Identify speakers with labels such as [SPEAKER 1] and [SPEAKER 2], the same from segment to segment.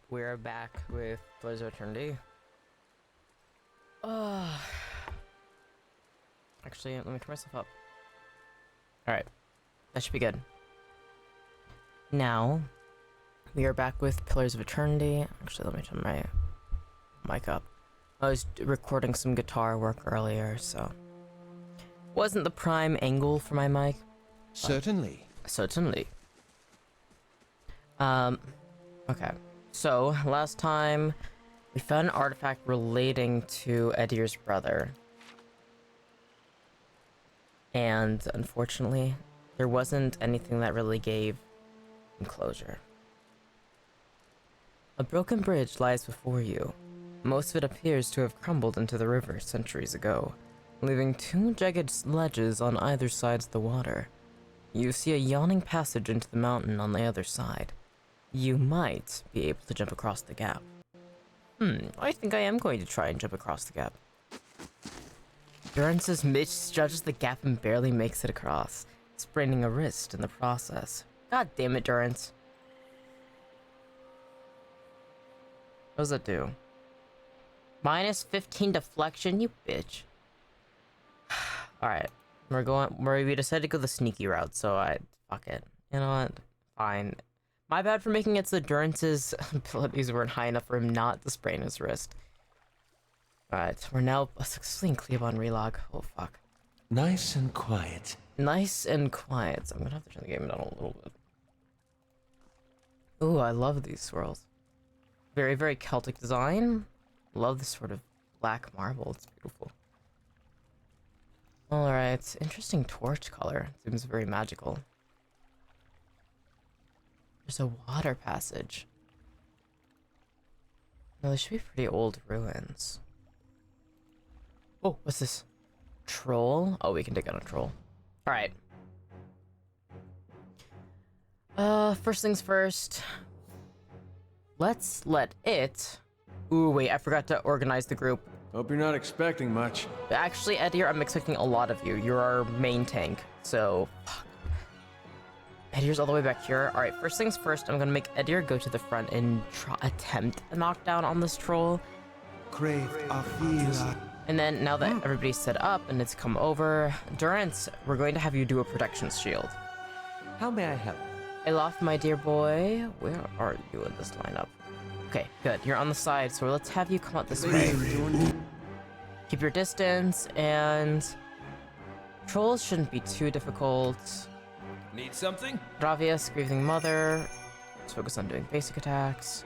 [SPEAKER 1] We're back with Blizzard Eternity. Actually, let me turn myself up. Alright, that should be good. Now, we are back with Pillars of Eternity. Actually, let me turn my mic up. I was recording some guitar work earlier, so... wasn't the prime angle for my mic.
[SPEAKER 2] Certainly.
[SPEAKER 1] Certainly. Okay. So, last time, we found an artifact relating to Edir's brother. And, unfortunately, there wasn't anything that really gave him closure. A broken bridge lies before you. Most of it appears to have crumbled into the river centuries ago, leaving two jagged ledges on either sides of the water. You see a yawning passage into the mountain on the other side. You might be able to jump across the gap. I think I am going to try and jump across the gap. Durance's misjudges the gap and barely makes it across, spraining a wrist in the process. God damn it, Durance. What does that do? Minus 15 deflection, you bitch. Alright. We decided to go the sneaky route, so fuck it. You know what? Fine. My bad for making it so Durance's abilities weren't high enough for him not to sprain his wrist. Alright, we're now successfully in Cleavon relog. Oh fuck.
[SPEAKER 2] Nice and quiet.
[SPEAKER 1] Nice and quiet. So I'm gonna have to turn the game down a little bit. Ooh, I love these swirls. Very, very Celtic design. Love this sort of black marble. It's beautiful. Alright, interesting torch color. Seems very magical. There's a water passage. No, these should be pretty old ruins. Oh, what's this? Troll? Oh, we can dig out a troll. Alright. First things first. Let's let it... Ooh, wait, I forgot to organize the group.
[SPEAKER 2] Hope you're not expecting much.
[SPEAKER 1] Actually, Edir, I'm expecting a lot of you. You're our main tank, so... Fuck. Edir's all the way back here. Alright, first things first, I'm gonna make Edir go to the front and attempt a knockdown on this troll. And then, now that everybody's set up and it's come over, Durance, we're going to have you do a protection shield.
[SPEAKER 2] How may I help?
[SPEAKER 1] Alof, my dear boy, where are you in this lineup? Okay, good. You're on the side, so let's have you come out this way. Keep your distance, and... trolls shouldn't be too difficult.
[SPEAKER 3] Need something?
[SPEAKER 1] Ravius, Grieving Mother. Let's focus on doing basic attacks.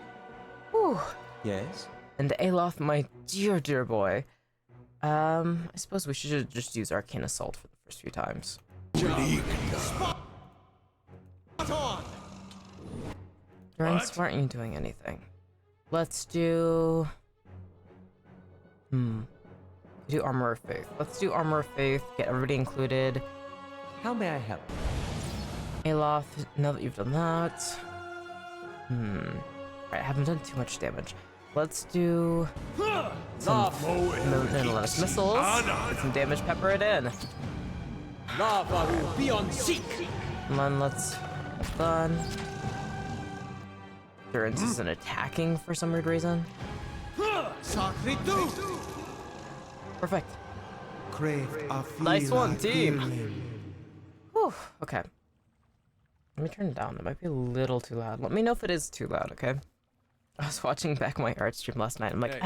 [SPEAKER 1] Whew.
[SPEAKER 2] Yes?
[SPEAKER 1] And Alof, my dear, dear boy. I suppose we should just use Arcane Assault for the first few times. Durance, why aren't you doing anything? Let's do... do Armor of Faith. Let's do Armor of Faith, get everybody included.
[SPEAKER 2] How may I help?
[SPEAKER 1] Alof, now that you've done that... Alright, I haven't done too much damage. Let's do... some relentless missiles. Get some damage, pepper it in.
[SPEAKER 3] Lava will be on seek.
[SPEAKER 1] And then let's... done. Durance isn't attacking for some weird reason. Perfect. Nice one, team. Whew, okay. Let me turn it down. It might be a little too loud. Let me know if it is too loud, okay? I was watching back my art stream last night. I'm like,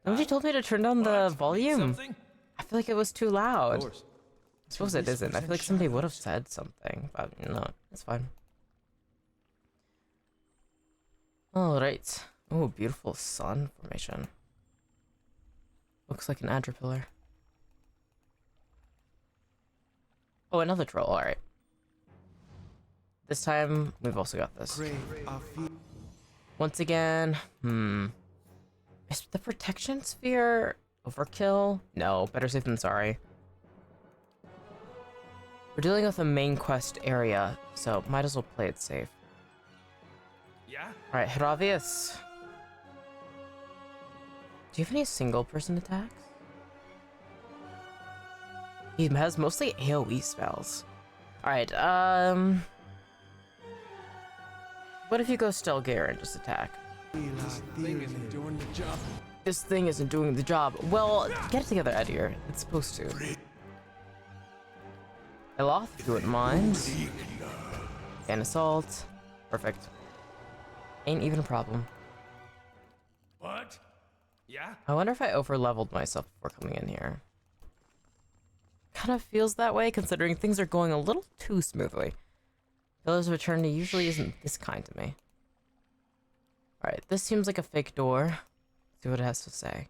[SPEAKER 1] nobody told me to turn down the volume. I feel like it was too loud. I suppose it isn't. I feel like somebody would have said something, but no, it's fine. Alright. Oh, beautiful sun formation. Looks like an Adra. Oh, another troll. Alright. This time, we've also got this. Once again, is the protection sphere overkill? No, better safe than sorry. We're dealing with a main quest area, so might as well play it safe.
[SPEAKER 3] Yeah?
[SPEAKER 1] Alright, Heravius. Do you have any single person attacks? He has mostly AoE spells. Alright, What if you go Stelgare and just attack?
[SPEAKER 3] Thing isn't doing the job.
[SPEAKER 1] This thing isn't doing the job. Well, get it together, Edier. It's supposed to. Eloth, if you wouldn't mind. And assault. Perfect. Ain't even a problem.
[SPEAKER 3] What? Yeah?
[SPEAKER 1] I wonder if I over-leveled myself before coming in here. Kind of feels that way, considering things are going a little too smoothly. Pillars of Eternity usually isn't this kind to me. Alright, this seems like a fake door. Let's see what it has to say.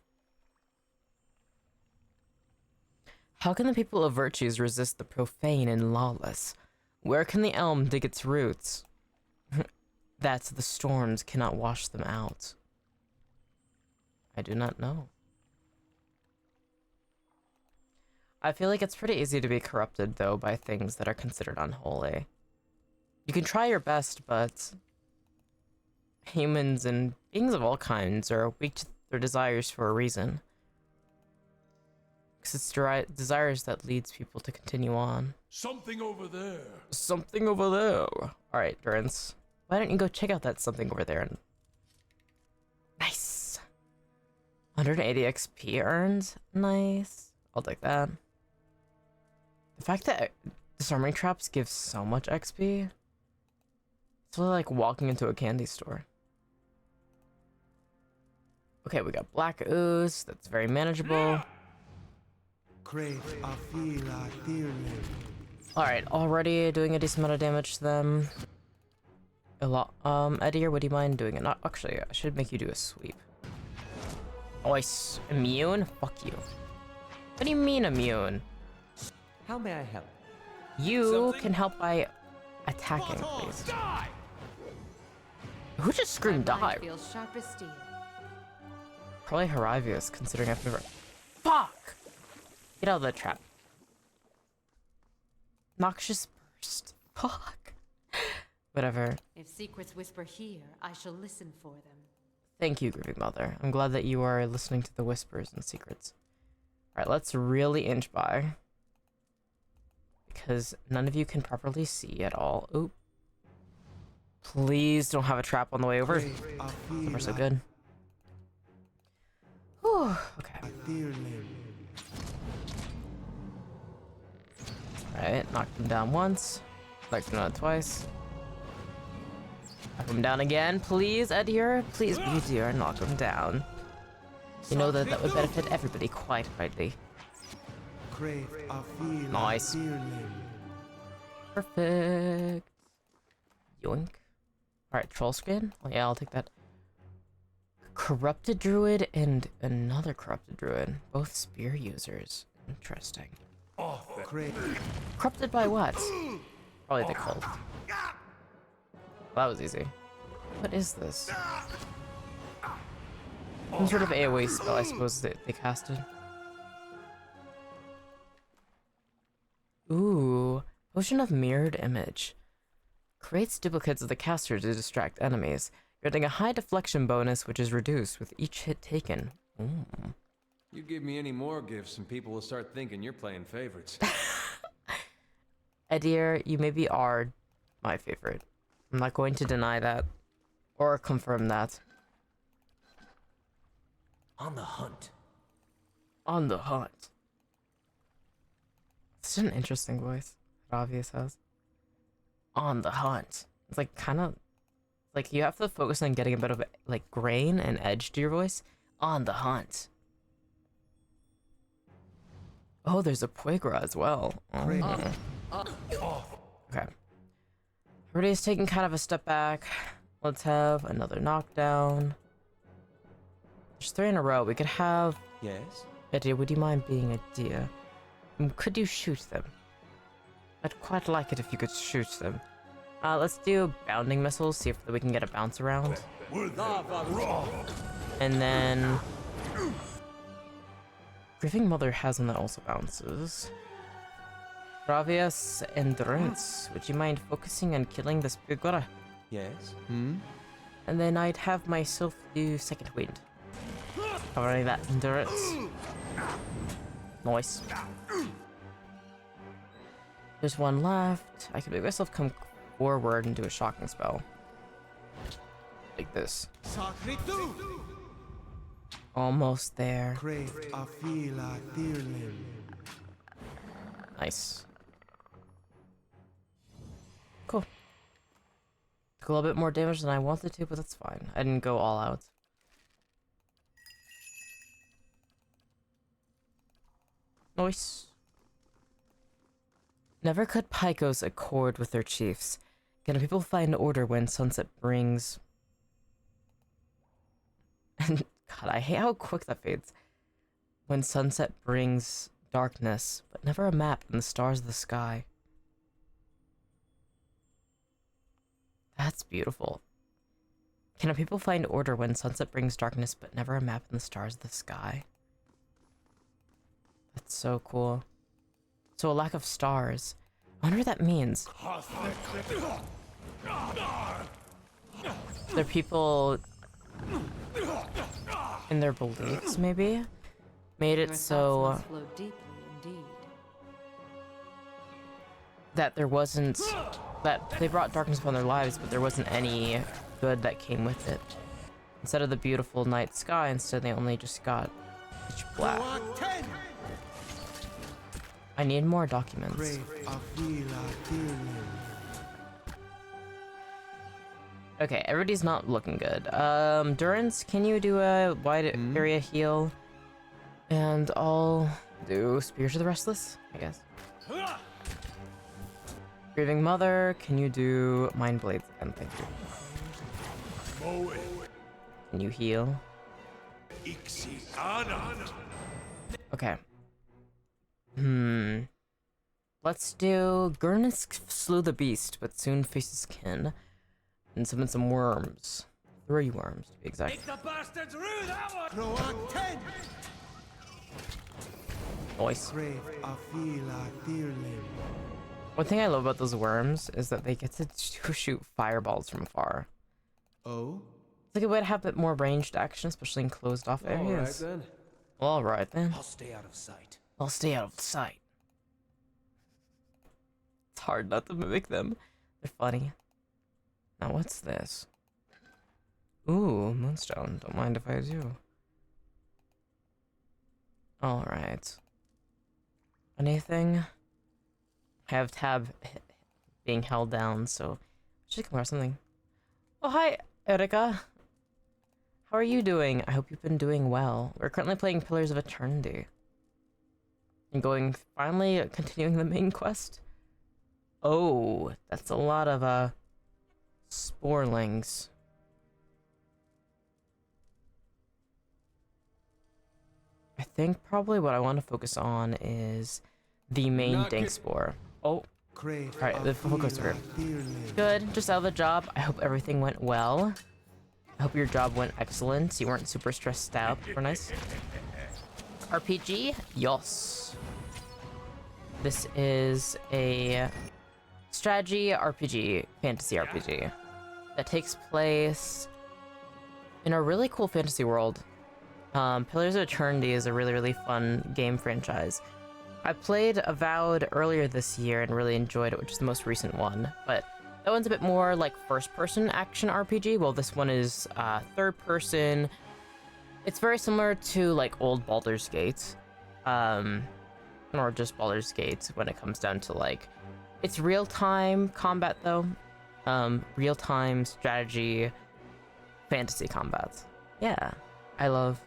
[SPEAKER 1] How can the people of virtues resist the profane and lawless? Where can the elm dig its roots? That the storms cannot wash them out. I do not know. I feel like it's pretty easy to be corrupted, though, by things that are considered unholy. You can try your best, but humans and beings of all kinds are weak to their desires for a reason. Because it's desires that leads people to continue on.
[SPEAKER 3] Something over there.
[SPEAKER 1] Something over there. Alright, Durance. Why don't you go check out that something over there? Nice. 180 XP earned. Nice. I'll take that. The fact that disarming traps give so much XP. It's really like walking into a candy store. Okay, we got Black Ooze. That's very manageable. Alright, already doing a decent amount of damage to them. A lot. Eddie, would you mind doing it? Not actually, I should make you do a sweep. Oh, immune? Fuck you. What do you mean immune?
[SPEAKER 2] How may I help?
[SPEAKER 1] You
[SPEAKER 3] Something?
[SPEAKER 1] can help by attacking, please.
[SPEAKER 3] Die!
[SPEAKER 1] Who just screamed
[SPEAKER 4] My mind
[SPEAKER 1] die?
[SPEAKER 4] feels sharp as steel.
[SPEAKER 1] Probably Haravius, considering I've never. Fuck! Get out of the trap. Noxious burst. Fuck. Whatever.
[SPEAKER 4] If secrets whisper here, I shall listen for them.
[SPEAKER 1] Thank you, Grieving Mother. I'm glad that you are listening to the whispers and secrets. Alright, let's really inch by. Because none of you can properly see at all. Oop. Please don't have a trap on the way over. So far, so good. Whew, okay. Alright, knock them down once. Knock them down twice. Knock them down again, please, Edier. Please be dear and knock them down. You know that that would benefit everybody quite rightly. Nice. Perfect. Yoink. Alright, troll skin? Oh, yeah, I'll take that. Corrupted druid and another corrupted druid. Both spear users. Interesting. Corrupted by what? Probably the cult. That was easy. What is this? Some sort of AoE spell, I suppose, that they casted. Ooh. Potion of Mirrored Image. Creates duplicates of the caster to distract enemies, granting a high deflection bonus which is reduced with each hit taken. Ooh.
[SPEAKER 2] You give me any more gifts and people will start thinking you're playing favorites.
[SPEAKER 1] Edier, you maybe are my favorite. I'm not going to deny that. Or confirm that.
[SPEAKER 2] On the hunt.
[SPEAKER 1] On the hunt. It's an interesting voice. Obvious has. On the hunt. It's like kind of like you have to focus on getting a bit of like grain and edge to your voice. On the hunt. Oh, there's a Puegra as well. Oh. Okay. Everybody's taking kind of a step back. Let's have another knockdown. There's 3 in a row. We could have.
[SPEAKER 2] Yes?
[SPEAKER 1] Eddie, would you mind being a deer? Could you shoot them? I'd quite like it if you could shoot them. Let's do bounding missiles, see if we can get a bounce around. And then... Grieving Mother has one that also bounces. Ravius and Durance, would you mind focusing on killing this Pigora?
[SPEAKER 2] Yes? Hmm?
[SPEAKER 1] And then I'd have myself do Second Wind. Covering that endurance. Nice. There's one left. I could make myself come forward and do a shocking spell. Like this. Almost there. Nice. Cool. Took a little bit more damage than I wanted to, but that's fine. I didn't go all out. Nice. Never could Picos accord with their chiefs. Can people find order when sunset brings... God, I hate how quick that fades. When sunset brings darkness, but never a map in the stars of the sky. That's beautiful. Can people find order when sunset brings darkness, but never a map in the stars of the sky? That's so cool. So a lack of stars. I wonder what that means. They're people in their beliefs, maybe? Made it so
[SPEAKER 4] Flow deeply indeed.
[SPEAKER 1] that there wasn't... that they brought darkness upon their lives, but there wasn't any good that came with it. Instead of the beautiful night sky, instead they only just got pitch black. I need more documents. Okay, everybody's not looking good. Durance, can you do a wide area heal? And I'll do Spears of the Restless, I guess. Grieving Mother, can you do Mind Blades again? Thank you. Can you heal? Okay. Let's do Gurnisk slew the beast, but soon faces kin. And summon some worms. 3 worms, to be exact. Nice. One thing I love about those worms is that they get to shoot fireballs from afar.
[SPEAKER 2] Oh?
[SPEAKER 1] It's like a way to have a bit more ranged action, especially in closed off areas. Alright then.
[SPEAKER 5] I'll stay out of sight.
[SPEAKER 1] I'll stay out of sight. It's hard not to mimic them. They're funny. Now what's this? Ooh, Moonstone. Don't mind if I do. Alright. Anything? I have tab being held down, so I should come across something. Oh, hi, Erika. How are you doing? I hope you've been doing well. We're currently playing Pillars of Eternity. And finally continuing the main quest. Oh, that's a lot of, sporelings. I think probably what I want to focus on is the main Dink Spore. Oh, alright, the focus over. Good, just out of the job. I hope everything went well. I hope your job went excellent. You weren't super stressed out. Super nice. RPG? Yes. This is a strategy RPG, fantasy RPG, that takes place in a really cool fantasy world. Pillars of Eternity is a really, really fun game franchise. I played Avowed earlier this year and really enjoyed it, which is the most recent one, but that one's a bit more like first-person action RPG, while this one is third-person. It's very similar to like old Baldur's Gate, or just Baldur's Gate when it comes down to like, it's real-time combat though, real-time strategy, fantasy combat. Yeah, I love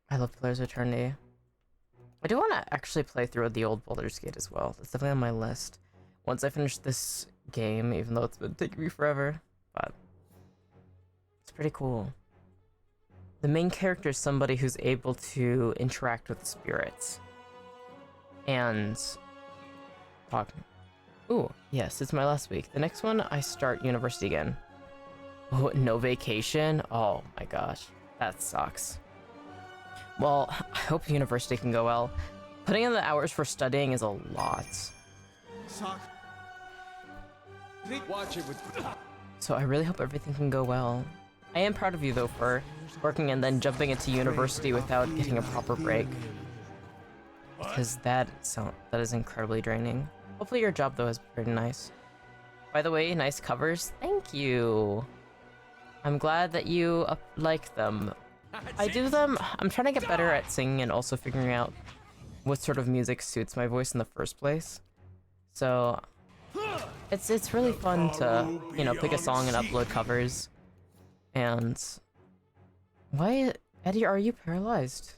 [SPEAKER 1] Pillars of Eternity. I do want to actually play through the old Baldur's Gate as well. That's definitely on my list. Once I finish this game, even though it's been taking me forever, but it's pretty cool. The main character is somebody who's able to interact with spirits and talk. Ooh, yes, it's my last week. The next one, I start university again. Oh, no vacation? Oh my gosh, that sucks. Well, I hope university can go well. Putting in the hours for studying is a lot.
[SPEAKER 2] Watch it with...
[SPEAKER 1] So I really hope everything can go well. I am proud of you though for working and then jumping into university without getting a proper break. Because that is incredibly draining. Hopefully your job though is pretty nice. By the way, nice covers. Thank you. I'm glad that you like them. I do them. I'm trying to get better at singing and also figuring out what sort of music suits my voice in the first place. So it's really fun to, you know, pick a song and upload covers. And why, Eddie, are you paralyzed?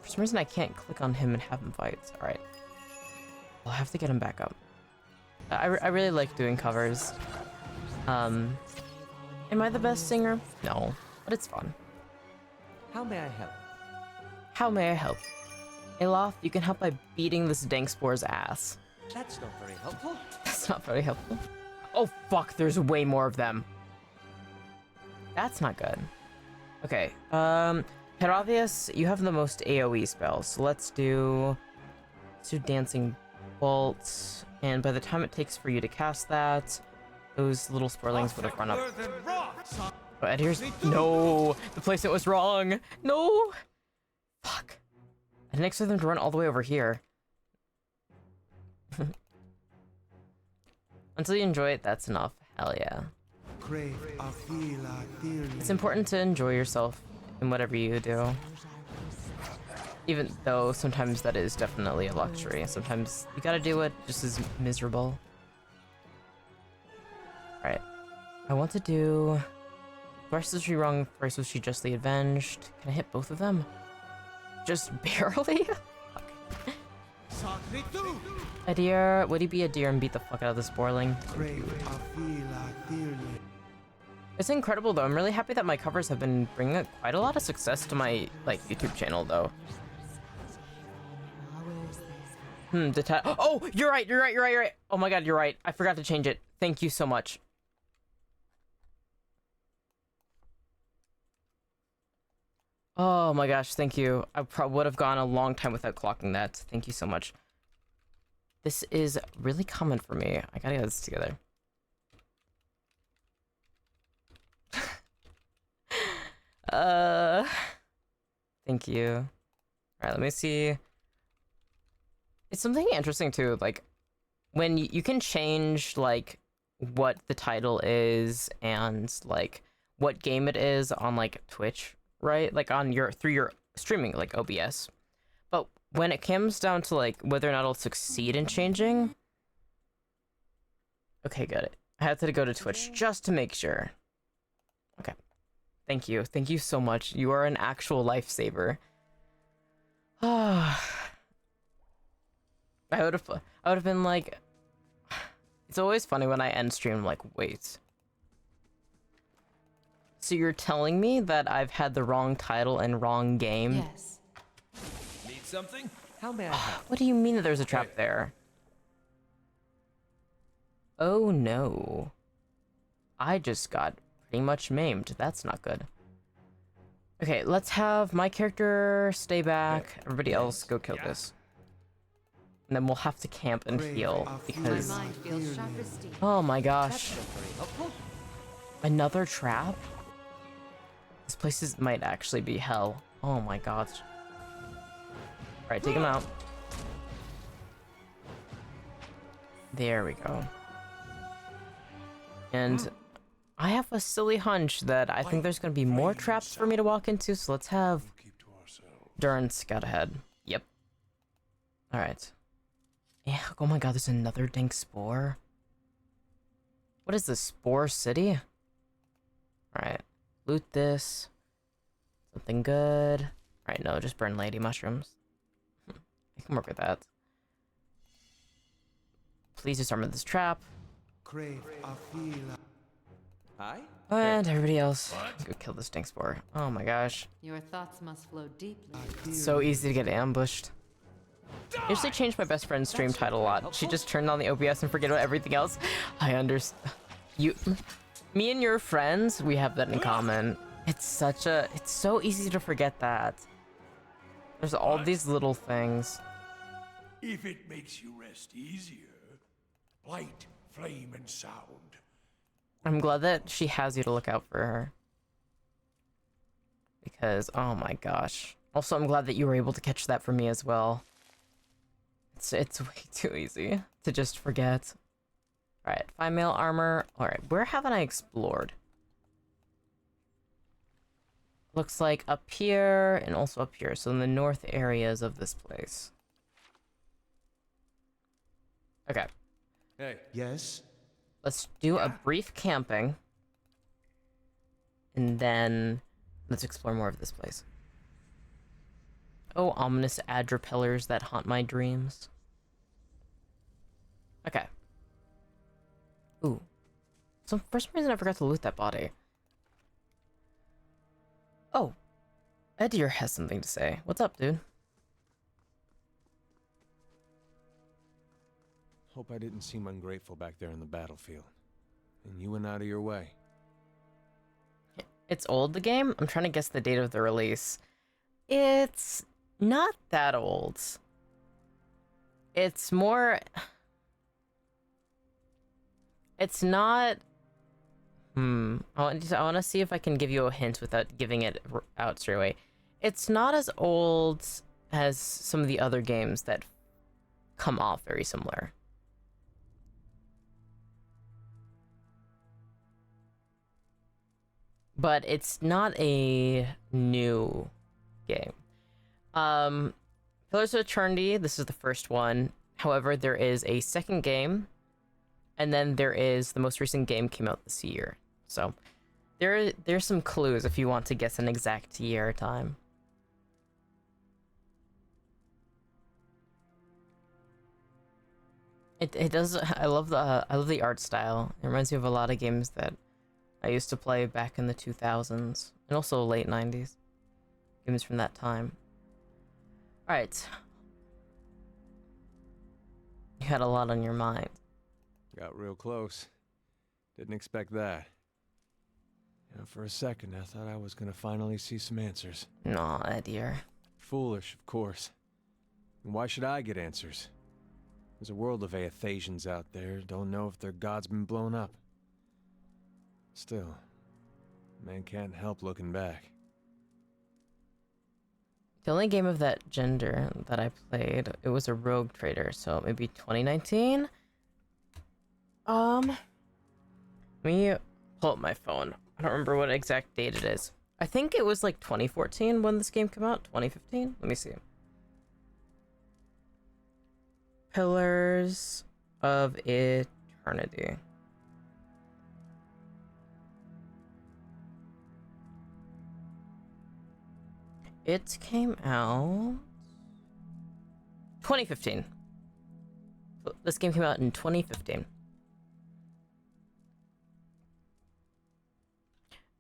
[SPEAKER 1] For some reason I can't click on him and have him fight. All right, I'll have to get him back up. I really like doing covers. Am I the best singer? No, but it's fun.
[SPEAKER 5] How may I help?
[SPEAKER 1] How may I help? Aloth, you can help by beating this Dankspor's ass.
[SPEAKER 5] That's not very helpful.
[SPEAKER 1] That's not very helpful. Oh fuck, there's way more of them. That's not good. Okay, Heravius, you have the most AoE spells, so let's do Dancing Bolt, and by the time it takes for you to cast that, those little sporlings would have run up. But here's no, the placement was wrong. No, fuck. I didn't expect them to run all the way over here. Until you enjoy it, that's enough. Hell yeah. It's important to enjoy yourself in whatever you do. Even though sometimes that is definitely a luxury. Sometimes you gotta do it just as miserable. Alright. I want to do... Thrice was she wrong, thrice was she justly avenged. Can I hit both of them? Just barely? A deer, would he be a deer and beat the fuck out of this Borling? It's incredible though. I'm really happy that my covers have been bringing quite a lot of success to my YouTube channel though. Oh, you're right. Oh my god, you're right. I forgot to change it. Thank you so much. Oh my gosh, thank you. I probably would have gone a long time without clocking that. Thank you so much. This is really common for me. I gotta get this together. Thank you. Alright, let me see. It's something interesting too, like, when you can change, like, what the title is and, like, what game it is on, like, Twitch, right? Like, on through your streaming, like, OBS. But when it comes down to, like, whether or not it'll succeed in changing... Okay, got it. I had to go to Twitch just to make sure. Okay. Thank you. Thank you so much. You are an actual lifesaver. I would have been like... It's always funny when I end stream, I'm like, wait. So you're telling me that I've had the wrong title and wrong game?
[SPEAKER 4] Yes.
[SPEAKER 3] Need something?
[SPEAKER 5] How may I help?
[SPEAKER 1] What do you mean that there's a trap there? Oh no. I just got pretty much maimed. That's not good. Okay, let's have my character stay back. Everybody else go kill this. And then we'll have to camp and heal because...
[SPEAKER 4] My mind feels sharp as steel.
[SPEAKER 1] Oh my gosh.
[SPEAKER 5] That's not very helpful.
[SPEAKER 1] Another trap? This place might actually be hell. Oh my gosh. Alright, take him out. There we go. And I have a silly hunch that I think there's gonna be more traps for me to walk into, so let's have Durin scout ahead. Yep. Alright. Yeah, oh my god, there's another dank spore. What is this, Spore City? Alright. Loot this. Something good. Alright, no, just burn lady mushrooms. I can work with that. Please disarm this trap.
[SPEAKER 5] Hi?
[SPEAKER 1] And everybody else, go kill this dank spore. Oh my gosh.
[SPEAKER 4] Your thoughts must flow deeply.
[SPEAKER 1] It's so easy to get ambushed. I usually change my best friend's stream title a lot. She just turned on the OBS and forget about everything else. I understand. Me and your friends, we have that in common. It's so easy to forget that. There's all these little things.
[SPEAKER 3] If it makes you rest easier, light, flame, and sound.
[SPEAKER 1] I'm glad that she has you to look out for her. Because, oh my gosh. Also, I'm glad that you were able to catch that for me as well. It's way too easy to just forget. Alright, 5 mail armor. Alright, where haven't I explored? Looks like up here and also up here. So in the north areas of this place. Okay.
[SPEAKER 2] Hey.
[SPEAKER 3] Yes?
[SPEAKER 1] Let's do a brief camping. And then let's explore more of this place. Oh, ominous adderpillars that haunt my dreams. Okay. Ooh. So for some reason I forgot to loot that body. Oh. Edir has something to say. What's up, dude?
[SPEAKER 2] Hope I didn't seem ungrateful back there in the battlefield. And you went out of your way.
[SPEAKER 1] It's old, the game? I'm trying to guess the date of the release. It's not that old. It's more... It's not... I want to see if I can give you a hint without giving it out straight away. It's not as old as some of the other games that come off very similar. But it's not a new game. Pillars of Eternity, this is the first one. However, there is a second game, and then there is the most recent game came out this year. So there's some clues if you want to guess an exact year or time. It does. I love the art style. It reminds me of a lot of games that I used to play back in the 2000s and also late 90s. Games from that time. All right. You had a lot on your mind.
[SPEAKER 2] Got real close. Didn't expect that. You know, for a second, I thought I was gonna finally see some answers.
[SPEAKER 1] Nah, dear.
[SPEAKER 2] Foolish, of course. And why should I get answers? There's a world of Aethasians out there, don't know if their god's been blown up. Still, man can't help looking back.
[SPEAKER 1] The only game of that gender that I played, it was a Rogue Trader, so maybe 2019? Let me pull up my phone. I don't remember what exact date it is. I think it was like 2014 when this game came out. 2015? Let me see. Pillars of Eternity. It came out 2015. This game came out in 2015.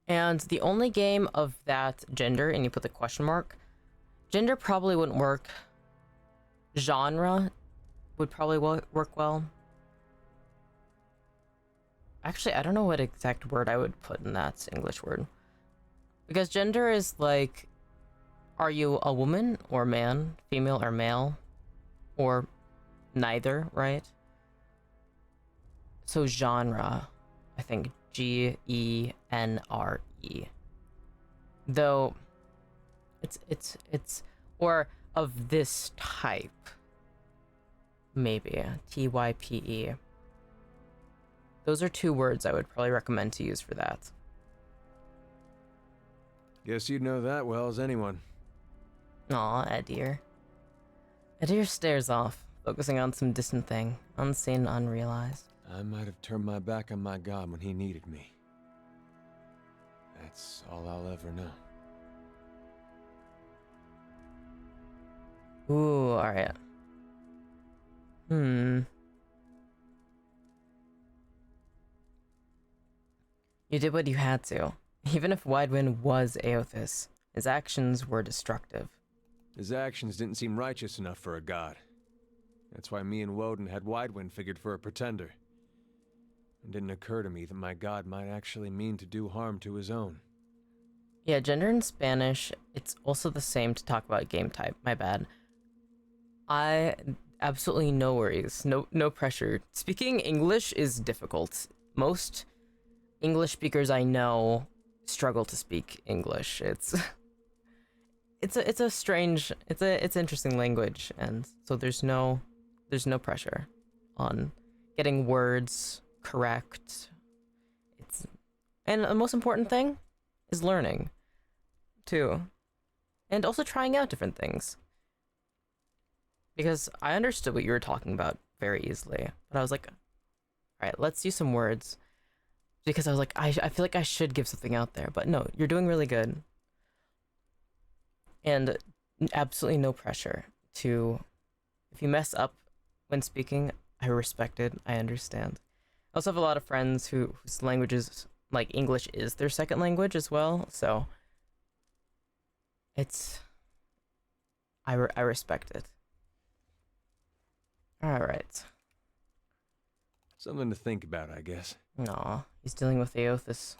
[SPEAKER 1] And the only game of that gender, and you put the question mark, gender probably wouldn't work. Genre would probably work well. Actually, I don't know what exact word I would put in that English word. Because gender is like, are you a woman or man, female or male, or neither, right? So genre, I think Genre. Though it's or of this type. Maybe TYPE. Those are two words I would probably recommend to use for that.
[SPEAKER 2] Guess you'd know that well as anyone.
[SPEAKER 1] Aw, Edir. Edir stares off, focusing on some distant thing, unseen, unrealized.
[SPEAKER 2] I might have turned my back on my god when he needed me. That's all I'll ever know.
[SPEAKER 1] Ooh, alright. You did what you had to. Even if Widewind was Aothis, his actions were destructive.
[SPEAKER 2] His actions didn't seem righteous enough for a god. That's why me and Woden had Widewind figured for a pretender. It didn't occur to me that my god might actually mean to do harm to his own.
[SPEAKER 1] Yeah, gender in Spanish, it's also the same to talk about game type. My bad. Absolutely no worries. No pressure. Speaking English is difficult. Most English speakers I know struggle to speak English. It's a strange, it's interesting language, and so there's no pressure on getting words correct. And the most important thing is learning, too. And also trying out different things. Because I understood what you were talking about very easily. But I was like, alright, let's use some words. Because I was like, I feel like I should give something out there. But no, you're doing really good. And absolutely no pressure to... If you mess up when speaking, I respect it. I understand. I also have a lot of friends whose languages, like English, is their second language as well. So it's... I respect it. Alright.
[SPEAKER 2] Something to think about, I guess.
[SPEAKER 1] Aw, he's dealing with Aothis.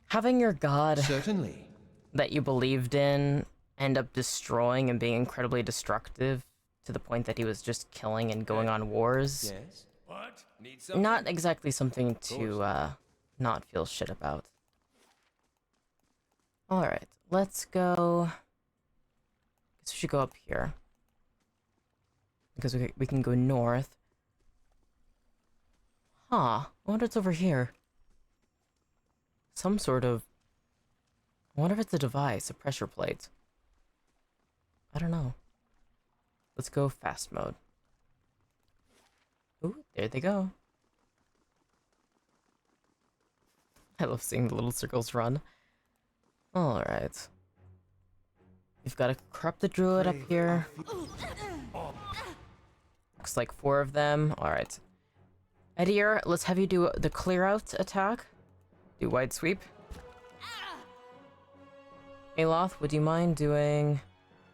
[SPEAKER 1] Having your god
[SPEAKER 5] Certainly.
[SPEAKER 1] that you believed in end up destroying and being incredibly destructive to the point that he was just killing and going on wars.
[SPEAKER 5] Yes.
[SPEAKER 3] What?
[SPEAKER 5] Need something?
[SPEAKER 1] Not exactly something to not feel shit about. Alright, let's go. Guess we should go up here. Because we can go north. Huh, I wonder what's over here. Some sort of... I wonder if it's a device, a pressure plate. I don't know. Let's go fast mode. Ooh, there they go. I love seeing the little circles run. Alright. We've got a corrupted druid up here. Looks like 4 of them. Alright. Edier, let's have you do the clear out attack. Do wide sweep. Aloth, would you mind doing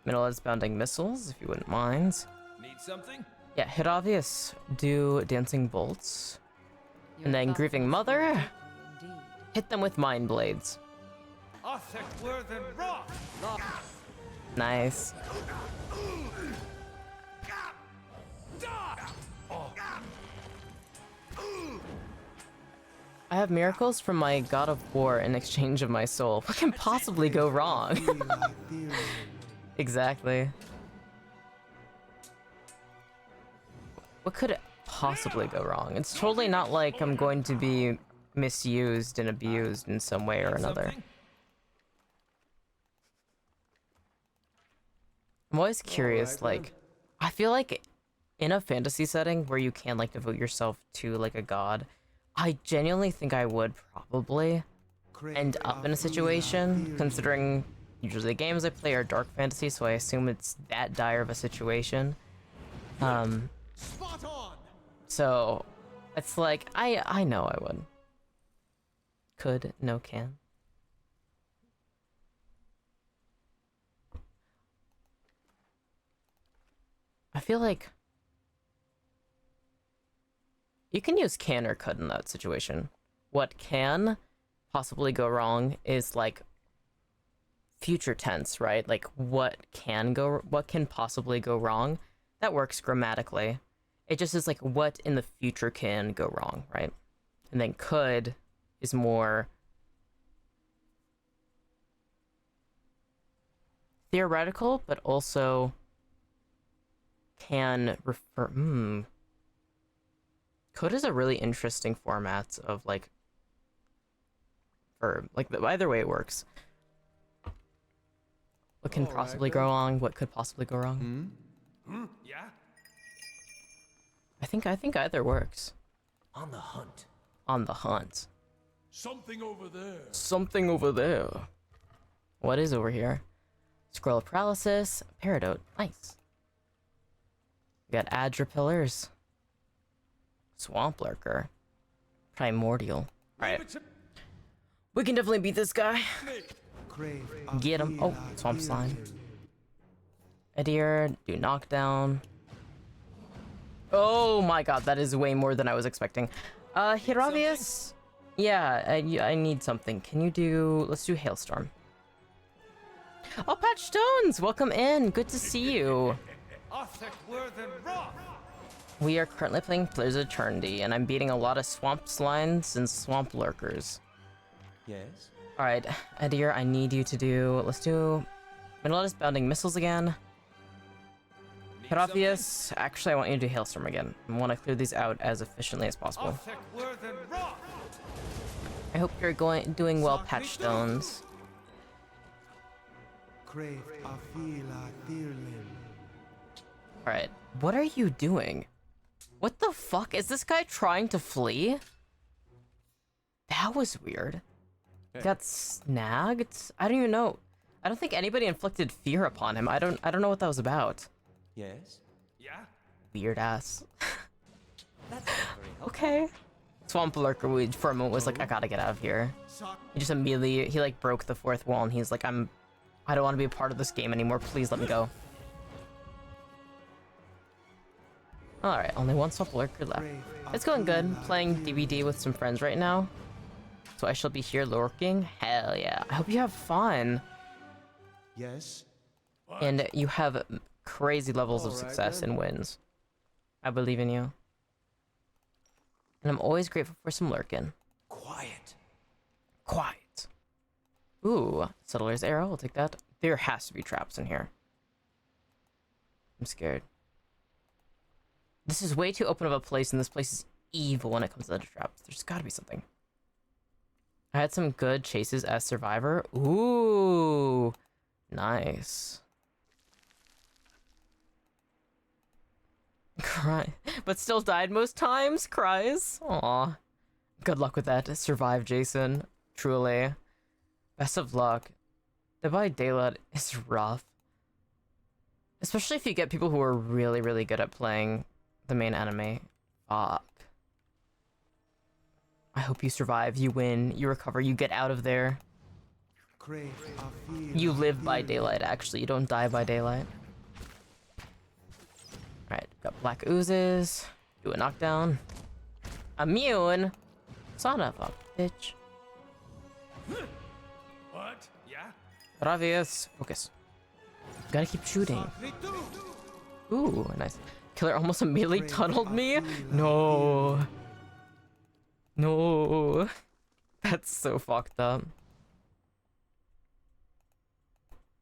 [SPEAKER 1] middle-edge bounding missiles, if you wouldn't mind?
[SPEAKER 5] Need something?
[SPEAKER 1] Yeah, hit obvious. Do dancing bolts.
[SPEAKER 4] Your
[SPEAKER 1] And then
[SPEAKER 4] thoughts
[SPEAKER 1] grieving
[SPEAKER 4] must flow
[SPEAKER 1] mother.
[SPEAKER 4] deeply indeed.
[SPEAKER 1] Hit them with mind blades. Nice. I have miracles from my god of war in exchange of my soul. What can possibly go wrong? Exactly. What could possibly go wrong? It's totally not like I'm going to be misused and abused in some way or another.
[SPEAKER 5] Something?
[SPEAKER 1] I'm always curious,
[SPEAKER 5] Alright,
[SPEAKER 1] like, I feel like in a fantasy setting where you can, like, devote yourself to, like, a god, I genuinely think I would probably end up in a situation, considering usually the games I play are dark fantasy, so I assume it's that dire of a situation.
[SPEAKER 5] Spot on!
[SPEAKER 1] So, it's like, I know I would. Could, no can. I feel like you can use can or could in that situation. What can possibly go wrong is like future tense, right? Like what can possibly go wrong? That works grammatically. It just is like what in the future can go wrong, right? And then could is more theoretical, but also can refer. Could is a really interesting format of like verb. Like either way it works. What can possibly go wrong? What could possibly go wrong?
[SPEAKER 5] Yeah?
[SPEAKER 1] I think either works.
[SPEAKER 5] On the hunt.
[SPEAKER 1] On the hunt.
[SPEAKER 3] Something over there.
[SPEAKER 1] Something over there. What is over here? Scroll of paralysis, Paradote. Nice. We got Adra pillars. Swamp lurker. Primordial. Alright. We can definitely beat this guy. Get him. Oh, swamp slime. Edier, do knockdown. Oh my god, that is way more than I was expecting. Hiravius? Yeah, I need something. Can you do... Let's do Hailstorm. Oh, Patch Stones! Welcome in. Good to see you. We are currently playing Players of Eternity, and I'm beating a lot of swamp slimes and swamp lurkers.
[SPEAKER 5] Yes?
[SPEAKER 1] Alright, Edier, I need you to do... Let's do... Middle-Edge Bounding Missiles again.
[SPEAKER 5] Need
[SPEAKER 1] Protheus, actually I want you to do Hailstorm again. I want to clear these out as efficiently as possible. I hope you're doing well, Patch Stones. Alright, what are you doing? What the fuck? Is this guy trying to flee? That was weird.
[SPEAKER 2] Hey.
[SPEAKER 1] Got snagged? I don't even know. I don't think anybody inflicted fear upon him. I don't know what that was about.
[SPEAKER 5] Yes? Yeah?
[SPEAKER 1] Weird ass.
[SPEAKER 5] That's not very helpful.
[SPEAKER 1] Okay. Swamp Lurker for a moment was like, I gotta get out of here. He just immediately, he like broke the fourth wall and he's like, I don't want to be a part of this game anymore. Please let me go. Alright, only one Swamp Lurker left. It's going good. Playing DVD with some friends right now. So I shall be here lurking. Hell yeah. I hope you have fun.
[SPEAKER 3] Yes?
[SPEAKER 1] And you have crazy levels of success and wins. I believe in you. And I'm always grateful for some lurking.
[SPEAKER 5] Quiet.
[SPEAKER 1] Quiet. Ooh, Settler's Arrow. I'll take that. There has to be traps in here. I'm scared. This is way too open of a place, and this place is evil when it comes to the traps. There's gotta be something. I had some good chases as Survivor. Ooh. Nice. Cry. But still died most times? Cries? Aw. Good luck with that. Survive, Jason. Truly. Best of luck. Dead by Daylight is rough. Especially if you get people who are really, really good at playing the main enemy. Fuck. I hope you survive, you win, you recover, you get out of there. You live by daylight, actually. You don't die by daylight. Alright, got black oozes. Do a knockdown. Immune? Son of a bitch.
[SPEAKER 3] What? Yeah?
[SPEAKER 1] Obvious. Focus. Gotta keep shooting. Ooh, nice. Killer almost immediately tunneled me? No. No. That's so fucked up.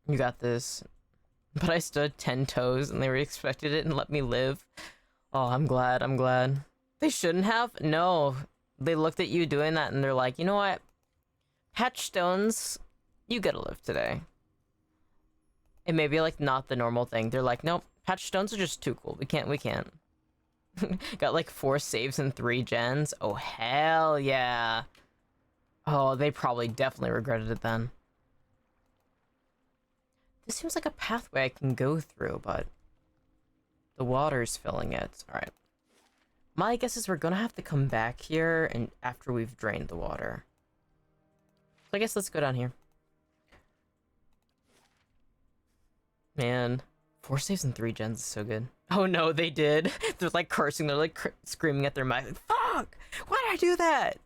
[SPEAKER 1] You got this. But I stood 10 toes and they respected it and let me live. Oh, I'm glad, I'm glad. They shouldn't have? No. They looked at you doing that and they're like, you know what? Patch Stones, you gotta live today. It may be like not the normal thing. They're like, nope, Patch Stones are just too cool. We can't. Got like 4 saves and 3 gens. Oh, hell yeah. Oh, they probably definitely regretted it then. This seems like a pathway I can go through, but the water's filling it. Alright. My guess is we're gonna have to come back here and after we've drained the water. So I guess let's go down here. Man, 4 saves and 3 gens is so good. Oh no, they did. They're like cursing. They're like screaming at their mic. Like, fuck! Why did I do that?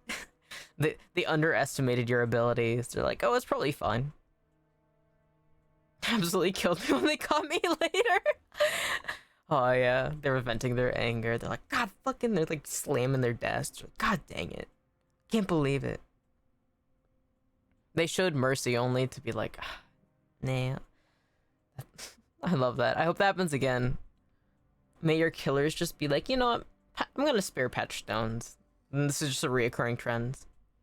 [SPEAKER 1] They underestimated your abilities. They're like, oh, it's probably fine. Absolutely killed me when they caught me later. Oh yeah, they were venting their anger. They're like, God fucking, they're like slamming their desks. Like, God dang it. Can't believe it. They showed mercy only to be like, nah. I love that. I hope that happens again. May your killers just be like, you know what? I'm gonna spare Patch Stones. And this is just a reoccurring trend.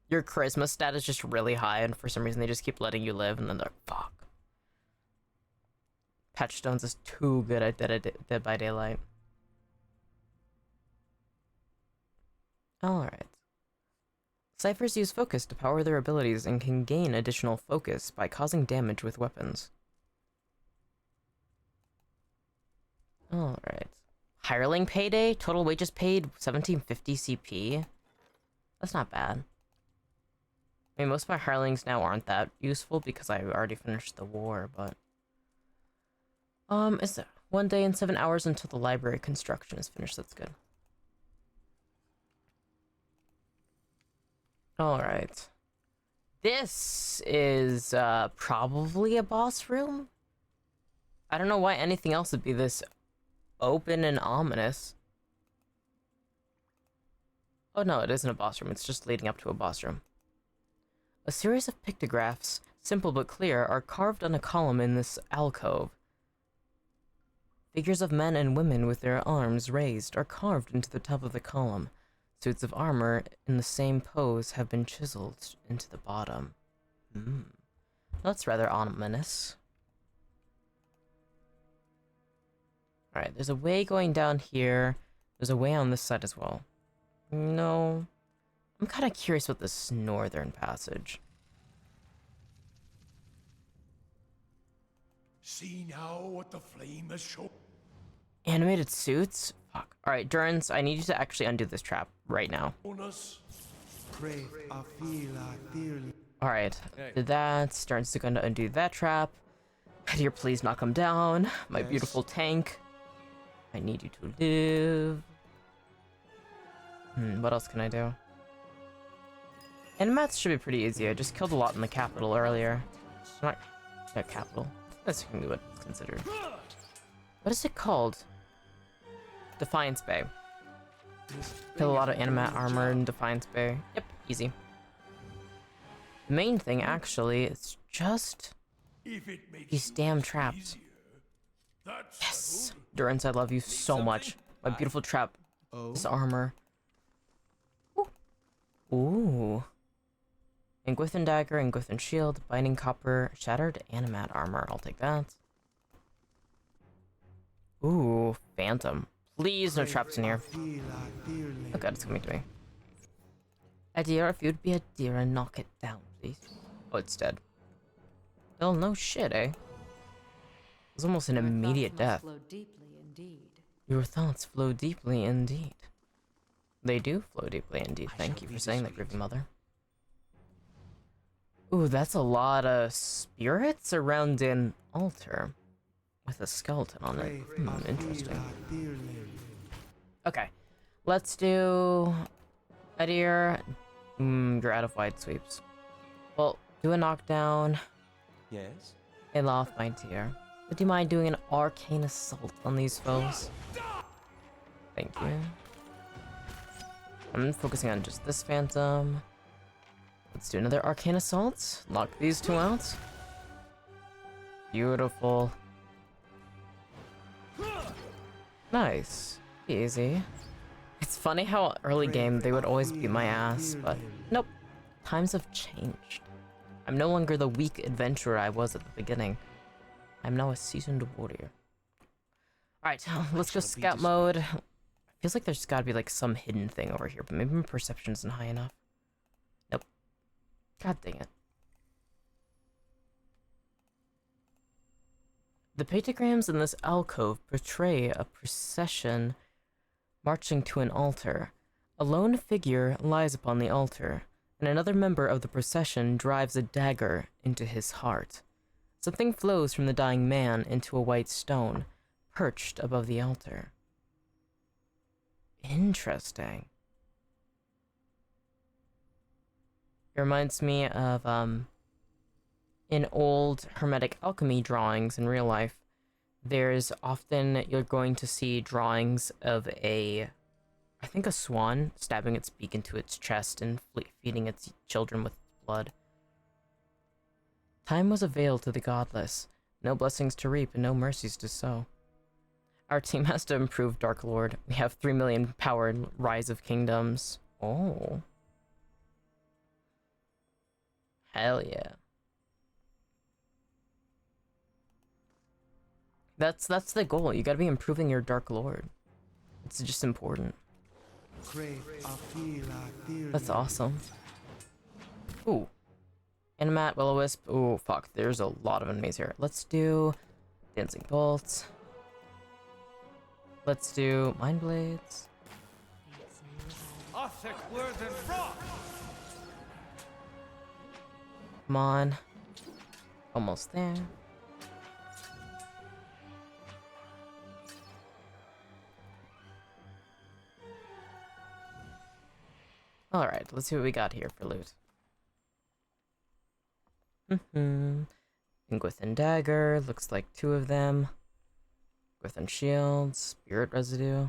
[SPEAKER 1] Your charisma stat is just really high, and for some reason they just keep letting you live, and then they're like, fuck. Patch Stones is too good at Dead by Daylight. Alright. Ciphers use focus to power their abilities and can gain additional focus by causing damage with weapons. Alright. Hireling payday? Total wages paid 1750 CP? That's not bad. I mean, most of my hirelings now aren't that useful because I already finished the war, but... It's 1 day and 7 hours until the library construction is finished. That's good. Alright. This is, probably a boss room? I don't know why anything else would be this open and ominous. Oh no, it isn't a boss room. It's just leading up to a boss room. A series of pictographs, simple but clear, are carved on a column in this alcove. Figures of men and women with their arms raised are carved into the top of the column. Suits of armor in the same pose have been chiseled into the bottom. That's rather ominous. Alright, there's a way going down here. There's a way on this side as well. No. I'm kind of curious about this northern passage.
[SPEAKER 3] See now what the flame has shown.
[SPEAKER 1] Animated suits? Fuck. Alright, Durance, I need you to actually undo this trap right now.
[SPEAKER 3] Us.
[SPEAKER 1] Alright, did that. Durance is going to undo that trap. Here, please knock him down. My beautiful tank. I need you to live. What else can I do? Animats should be pretty easy. I just killed a lot in the capital earlier. Not the capital. That's what it's considered. What is it called? Defiance Bay. Kill a lot of animat armor in Defiance Bay. Yep, easy. The main thing, actually, is just these damn traps. Yes! Durance, I love you so much. My beautiful trap. This armor. Ooh. Engwithan Dagger, Engwithan Shield, Binding Copper, Shattered Animat Armor. I'll take that. Ooh, Phantom. Please, no traps in here. Oh god, it's coming to me. A deer, if you'd be a deer and knock it down, please. Oh, it's dead. Oh, no shit, eh? It was almost an immediate death.
[SPEAKER 4] Flow deeply indeed.
[SPEAKER 1] Your thoughts flow deeply indeed. They do flow deeply indeed. Thank you for saying that, Grieving Mother. Ooh, that's a lot of spirits around an altar with a skeleton on it. Interesting. Okay, let's do Adir. You're out of wide sweeps. Well, do a knockdown.
[SPEAKER 5] Yes?
[SPEAKER 1] Eloth, my dear. Would you mind doing an arcane assault on these foes? Thank you. I'm focusing on just this phantom. Let's do another arcane assault. Knock these two out. Beautiful. Nice. Easy. It's funny how early game they would always beat my ass, but nope. Times have changed. I'm no longer the weak adventurer I was at the beginning. I'm now a seasoned warrior. Alright, let's go scout mode. Feels like there's gotta be like some hidden thing over here, but maybe my perception isn't high enough. Nope. God dang it. The pictograms in this alcove portray a procession marching to an altar. A lone figure lies upon the altar, and another member of the procession drives a dagger into his heart. Something flows from the dying man into a white stone, perched above the altar. Interesting. It reminds me of, in old hermetic alchemy drawings in real life, there's often, you're going to see drawings of I think a swan stabbing its beak into its chest and feeding its children with blood. Time was a veil to the godless, no blessings to reap and no mercies to sow. Our team has to improve Dark Lord. We have 3 million powered Rise of Kingdoms. Oh. Hell yeah. That's the goal. You gotta be improving your Dark Lord. It's just important. That's awesome. Ooh. Animat, Will-O-Wisp. Ooh, fuck. There's a lot of enemies here. Let's do Dancing Bolts. Let's do Mind Blades. Come on. Almost there. Alright, let's see what we got here for loot. Engwithan Dagger, looks like 2 of them. Engwithan Shield, Spirit Residue.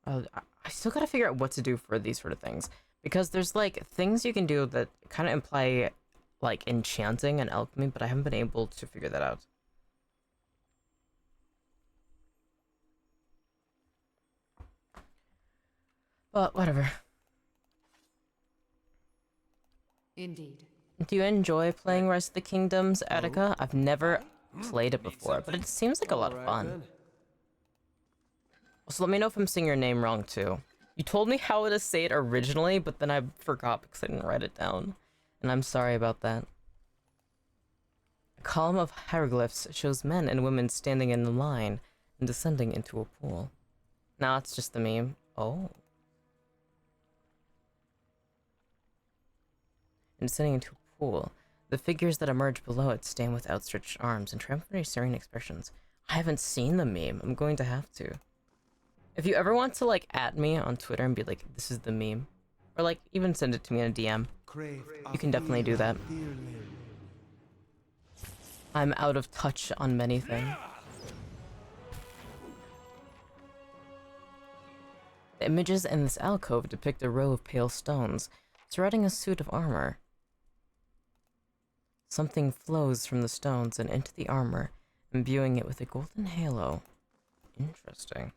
[SPEAKER 1] I still gotta figure out what to do for these sort of things. Because there's like things you can do that kind of imply like enchanting and alchemy, but I haven't been able to figure that out. But whatever.
[SPEAKER 4] Indeed.
[SPEAKER 1] Do you enjoy playing Rise of the Kingdoms, Attica? I've never played it before, but it seems like a lot of
[SPEAKER 2] Alright,
[SPEAKER 1] fun.
[SPEAKER 2] then.
[SPEAKER 1] Also, let me know if I'm saying your name wrong, too. You told me how to say it originally, but then I forgot because I didn't write it down. And I'm sorry about that. A column of hieroglyphs shows men and women standing in a line and descending into a pool. Nah, it's just the meme. Oh. And descending into a pool. The figures that emerge below it stand with outstretched arms and triumphantly serene expressions. I haven't seen the meme. I'm going to have to. If you ever want to, like, at me on Twitter and be like, this is the meme, or, like, even send it to me in a DM, you can definitely do that. I'm out of touch on many things. The images in this alcove depict a row of pale stones surrounding a suit of armor. Something flows from the stones and into the armor, imbuing it with a golden halo. Interesting.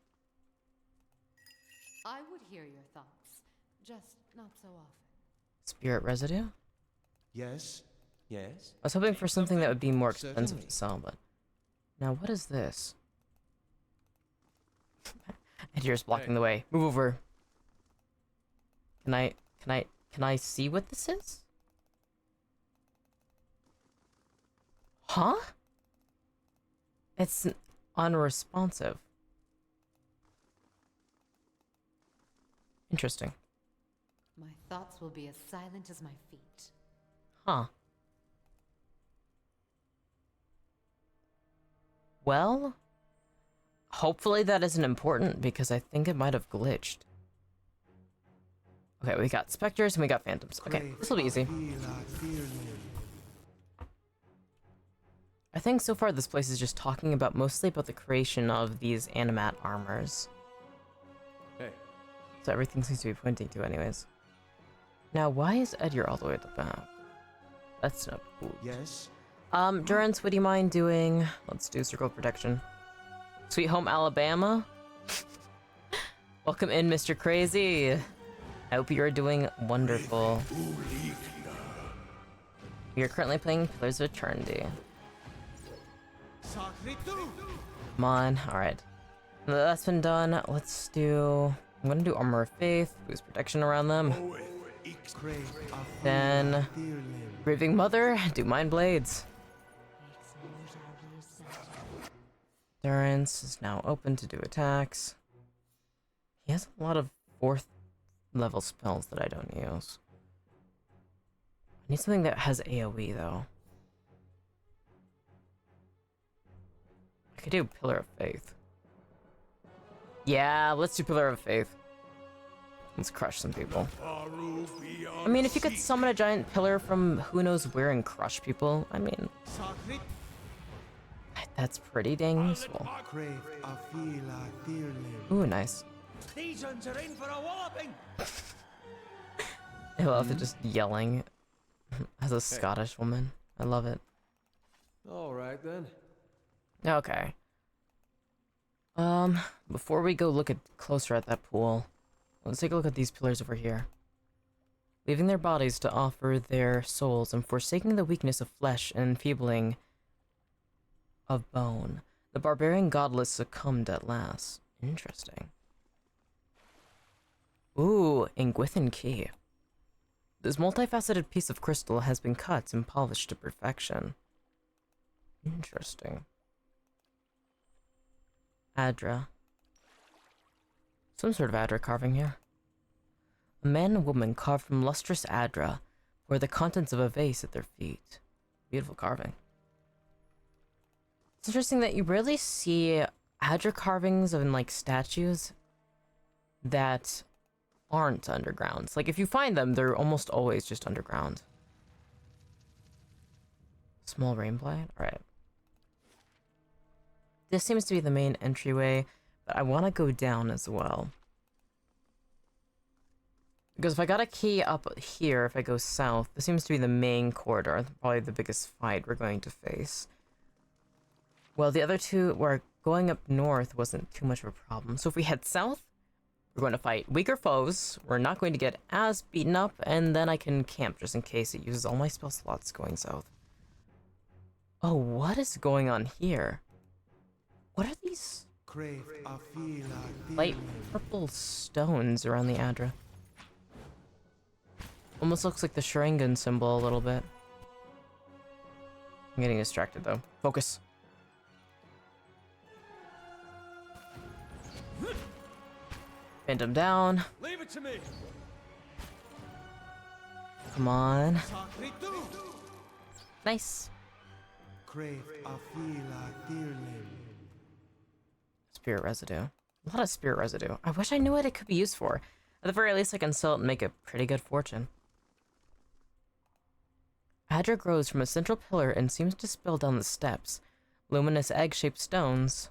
[SPEAKER 4] I would hear your thoughts, just not so often.
[SPEAKER 1] Spirit residue?
[SPEAKER 5] Yes? Yes?
[SPEAKER 1] I was hoping for something that would be more expensive
[SPEAKER 5] Certainly.
[SPEAKER 1] to sell, but... Now, what is this? Edier's blocking the way. Move over. Can I see what this is? Huh? It's unresponsive. Interesting.
[SPEAKER 4] My thoughts will be as silent as my feet.
[SPEAKER 1] Huh. Well, hopefully that isn't important because I think it might have glitched. Okay, we got specters and we got phantoms. Okay, this will be easy. I think so far this place is just talking about mostly about the creation of these animat armors.
[SPEAKER 2] Hey.
[SPEAKER 1] So everything seems to be pointing to anyways. Now, why is Edier all the way at the back? That's not cool.
[SPEAKER 5] Yes?
[SPEAKER 1] Durance, what do you mind doing? Let's do circle of protection. Sweet home Alabama. Welcome in, Mr. Crazy. I hope you are doing wonderful. We are currently playing Pillars of Eternity. Come on, alright. That's been done. Let's do... I'm gonna do Armor of Faith, boost protection around them. Then... Grieving Mother, do Mind Blades. Durance is now open to do attacks. He has a lot of 4th level spells that I don't use. I need something that has AoE though. I could do Pillar of Faith. Yeah, let's do Pillar of Faith. Let's crush some people. I mean, if you could summon a giant pillar from who knows where and crush people, I mean... That's pretty dang useful. Ooh, nice.
[SPEAKER 5] These ones are in for a walloping!
[SPEAKER 1] I love it just yelling as a Scottish woman. I love it.
[SPEAKER 2] Alright then.
[SPEAKER 1] Okay. Before we go look closer at that pool, let's take a look at these pillars over here. Leaving their bodies to offer their souls and forsaking the weakness of flesh and enfeebling of bone, the barbarian godless succumbed at last. Interesting. Ooh, Ingwithan Key. This multifaceted piece of crystal has been cut and polished to perfection. Interesting. Adra. Some sort of Adra carving here. A man and woman carved from lustrous Adra bore the contents of a vase at their feet. Beautiful carving. It's interesting that you rarely see Adra carvings of like statues that aren't underground. Like if you find them, they're almost always just underground. Small rain blight? Alright. This seems to be the main entryway, but I want to go down as well. Because if I got a key up here, if I go south, this seems to be the main corridor, probably the biggest fight we're going to face. Well, the other two, where going up north wasn't too much of a problem. So if we head south, We're going to fight weaker foes. We're not going to get as beaten up, and then I can camp just in case it uses all my spell slots going south. Oh, what is going on here? What are these light purple stones around the Adra? Almost looks like the Sharingan symbol a little bit. I'm getting distracted though. Focus. Phantom down.
[SPEAKER 5] Leave it to me.
[SPEAKER 1] Come on. Nice. Spirit residue. A lot of spirit residue. I wish I knew what it could be used for. At the very least, I can sell it and make a pretty good fortune. Adra grows from a central pillar and seems to spill down the steps. Luminous egg-shaped stones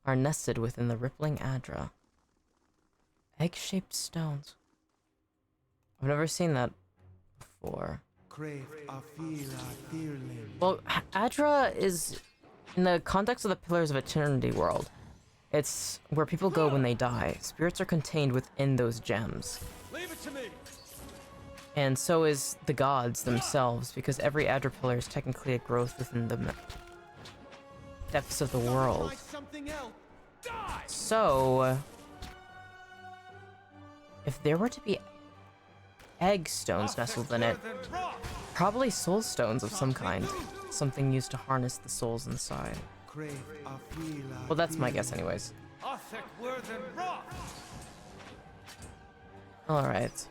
[SPEAKER 1] are nested within the rippling Adra. Egg-shaped stones. I've never seen that before. Well, Adra is, in the context of the Pillars of Eternity world, it's where people go when they die. Spirits are contained within those gems.
[SPEAKER 5] Leave it to me.
[SPEAKER 1] And so is the gods themselves, because every Adra pillar is technically a growth within the depths of the world. So, if there were to be egg stones nestled in it, probably soul stones of some kind. Something used to harness the souls inside. Well, that's my guess anyways. Alright.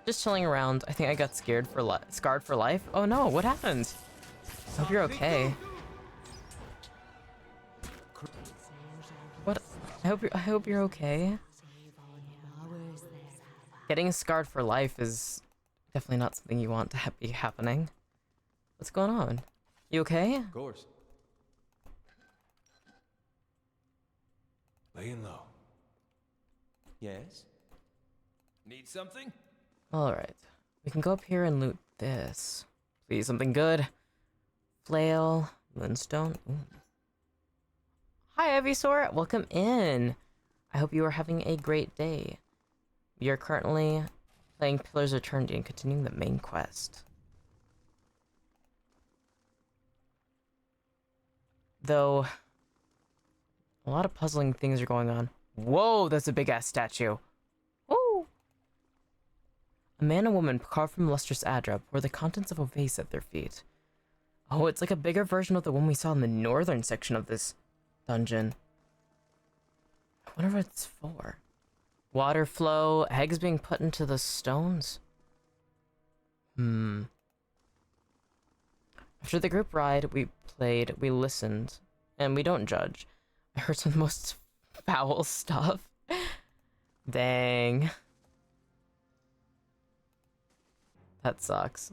[SPEAKER 1] Just chilling around. I think I got scared for scarred for life. Oh no, what happened? Hope you're okay. What? I hope you're okay. Getting scarred for life is definitely not something you want to be happening. What's going on? You okay?
[SPEAKER 2] Of course.
[SPEAKER 3] Laying low.
[SPEAKER 5] Yes.
[SPEAKER 3] Need something?
[SPEAKER 1] Alright. We can go up here and loot this. Please, something good. Flail. Moonstone. Ooh. Hi, Ivysaur. Welcome in. I hope you are having a great day. We are currently playing Pillars of Eternity and continuing the main quest. Though, a lot of puzzling things are going on. Whoa, that's a big-ass statue. Woo! A man and woman carved from lustrous Adra pour the contents of a vase at their feet. Oh, it's like a bigger version of the one we saw in the northern section of this dungeon. I wonder what it's for. Water flow, eggs being put into the stones? After the group ride, we played, we listened, and we don't judge. I heard some of the most foul stuff. Dang. That sucks.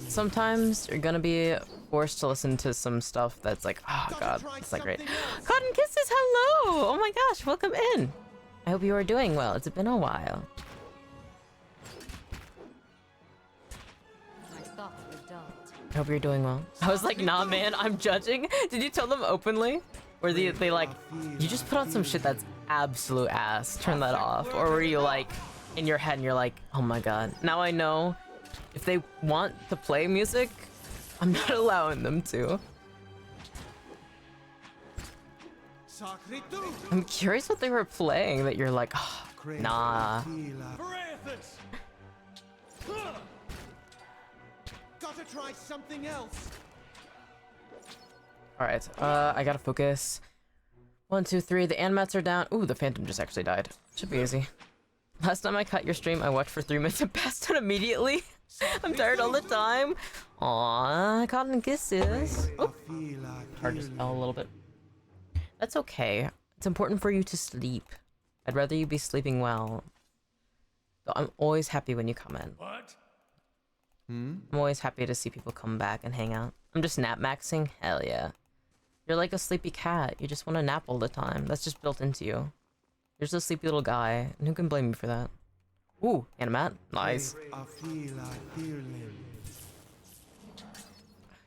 [SPEAKER 1] Sometimes you're gonna be forced to listen to some stuff that's like, oh god, it's not great. Cotton Kisses, hello! Oh my gosh, welcome in! I hope you are doing well. It's been a while.
[SPEAKER 4] My thoughts were dulled.
[SPEAKER 1] I hope you're doing well. I was like, nah man, I'm judging. Did you tell them openly? Or they like, you just put on some shit that's absolute ass, turn that off? Or were you like, in your head and you're like, oh my god, now I know if they want to play music, I'm not allowing them to. I'm curious what they were playing that you're like, oh, nah.
[SPEAKER 5] Gotta try something else.
[SPEAKER 1] Alright, I gotta focus. 1, 2, 3, the animats are down. Ooh, the Phantom just actually died. Should be easy. Last time I caught your stream, I watched for 3 minutes and passed out immediately. I'm tired all the time. Aww, Cotton Kisses. Oh, hard to spell a little bit. That's okay. It's important for you to sleep. I'd rather you be sleeping well. So I'm always happy when you come in.
[SPEAKER 3] What?
[SPEAKER 1] I'm always happy to see people come back and hang out. I'm just nap maxing? Hell yeah. You're like a sleepy cat. You just want to nap all the time. That's just built into you. You're just a sleepy little guy, and who can blame you for that? Ooh, animat. Nice.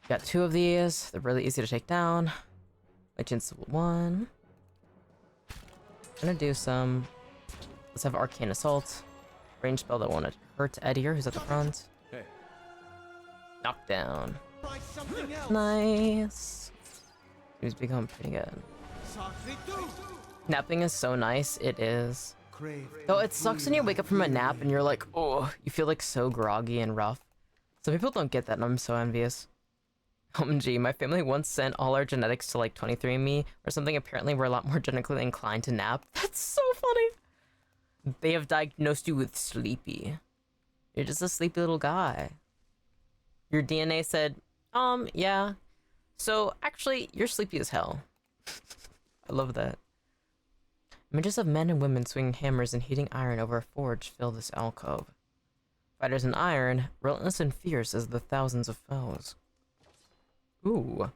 [SPEAKER 1] Got 2 of these. They're really easy to take down. Invincible 1. Gonna do some. Let's have Arcane Assault. Range spell that won't hurt Edier, who's at the front.
[SPEAKER 2] Hey.
[SPEAKER 1] Knockdown.
[SPEAKER 5] Try something else.
[SPEAKER 1] Nice. He's become pretty good. Napping is so nice. It is. Though it sucks when you wake up from a nap and you're like, oh, you feel like so groggy and rough. Some people don't get that, and I'm so envious. OMG, my family once sent all our genetics to like 23andMe or something. Apparently, we're a lot more genetically inclined to nap. That's so funny. They have diagnosed you with sleepy. You're just a sleepy little guy. Your DNA said, yeah. So actually, you're sleepy as hell. I love that. Images of men and women swinging hammers and heating iron over a forge fill this alcove. Fighters in iron, relentless and fierce as the thousands of foes. Ooh.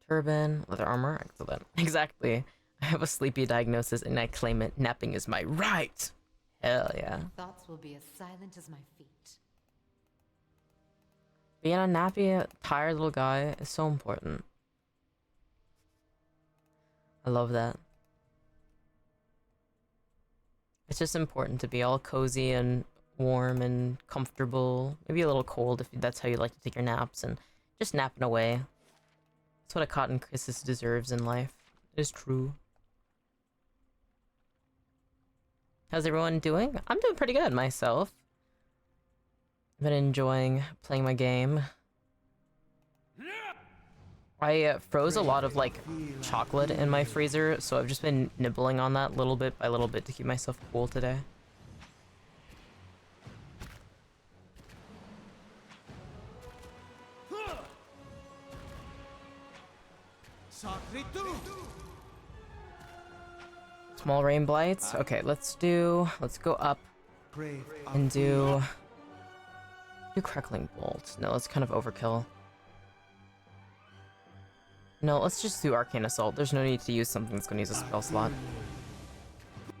[SPEAKER 1] Turban, leather armor, excellent. Exactly. I have a sleepy diagnosis and I claim it. Napping is my right. Hell yeah.
[SPEAKER 4] Thoughts will be as silent as my feet.
[SPEAKER 1] Being a nappy, tired little guy is so important. I love that. It's just important to be all cozy and warm and comfortable. Maybe a little cold if that's how you like to take your naps, and just napping away. That's what a cotton kisses deserves in life. It is true. How's everyone doing? I'm doing pretty good myself. I've been enjoying playing my game. I froze a lot of like chocolate in my freezer, so I've just been nibbling on that little bit by little bit to keep myself cool today. Small rain blights. Okay, let's go up and do crackling bolt. No, that's kind of overkill. No, let's just do arcane assault. There's no need to use something that's gonna use a spell slot.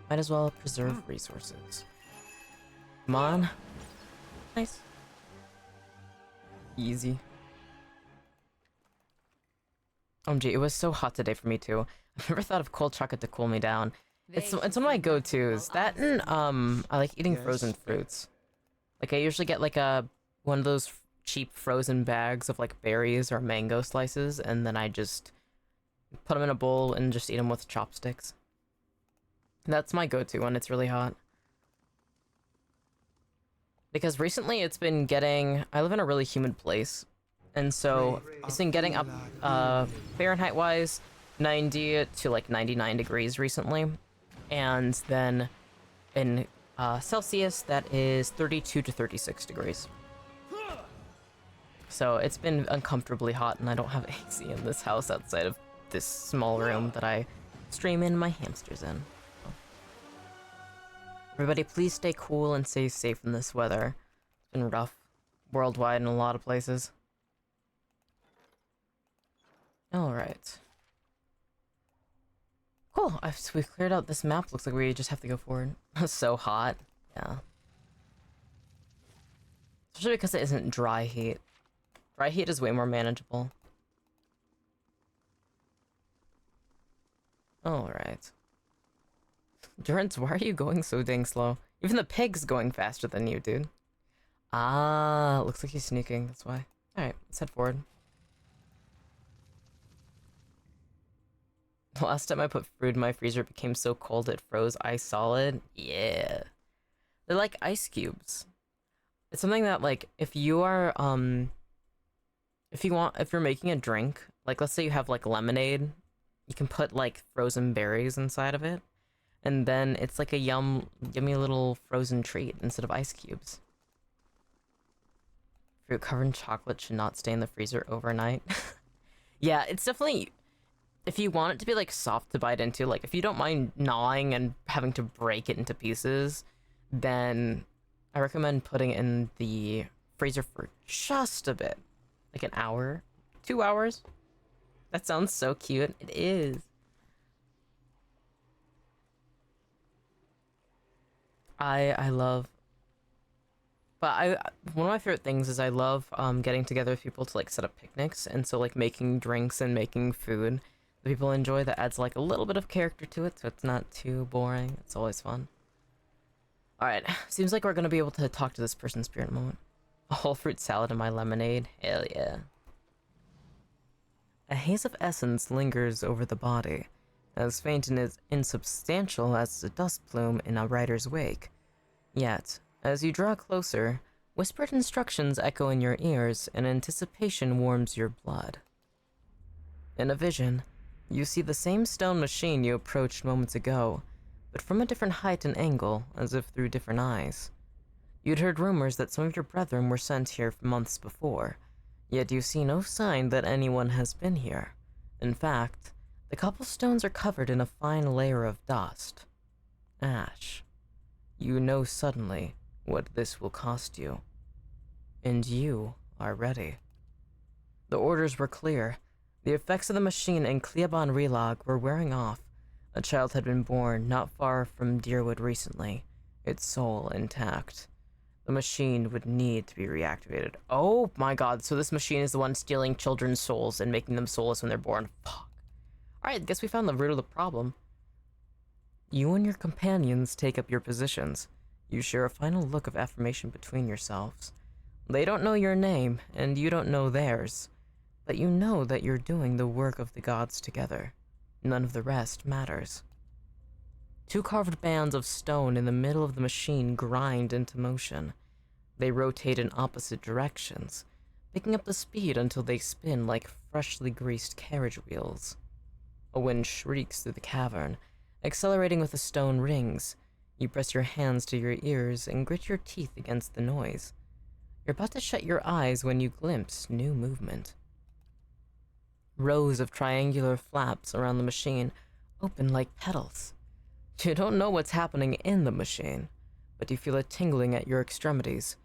[SPEAKER 1] Might as well preserve resources. Come on. Nice. Easy. OMG, it was so hot today for me too. I've never thought of cold chocolate to cool me down. It's one of my go-tos. That and I like eating frozen fruits. Like I usually get like one of those cheap frozen bags of like berries or mango slices, and then I just put them in a bowl and just eat them with chopsticks. That's my go-to when it's really hot. Because recently it's been getting, I live in a really humid place, and so it's been getting up Fahrenheit wise 90 to like 99 degrees recently, and then in Celsius that is 32 to 36 degrees. So it's been uncomfortably hot, and I don't have AC in this house outside of this small room that I stream in my hamsters in. So. Everybody, please stay cool and stay safe in this weather. It's been rough worldwide in a lot of places. Alright. Cool, we've cleared out this map. Looks like we just have to go forward. It's so hot. Yeah. Especially because it isn't dry heat. Dry heat is way more manageable. Alright. Durance, why are you going so dang slow? Even the pig's going faster than you, dude. Ah, looks like he's sneaking, that's why. Alright, let's head forward. The last time I put food in my freezer, it became so cold it froze ice solid. Yeah. They're like ice cubes. It's something that, like, if you are, if you're making a drink, like let's say you have like lemonade, you can put like frozen berries inside of it, and then it's like a yummy little frozen treat instead of ice cubes. Fruit covered in chocolate should not stay in the freezer overnight. Yeah, it's definitely, if you want it to be like soft to bite into, like if you don't mind gnawing and having to break it into pieces, then I recommend putting it in the freezer for just a bit. Like an hour, 2 hours. That sounds so cute. It is. I love, but one of my favorite things is I love getting together with people to like set up picnics, and so like making drinks and making food. people enjoy. That adds like a little bit of character to it, so it's not too boring. It's always fun. Alright, seems like we're gonna be able to talk to this person spirit in a moment. A whole fruit salad in my lemonade. Hell yeah. A haze of essence lingers over the body, as faint and as insubstantial as a dust plume in a rider's wake. Yet, as you draw closer, whispered instructions echo in your ears, and anticipation warms your blood. In a vision, you see the same stone machine you approached moments ago, but from a different height and angle, as if through different eyes. You'd heard rumors that some of your brethren were sent here months before, yet you see no sign that anyone has been here. In fact, the cobblestones are covered in a fine layer of dust. Ash. You know suddenly what this will cost you. And you are ready. The orders were clear. The effects of the machine and Cleoban Relog were wearing off. A child had been born not far from Deerwood recently, its soul intact. The machine would need to be reactivated. Oh my god, so this machine is the one stealing children's souls and making them soulless when they're born. Fuck. Alright, guess we found the root of the problem. You and your companions take up your positions. You share a final look of affirmation between yourselves. They don't know your name, and you don't know theirs, but you know that you're doing the work of the gods together. None of the rest matters. Two carved bands of stone in the middle of the machine grind into motion. They rotate in opposite directions, picking up the speed until they spin like freshly greased carriage wheels. A wind shrieks through the cavern, accelerating with the stone rings. You press your hands to your ears and grit your teeth against the noise. You're about to shut your eyes when you glimpse new movement. Rows of triangular flaps around the machine open like petals. You don't know what's happening in the machine, but you feel a tingling at your extremities.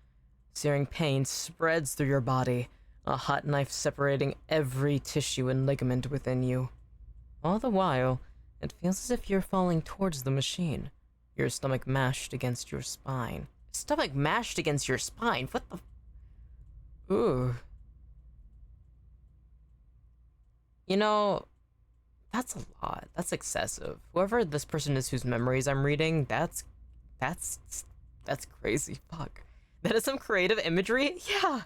[SPEAKER 1] Searing pain spreads through your body, a hot knife separating every tissue and ligament within you. All the while, it feels as if you're falling towards the machine, your stomach mashed against your spine. Stomach mashed against your spine? What the... Ooh. You know, that's a lot. That's excessive. Whoever this person is whose memories I'm reading, that's crazy. Fuck. That is some creative imagery? Yeah.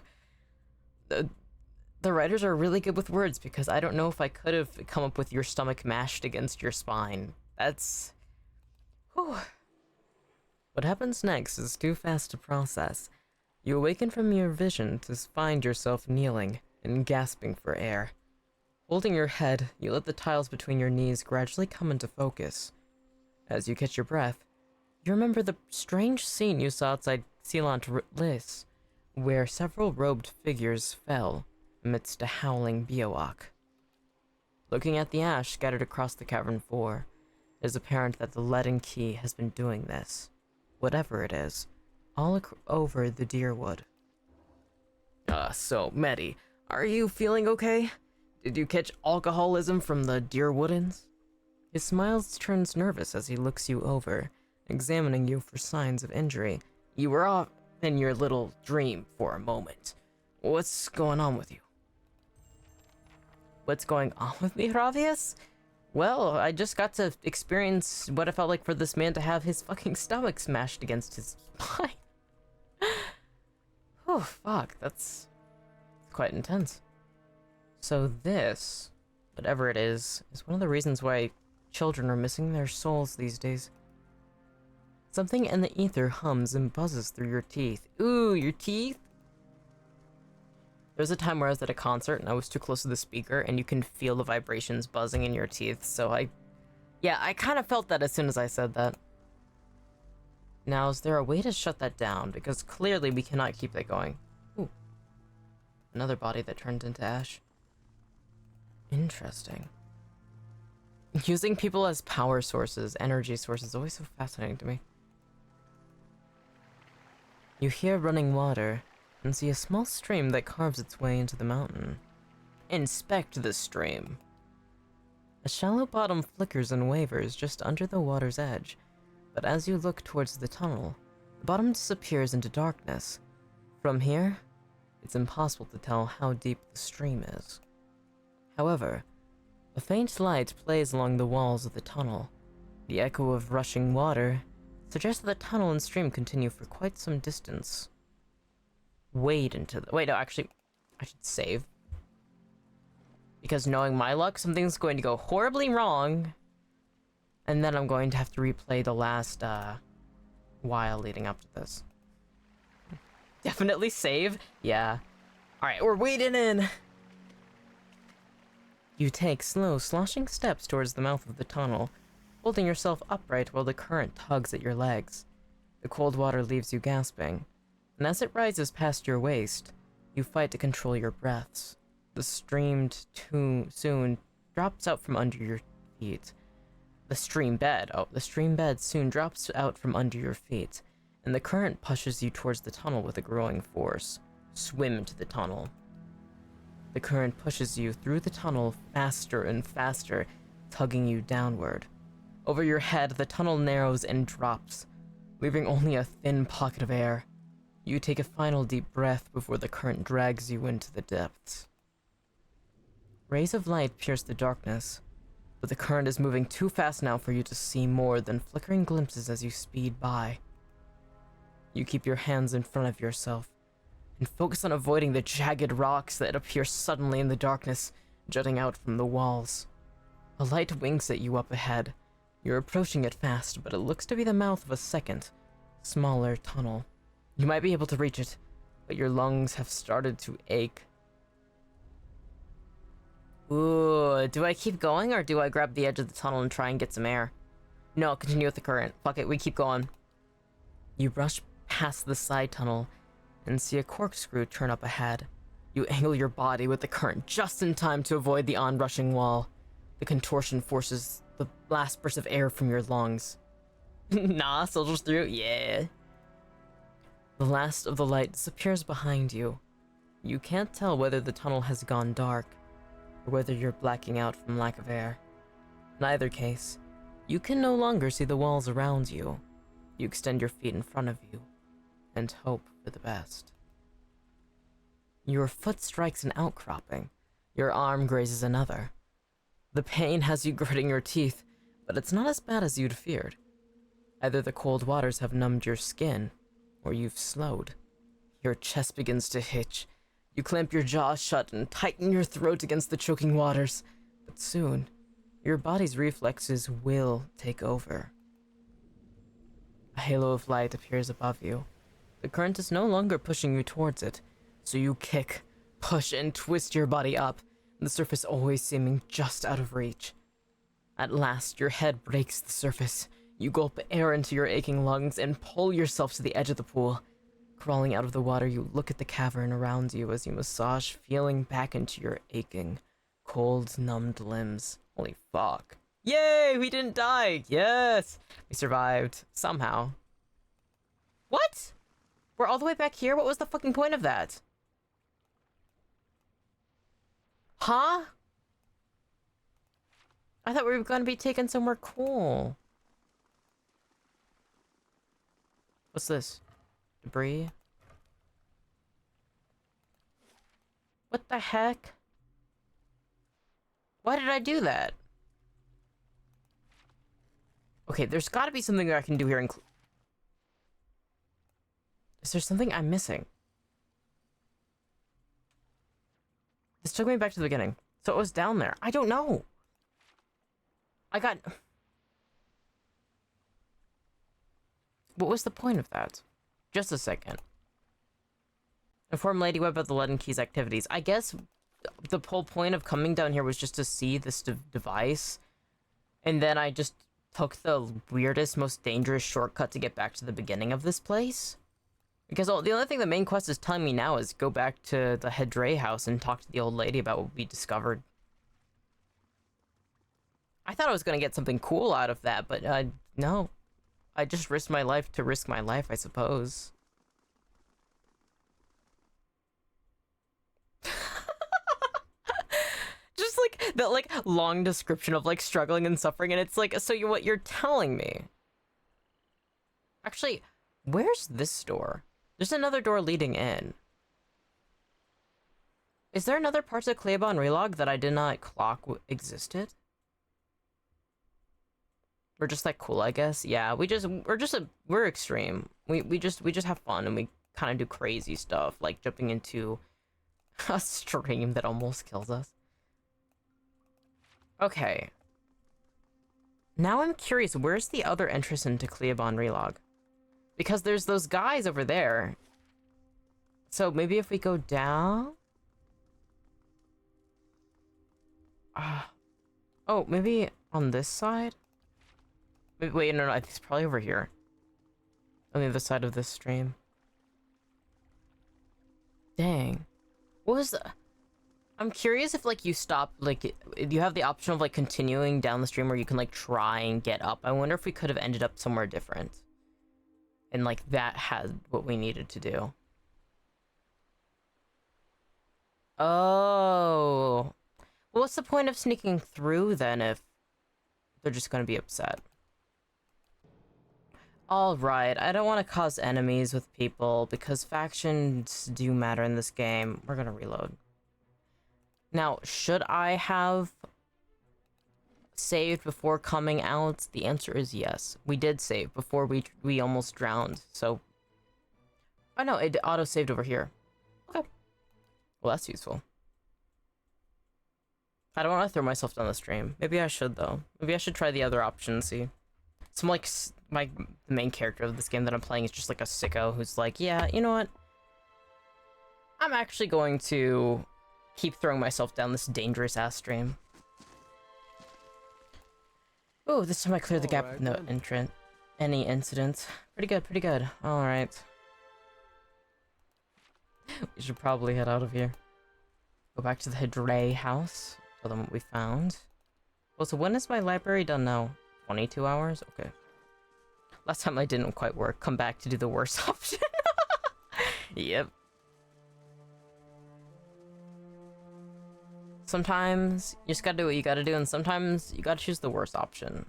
[SPEAKER 1] The writers are really good with words, because I don't know if I could have come up with your stomach mashed against your spine. That's... Whew. What happens next is too fast to process. You awaken from your vision to find yourself kneeling and gasping for air. Holding your head, you let the tiles between your knees gradually come into focus. As you catch your breath, you remember the strange scene you saw outside Sealant Liss, where several robed figures fell amidst a howling Biowak. Looking at the ash scattered across the cavern floor, it is apparent that the leaden key has been doing this, whatever it is, all over the Deerwood. So, Mettie, are you feeling okay? Did you catch alcoholism from the Deerwoodens? His smile turns nervous as he looks you over, examining you for signs of injury. You were off in your little dream for a moment. What's going on with you? What's going on with me, Ravius? Well, I just got to experience what it felt like for this man to have his fucking stomach smashed against his spine. Oh, fuck, that's quite intense. So this, whatever it is one of the reasons why children are missing their souls these days. Something in the ether hums and buzzes through your teeth. Ooh, your teeth? There was a time where I was at a concert and I was too close to the speaker and you can feel the vibrations buzzing in your teeth, so I kind of felt that as soon as I said that. Now, is there a way to shut that down? Because clearly we cannot keep that going. Ooh. Another body that turned into ash. Interesting. Using people as power sources, energy sources, is always so fascinating to me. You hear running water and see a small stream that carves its way into the mountain. Inspect the stream. A shallow bottom flickers and wavers just under the water's edge, but as you look towards the tunnel, the bottom disappears into darkness. From here, it's impossible to tell how deep the stream is. However, A faint light plays along the walls of the tunnel. The echo of rushing water suggests that the tunnel and stream continue for quite some distance. Wait, no, actually, I should save. Because knowing my luck, something's going to go horribly wrong. And then I'm going to have to replay the last, while leading up to this. Definitely save? Yeah. Alright, we're wading in! You take slow, sloshing steps towards the mouth of the tunnel, holding yourself upright while the current tugs at your legs. The cold water leaves you gasping, and as it rises past your waist, you fight to control your breaths. The stream soon drops out from under your feet. The stream bed soon drops out from under your feet, and the current pushes you towards the tunnel with a growing force. Swim into the tunnel. The current pushes you through the tunnel faster and faster, tugging you downward. Over your head, the tunnel narrows and drops, leaving only a thin pocket of air. You take a final deep breath before the current drags you into the depths. Rays of light pierce the darkness, but the current is moving too fast now for you to see more than flickering glimpses as you speed by. You keep your hands in front of yourself, and focus on avoiding the jagged rocks that appear suddenly in the darkness, jutting out from the walls. A light winks at you up ahead. You're approaching it fast, but it looks to be the mouth of a second, smaller tunnel. You might be able to reach it, but your lungs have started to ache. Ooh, do I keep going, or do I grab the edge of the tunnel and try and get some air? No, continue with the current. Fuck it, we keep going. You rush past the side tunnel and see a corkscrew turn up ahead. You angle your body with the current just in time to avoid the onrushing wall. The contortion forces the last burst of air from your lungs. Nah, soldiers through? Yeah. The last of the light disappears behind you. You can't tell whether the tunnel has gone dark, or whether you're blacking out from lack of air. In either case, you can no longer see the walls around you. You extend your feet in front of you, and hope for the best. Your foot strikes an outcropping. Your arm grazes another. The pain has you gritting your teeth, but it's not as bad as you'd feared. Either the cold waters have numbed your skin, or you've slowed. Your chest begins to hitch. You clamp your jaw shut and tighten your throat against the choking waters. But soon, your body's reflexes will take over. A halo of light appears above you. The current is no longer pushing you towards it, so you kick, push, and twist your body up, the surface always seeming just out of reach. At last, your head breaks the surface. You gulp air into your aching lungs and pull yourself to the edge of the pool. Crawling out of the water, you look at the cavern around you as you massage, feeling back into your aching, cold, numbed limbs. Holy fuck. Yay, we didn't die! Yes! We survived. Somehow. What? We're all the way back here? What was the fucking point of that? Huh? I thought we were gonna be taken somewhere cool. What's this? Debris? What the heck? Why did I do that? Okay, there's gotta be something that I can do here. Is there something I'm missing? This took me back to the beginning. So it was down there. I don't know. What was the point of that? Just a second. Inform Lady Web of the Leaden Key's activities. I guess the whole point of coming down here was just to see this device. And then I just took the weirdest, most dangerous shortcut to get back to the beginning of this place. Because the only thing the main quest is telling me now is go back to the Hedre house and talk to the old lady about what we discovered. I thought I was going to get something cool out of that, but no. I just risked my life to risk my life, I suppose. Just like that long description of struggling and suffering, and it's like, so what you're telling me. Actually, where's this door? There's another door leading in. Is there another part of Kleban Relog that I did not clock existed? We're just like cool, I guess. Yeah, we're extreme. We just have fun and we kind of do crazy stuff, like jumping into a stream that almost kills us. Okay. Now I'm curious, where's the other entrance into Kleban Relog? Because there's those guys over there. So maybe if we go down? Oh, maybe on this side? Wait, no, I think it's probably over here. On the other side of this stream. Dang. What was the... I'm curious if, like, you stop, like, you have the option of, like, continuing down the stream where you can, like, try and get up. I wonder if we could have ended up somewhere different. And, like, that had what we needed to do. Oh. Well, what's the point of sneaking through, then, if they're just gonna be upset? Alright, I don't want to cause enemies with people, because factions do matter in this game. We're gonna reload. Now, should I have saved before coming out? The answer is yes. We did save before we almost drowned, so... Oh no, it auto-saved over here. Okay. Well, that's useful. I don't want to throw myself down the stream. Maybe I should, though. Maybe I should try the other option, see. Some, like, the main character of this game that I'm playing is just, like, a sicko who's like, yeah, you know what? I'm actually going to keep throwing myself down this dangerous-ass stream. Oh, this time I cleared the gap with no any incidents. Pretty good, pretty good. Alright. We should probably head out of here. Go back to the Hydre house. Tell them what we found. Well, so when is my library done now? 22 hours? Okay. Last time I didn't quite work. Come back to do the worst option. Yep. Sometimes you just gotta do what you gotta do, and sometimes you gotta choose the worst option.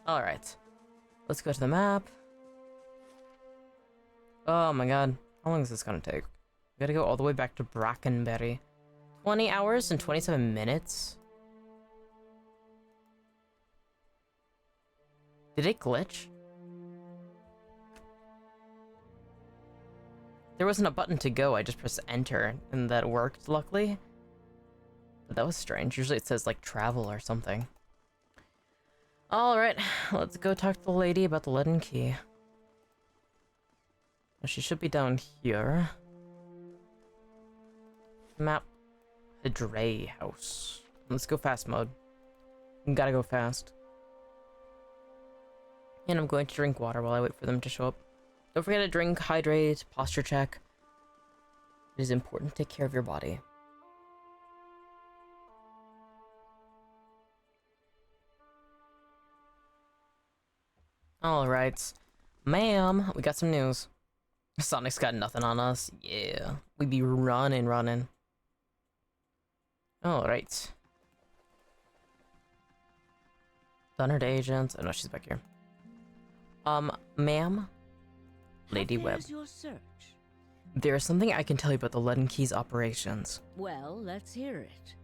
[SPEAKER 1] Alright. Let's go to the map. Oh my god. How long is this gonna take? We gotta go all the way back to Brackenberry. 20 hours and 27 minutes? Did it glitch? There wasn't a button to go, I just pressed enter, and that worked, luckily. But that was strange. Usually it says, like, travel or something. Alright, let's go talk to the lady about the leaden key. Well, she should be down here. Map. Hydre house. Let's go fast mode. We gotta go fast. And I'm going to drink water while I wait for them to show up. Don't forget to drink, hydrate, posture check. It is important to take care of your body. Alright. Ma'am, we got some news. Sonic's got nothing on us. Yeah. We be running. Alright. Dunard agent. Oh no, she's back here. Ma'am? Lady Webb.
[SPEAKER 6] Your search?
[SPEAKER 1] There is something I can tell you about the Leaden Key's operations.
[SPEAKER 6] Well, let's hear it.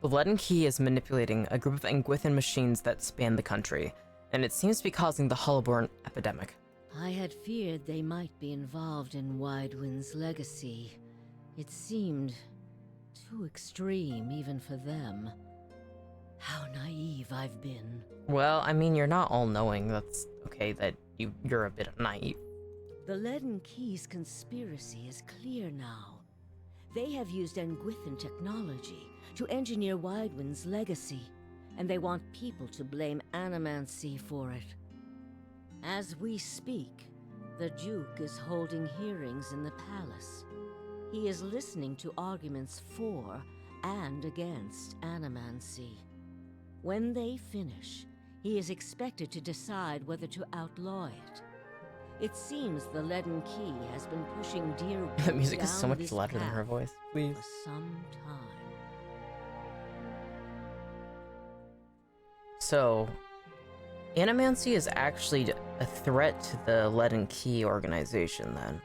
[SPEAKER 1] The Leaden Key is manipulating a group of Anguithan machines that span the country, and it seems to be causing the Hollowborn epidemic.
[SPEAKER 6] I had feared they might be involved in Widewind's legacy. It seemed too extreme even for them. How naive I've been.
[SPEAKER 1] Well, I mean, you're not all-knowing. That's okay that you're a bit naive.
[SPEAKER 6] The Leaden Key's conspiracy is clear now. They have used Anguithan technology to engineer Widewind's legacy, and they want people to blame Animancy for it. As we speak, the Duke is holding hearings in the palace. He is listening to arguments for and against Animancy. When they finish, he is expected to decide whether to outlaw it. It seems the Leaden Key has been pushing Deerwood
[SPEAKER 1] The music is so
[SPEAKER 6] down
[SPEAKER 1] much
[SPEAKER 6] this
[SPEAKER 1] louder than her
[SPEAKER 6] path
[SPEAKER 1] voice. Please.
[SPEAKER 6] for some time.
[SPEAKER 1] So, Animancy is actually a threat to the Leaden Key organization, then.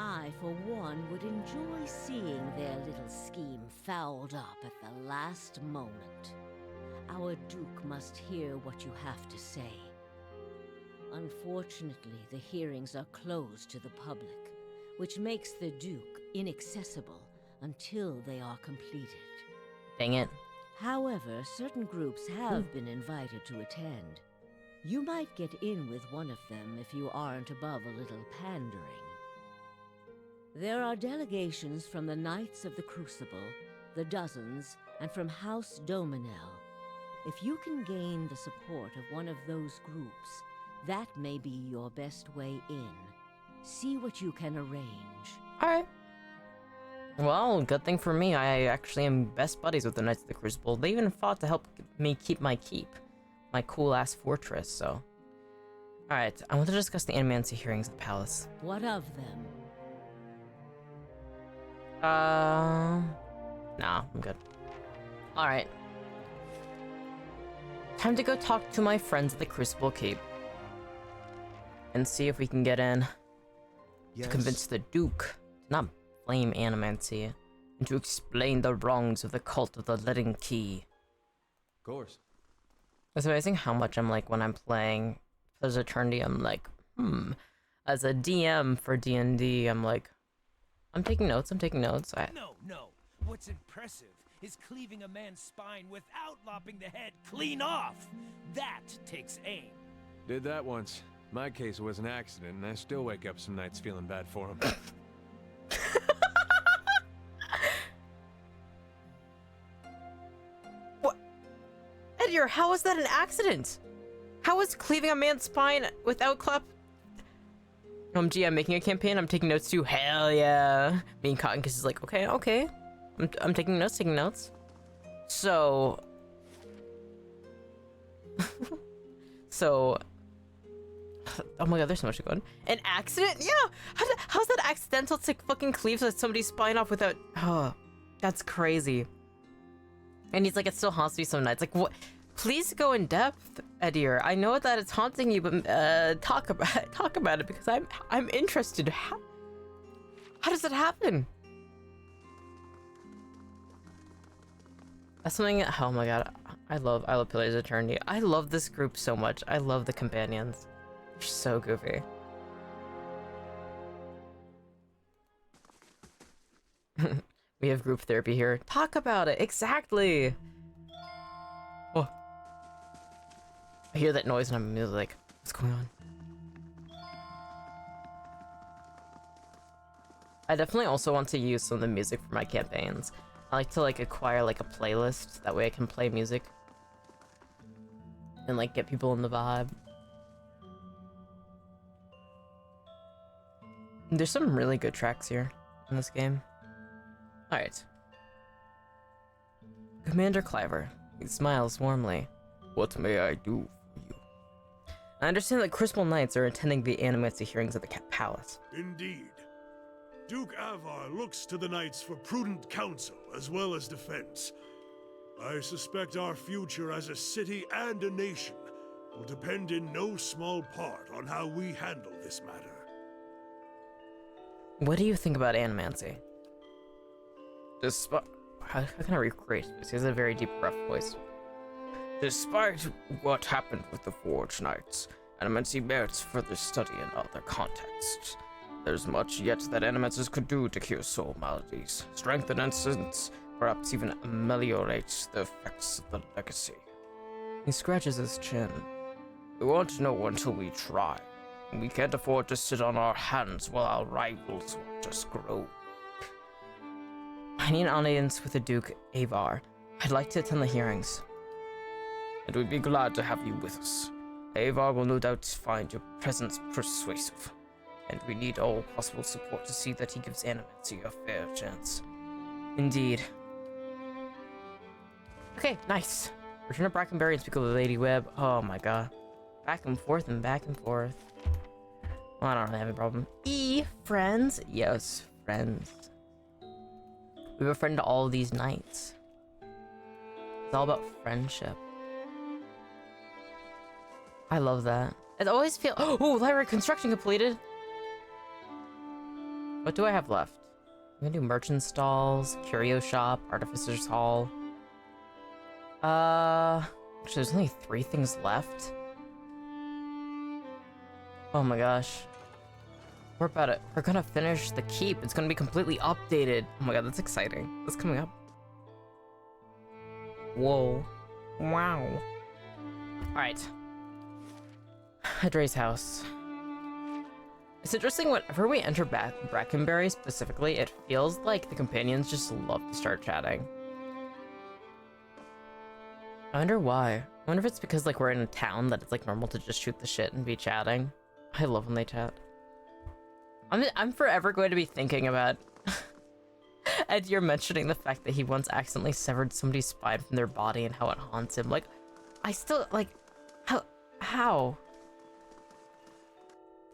[SPEAKER 6] I, for one, would enjoy seeing their little scheme fouled up at the last moment. Our Duke must hear what you have to say. Unfortunately, the hearings are closed to the public, which makes the Duke inaccessible until they are completed.
[SPEAKER 1] Dang it.
[SPEAKER 6] However, certain groups have been invited to attend. You might get in with one of them if you aren't above a little pandering. There are delegations from the Knights of the Crucible, the Dozens, and from House Dominel. If you can gain the support of one of those groups, that may be your best way in. See what you can arrange.
[SPEAKER 1] Alright. Well, good thing for me, I actually am best buddies with the Knights of the Crucible. They even fought to help me keep my keep. My cool-ass fortress, so... Alright, I want to discuss the Animancy hearings at the palace.
[SPEAKER 6] What of them?
[SPEAKER 1] Nah, I'm good. Alright. Time to go talk to my friends at the Crucible Keep. And see if we can get in.
[SPEAKER 2] Yes.
[SPEAKER 1] To convince the Duke to not blame Animancy. And to explain the wrongs of the cult of the Leaden Key.
[SPEAKER 2] Of course.
[SPEAKER 1] It's amazing how much I'm like when I'm playing There's Eternity, I'm like, As a DM for D&D, I'm like, I'm taking notes.
[SPEAKER 3] No. What's impressive is cleaving a man's spine without lopping the head clean off. That takes aim.
[SPEAKER 2] Did that once. My case was an accident, and I still wake up some nights feeling bad for him.
[SPEAKER 1] What? Edier, how was that an accident? How was cleaving a man's spine without clap? Gee, I'm making a campaign. I'm taking notes too. Hell yeah. Me and Cotton Kiss is like, okay. I'm taking notes. So... Oh my god, there's so much to go on. An accident? Yeah! How's that accidental to fucking cleave somebody's spine off without... Oh, that's crazy. And he's like, it still haunts me some nights. Like, what? Please go in depth, Edier. I know that it's haunting you, but talk about it because I'm interested. How does it happen? That's something. Oh my god, I love Pillars of Eternity. I love this group so much. I love the companions. They're so goofy. We have group therapy here. Talk about it. Exactly. Oh. I hear that noise and I'm immediately like, what's going on? I definitely also want to use some of the music for my campaigns. I like to like acquire like a playlist, that way I can play music. And like get people in the vibe. There's some really good tracks here in this game. Alright. Commander Cliver. He smiles warmly. What may I do for you? I understand that Crucible Knights are attending the Animancy hearings at the Palace.
[SPEAKER 3] Indeed. Duke Avar looks to the Knights for prudent counsel as well as defense. I suspect our future as a city and a nation will depend in no small part on how we handle this matter.
[SPEAKER 1] What do you think about Animancy? How can I recreate this? He has a very deep, rough voice. Despite what happened with the Forge Knights, Animancy merits further study in other contexts. There's much yet that Animancers could do to cure soul maladies, strengthen innocence, perhaps even ameliorate the effects of the legacy. He scratches his chin. We won't know until we try. We can't afford to sit on our hands while our rivals watch us grow. I need an audience with the Duke Avar. I'd like to attend the hearings. And we'd be glad to have you with us. Avar will no doubt find your presence persuasive. And we need all possible support to see that he gives Animancy a fair chance. Indeed. Okay, nice. Return to Brackenberry and speak with Lady Webb. Oh my god. Back and forth and back and forth. Well, I don't really have a problem. Friends? Yes, friends. We befriend all these knights. It's all about friendship. I love that. It always feels... Oh, library construction completed! What do I have left? I'm gonna do merchant stalls, curio shop, artificer's hall. Actually, there's only 3 things left. Oh my gosh. We're about it. We're gonna finish the keep. It's gonna be completely updated. Oh my god, that's exciting. That's coming up. Whoa. Wow. Alright. Dre's house. It's interesting, whenever we enter Brackenberry specifically, it feels like the companions just love to start chatting. I wonder why. I wonder if it's because like we're in a town that it's like normal to just shoot the shit and be chatting. I love when they chat. I'm forever going to be thinking about Ed, you're mentioning the fact that he once accidentally severed somebody's spine from their body and how it haunts him. Like, I still, like, how?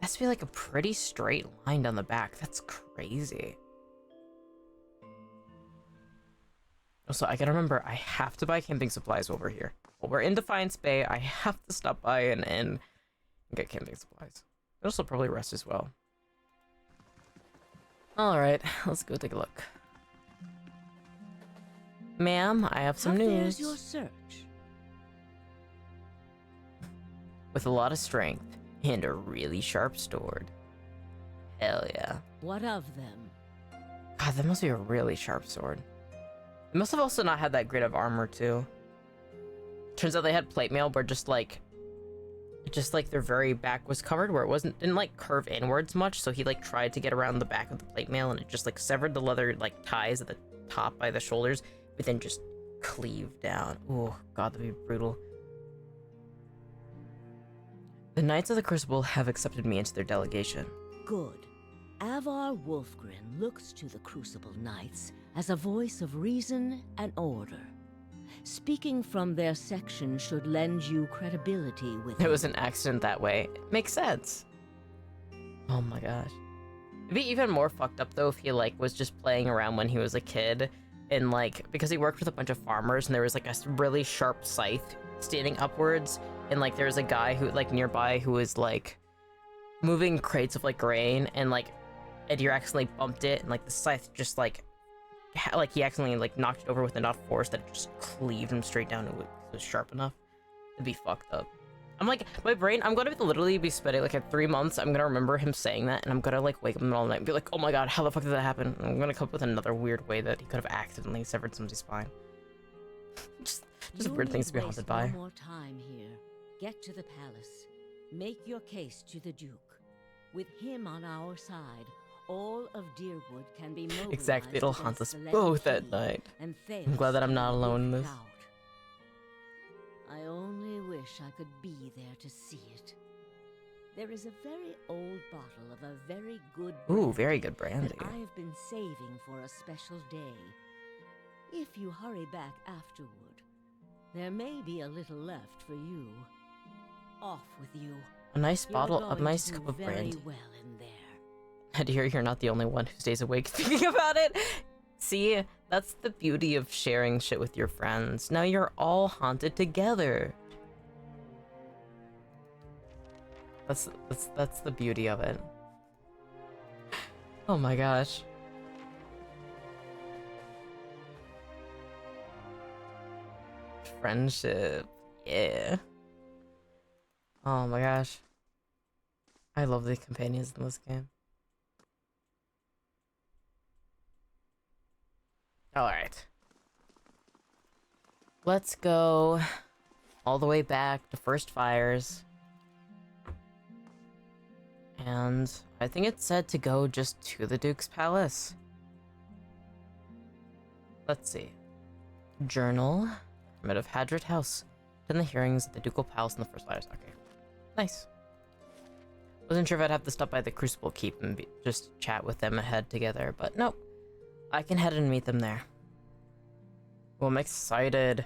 [SPEAKER 1] That has to be like a pretty straight line down the back. That's crazy. Also, I gotta remember, I have to buy camping supplies while we're here. While we're in Defiance Bay, I have to stop by and get camping supplies. I'll also probably rest as well. Alright, let's go take a look. Ma'am, I have some
[SPEAKER 6] How
[SPEAKER 1] news.
[SPEAKER 6] fares your search?
[SPEAKER 1] With a lot of strength and a really sharp sword. Hell yeah.
[SPEAKER 6] What of them?
[SPEAKER 1] God, that must be a really sharp sword. They must have also not had that great of armor too. Turns out they had plate mail where just like their very back was covered, where it didn't like curve inwards much, so he like tried to get around the back of the plate mail and it just like severed the leather like ties at the top by the shoulders, but then just cleaved down. Oh god, that'd be brutal. The Knights of the Crucible have accepted me into their delegation.
[SPEAKER 6] Good. Avar Wolfgren looks to the Crucible Knights as a voice of reason and order. Speaking from their section should lend you credibility with
[SPEAKER 1] It was an accident that way. It makes sense. Oh my gosh. It'd be even more fucked up though if he like was just playing around when he was a kid and like, because he worked with a bunch of farmers and there was like a really sharp scythe standing upwards and like there was a guy who like nearby who was like moving crates of like grain and like Eddie accidentally bumped it and like the scythe just like he accidentally like knocked it over with enough force that it just cleaved him straight down. It was sharp enough. It'd be fucked up. I'm like, my brain, I'm gonna literally be spending like in 3 months, I'm gonna remember him saying that and I'm gonna like wake up in the middle of the night and be like, oh my god, how the fuck did that happen? And I'm gonna come up with another weird way that he could have accidentally severed somebody's spine. just weird things to be haunted by.
[SPEAKER 6] No more time here. Get to the palace. Make your case to the Duke. With him on our side, all of Deerwood can be mobilized.
[SPEAKER 1] Exactly, it'll haunt
[SPEAKER 6] against
[SPEAKER 1] us
[SPEAKER 6] the
[SPEAKER 1] both
[SPEAKER 6] Leaden
[SPEAKER 1] at night.
[SPEAKER 6] and
[SPEAKER 1] I'm glad that I'm not alone in this.
[SPEAKER 6] out. I only wish I could be there to see it. There is a very old bottle of a very good
[SPEAKER 1] Ooh, very good brandy.
[SPEAKER 6] that I have been saving for a special day. If you hurry back afterward, there may be a little left for you. Off with you.
[SPEAKER 1] A nice
[SPEAKER 6] You're
[SPEAKER 1] bottle, a
[SPEAKER 6] going
[SPEAKER 1] nice
[SPEAKER 6] to do
[SPEAKER 1] cup of
[SPEAKER 6] very
[SPEAKER 1] brandy.
[SPEAKER 6] well in there.
[SPEAKER 1] And here you're not the only one who stays awake thinking about it. See, that's the beauty of sharing shit with your friends. Now you're all haunted together. That's the beauty of it. Oh my gosh. Friendship. Yeah. Oh my gosh. I love the companions in this game. Alright. Let's go all the way back to First Fires. And I think it said to go just to the Duke's Palace. Let's see. Journal. Hermit of Hadrit House. Attend the hearings at the Ducal Palace in the First Fires. Okay. Nice. Wasn't sure if I'd have to stop by the Crucible Keep and just chat with them ahead together, but nope. I can head and meet them there. Well, I'm excited.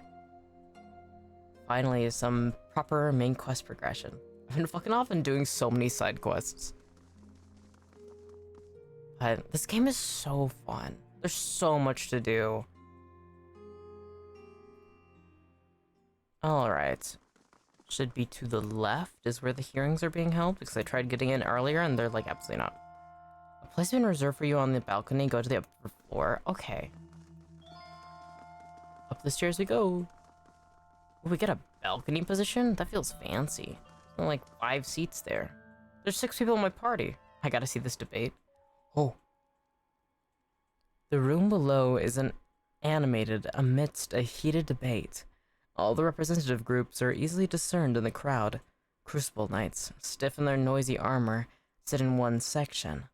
[SPEAKER 1] Finally, some proper main quest progression. I've been fucking off and doing so many side quests. But this game is so fun. There's so much to do. Alright. Should be to the left is where the hearings are being held, because I tried getting in earlier and they're like absolutely not a Place been reserved for you on the balcony. Go to the upper floor. Okay. Up the stairs we go. Oh, we get a balcony position? That feels fancy. There's only like 5 seats there. There's 6 people in my party. I gotta see this debate. Oh. The room below is animated amidst a heated debate. All the representative groups are easily discerned in the crowd. Crucible Knights, stiff in their noisy armor, sit in one section.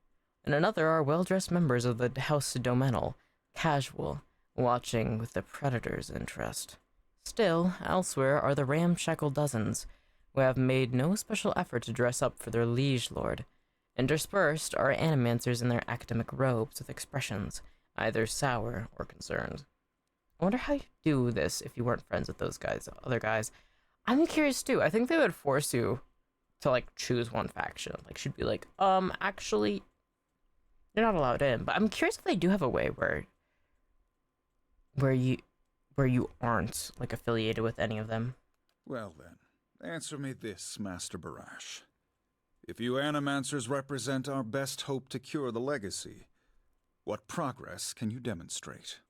[SPEAKER 1] In another are well-dressed members of the House Domenal, casual, watching with the Predator's interest. Still, elsewhere are the ramshackle dozens, who have made no special effort to dress up for their liege lord. Interspersed are animancers in their academic robes with expressions, either sour or concerned. I wonder how you do this if you weren't friends with those guys, other guys. I'm curious too. I think they would force you to like choose one faction. Like she'd be like, actually, you're not allowed in. But I'm curious if they do have a way where you aren't like affiliated with any of them.
[SPEAKER 7] Well then, answer me this, Master Barash. If you Animancers represent our best hope to cure the legacy, what progress can you demonstrate?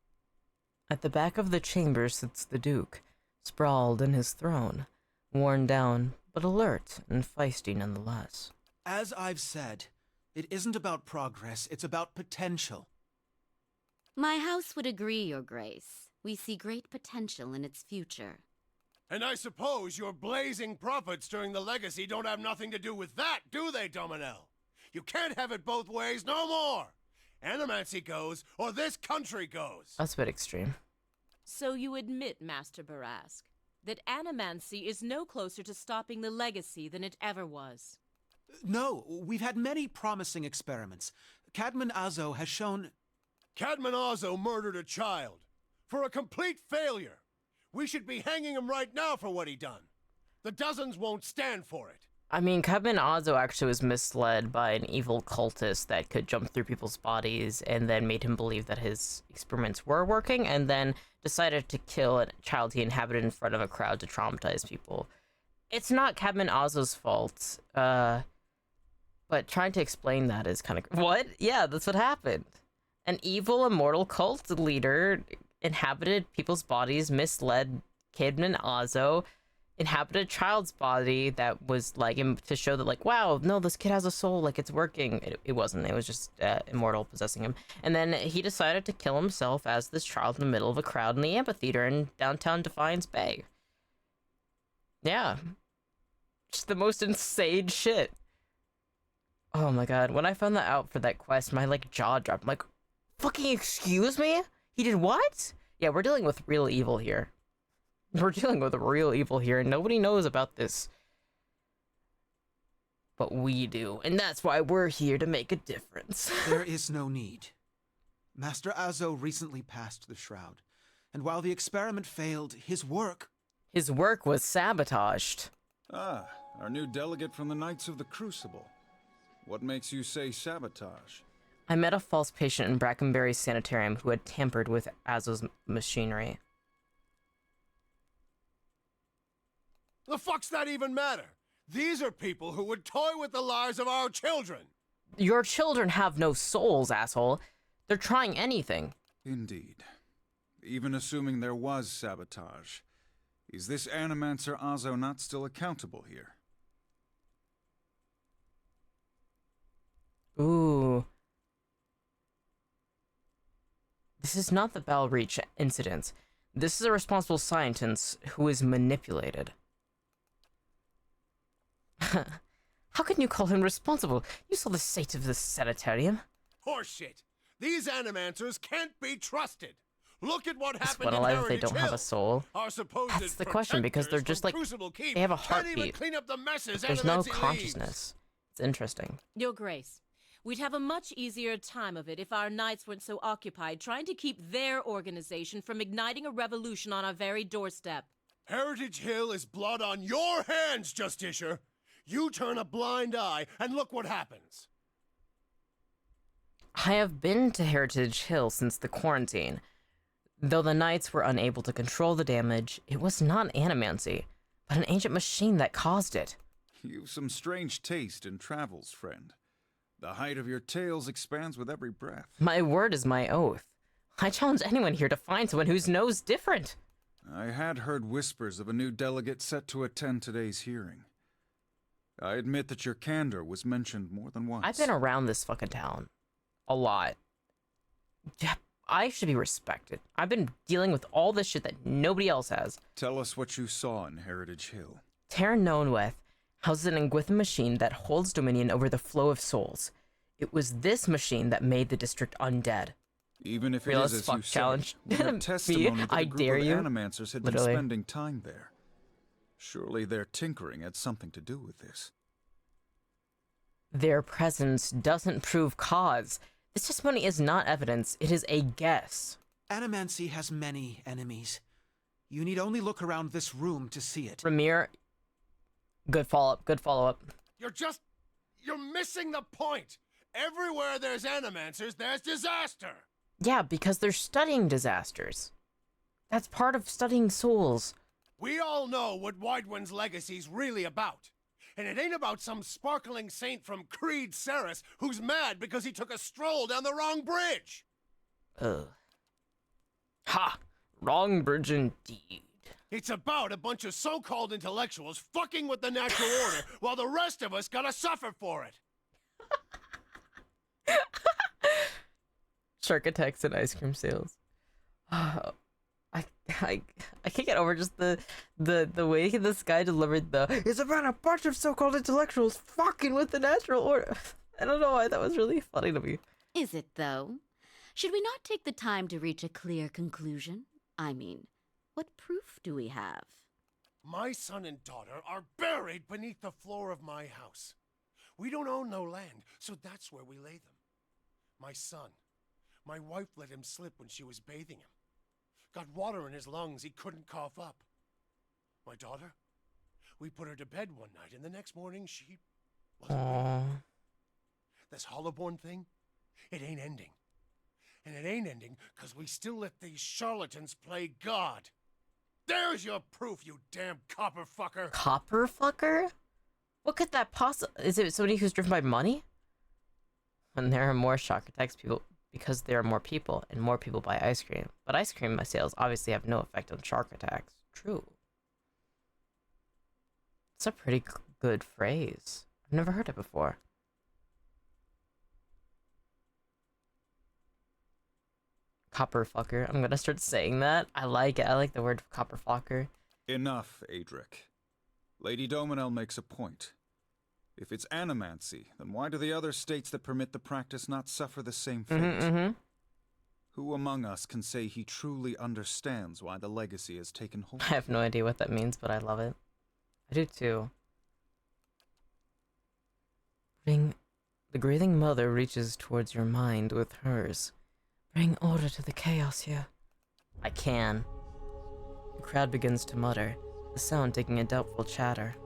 [SPEAKER 1] At the back of the chamber sits the Duke, sprawled in his throne, worn down, but alert and feisty nonetheless.
[SPEAKER 5] As I've said, it isn't about progress, it's about potential.
[SPEAKER 8] My house would agree, Your Grace. We see great potential in its future.
[SPEAKER 3] And I suppose your blazing profits during the legacy don't have nothing to do with that, do they, Dominel? You can't have it both ways no more! Animancy goes, or this country goes!
[SPEAKER 1] That's a bit extreme.
[SPEAKER 9] So you admit, Master Barask, that Animancy is no closer to stopping the legacy than it ever was?
[SPEAKER 5] No, we've had many promising experiments. Cadman Azo has shown...
[SPEAKER 3] Cadman Azo murdered a child. For a complete failure. We should be hanging him right now for what he done. The dozens won't stand for it.
[SPEAKER 1] I mean, Cadman Azo actually was misled by an evil cultist that could jump through people's bodies and then made him believe that his experiments were working and then decided to kill a child he inhabited in front of a crowd to traumatize people. It's not Cadman Azo's fault, but trying to explain that is kind of... What? Yeah, that's what happened. An evil, immortal cult leader inhabited people's bodies, misled Cadman Azo, inhabited a child's body that was like to show that like, wow, no, this kid has a soul, like it's working. It wasn't. It was just immortal possessing him. And then he decided to kill himself as this child in the middle of a crowd in the amphitheater in downtown Defiance Bay. Yeah. Just the most insane shit. Oh my god, when I found that out for that quest, my like jaw dropped. I'm like, fucking excuse me? He did what? Yeah, we're dealing with real evil here. We're dealing with real evil here, and nobody knows about this. But we do, and that's why we're here to make a difference.
[SPEAKER 5] There is no need. Master Azo recently passed the Shroud, and while the experiment failed, his work
[SPEAKER 1] was sabotaged.
[SPEAKER 7] Ah, our new delegate from the Knights of the Crucible. What makes you say sabotage?
[SPEAKER 1] I met a false patient in Brackenberry's sanitarium who had tampered with Azo's machinery.
[SPEAKER 3] The fuck's that even matter? These are people who would toy with the lives of our children.
[SPEAKER 1] Your children have no souls, asshole. They're trying anything.
[SPEAKER 7] Indeed. Even assuming there was sabotage, is this Animancer Azo not still accountable here?
[SPEAKER 1] Ooh. This is not the Bell Reach incident. This is a responsible scientist who is manipulated. How can you call him responsible? You saw the state of the sanitarium.
[SPEAKER 3] Horseshit. These Animancers can't be trusted. Look at what
[SPEAKER 1] It's
[SPEAKER 3] happened in
[SPEAKER 1] alive if
[SPEAKER 3] Heritage
[SPEAKER 1] they don't have
[SPEAKER 3] Hill.
[SPEAKER 1] a soul.
[SPEAKER 3] Our supposed
[SPEAKER 1] That's the question, because they're just like,
[SPEAKER 3] Crucible Keep
[SPEAKER 1] they have a
[SPEAKER 3] can't even
[SPEAKER 1] heartbeat.
[SPEAKER 3] clean up the messes
[SPEAKER 1] There's no
[SPEAKER 3] Animancy leaves.
[SPEAKER 1] consciousness. It's interesting.
[SPEAKER 9] Your Grace, we'd have a much easier time of it if our knights weren't so occupied trying to keep their organization from igniting a revolution on our very doorstep.
[SPEAKER 3] Heritage Hill is blood on your hands, Justicia. You turn a blind eye, and look what happens.
[SPEAKER 1] I have been to Heritage Hill since the quarantine. Though the knights were unable to control the damage, it was not animancy, but an ancient machine that caused it.
[SPEAKER 7] You've some strange taste in travels, friend. The height of your tales expands with every breath.
[SPEAKER 1] My word is my oath. I challenge anyone here to find someone whose knows different.
[SPEAKER 7] I had heard whispers of a new delegate set to attend today's hearing. I admit that your candor was mentioned more than once.
[SPEAKER 1] I've been around this fucking town a lot. Yeah, I should be respected. I've been dealing with all this shit that nobody else has.
[SPEAKER 7] Tell us what you saw in Heritage Hill.
[SPEAKER 1] Terran Knownweth houses an Engwithan machine that holds dominion over the flow of souls. It was this machine that made the district undead.
[SPEAKER 7] Even if it
[SPEAKER 1] Real
[SPEAKER 7] is
[SPEAKER 1] as
[SPEAKER 7] as
[SPEAKER 1] fuck
[SPEAKER 7] you
[SPEAKER 1] challenge.
[SPEAKER 7] say, we have testimony that
[SPEAKER 1] I
[SPEAKER 7] a group
[SPEAKER 1] dare
[SPEAKER 7] of
[SPEAKER 1] you.
[SPEAKER 7] animancers had
[SPEAKER 1] Literally.
[SPEAKER 7] been spending time there. Surely their tinkering had something to do with this.
[SPEAKER 1] Their presence doesn't prove cause. This testimony is not evidence, it is a guess.
[SPEAKER 5] Animancy has many enemies. You need only look around this room to see it.
[SPEAKER 1] Ramir, good follow-up, good follow-up.
[SPEAKER 10] You're missing the point. Everywhere there's animancers, there's disaster.
[SPEAKER 1] Yeah, because they're studying disasters. That's part of studying souls.
[SPEAKER 10] We all know what Widewind's legacy's really about. And it ain't about some sparkling saint from Creed Ceres who's mad because he took a stroll down the wrong bridge.
[SPEAKER 1] Ugh. Ha! Wrong bridge indeed.
[SPEAKER 10] It's about a bunch of so-called intellectuals fucking with the natural order while the rest of us gotta suffer for it.
[SPEAKER 1] Shark attacks and ice cream sales. I can't get over just the way this guy delivered it's about a bunch of so-called intellectuals fucking with the natural order. I don't know why that was really funny to me.
[SPEAKER 8] Is it, though? Should we not take the time to reach a clear conclusion? I mean, what proof do we have?
[SPEAKER 10] My son and daughter are buried beneath the floor of my house. We don't own no land, so that's where we lay them. My son, my wife let him slip when she was bathing him. Got water in his lungs he couldn't cough up. My daughter, we put her to bed one night, and the next morning she wasn't breathing. This Hollowborn thing, it ain't ending. And it ain't ending because we still let these charlatans play God. There's your proof, you damn copper fucker.
[SPEAKER 1] Copper fucker? What could that possibly... Is it somebody who's driven by money? When there are more shock attacks, people... Because there are more people, and more people buy ice cream. But ice cream sales obviously have no effect on shark attacks. True. It's a pretty good phrase. I've never heard it before. Copper fucker. I'm gonna start saying that. I like it. I like the word copper fucker.
[SPEAKER 7] Enough, Adric. Lady Dominel makes a point. If it's animancy, then why do the other states that permit the practice not suffer the same fate? Who among us can say he truly understands why the legacy has taken hold?
[SPEAKER 1] I have no idea what that means, but I love it. I do too. The breathing mother reaches towards your mind with hers. Bring order to the chaos here. I can. The crowd begins to mutter, the sound taking a doubtful chatter.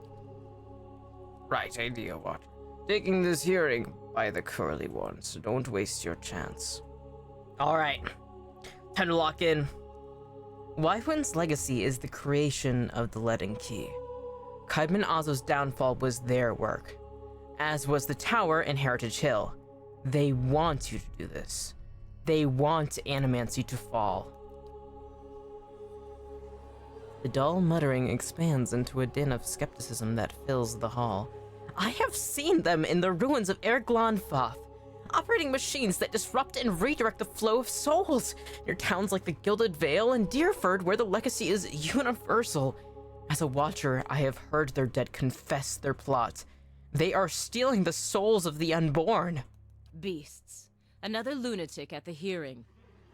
[SPEAKER 1] Right idea, what? Taking this hearing by the curly ones. Don't waste your chance. Alright. Time to lock in. Widewind's legacy is the creation of the Leaden Key. Kaidman Azo's downfall was their work, as was the tower in Heritage Hill. They want you to do this. They want animancy to fall. The dull muttering expands into a din of skepticism that fills the hall. I have seen them in the ruins of Erglonfoth, operating machines that disrupt and redirect the flow of souls near towns like the Gilded Vale and Deerford, where the legacy is universal. As a watcher, I have heard their dead confess their plot. They are stealing the souls of the unborn.
[SPEAKER 9] Beasts. Another lunatic at the hearing.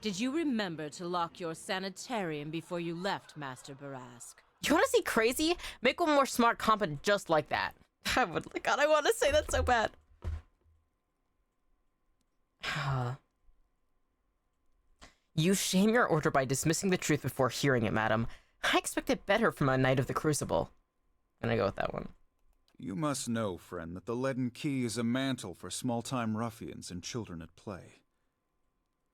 [SPEAKER 9] Did you remember to lock your sanitarium before you left, Master Barask?
[SPEAKER 1] You want to see crazy? Make one more smart competent just like that. I would. God, I want to say that so bad. You shame your order by dismissing the truth before hearing it, madam. I expected better from a Knight of the Crucible. I'm gonna go with that one.
[SPEAKER 7] You must know, friend, that the Leaden Key is a mantle for small-time ruffians and children at play.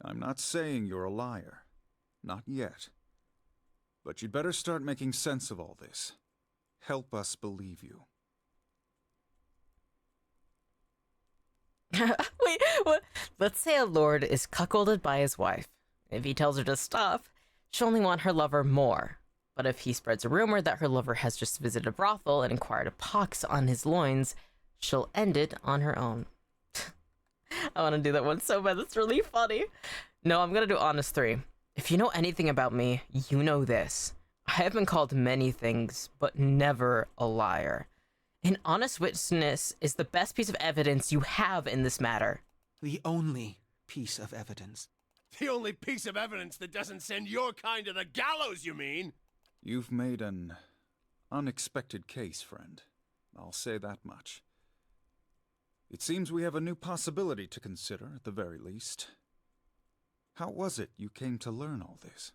[SPEAKER 7] I'm not saying you're a liar. Not yet. But you'd better start making sense of all this. Help us believe you.
[SPEAKER 1] Wait, what? Let's say a lord is cuckolded by his wife. If he tells her to stop, she'll only want her lover more. But if he spreads a rumor that her lover has just visited a brothel and inquired a pox on his loins, she'll end it on her own. I want to do that one so bad. That's really funny. No, I'm gonna do honest 3. If you know anything about me, you know this. I have been called many things, but never a liar. An honest witness is the best piece of evidence you have in this matter.
[SPEAKER 5] The only piece of evidence.
[SPEAKER 10] The only piece of evidence that doesn't send your kind to the gallows, you mean?
[SPEAKER 7] You've made an unexpected case, friend. I'll say that much. It seems we have a new possibility to consider, at the very least. How was it you came to learn all this?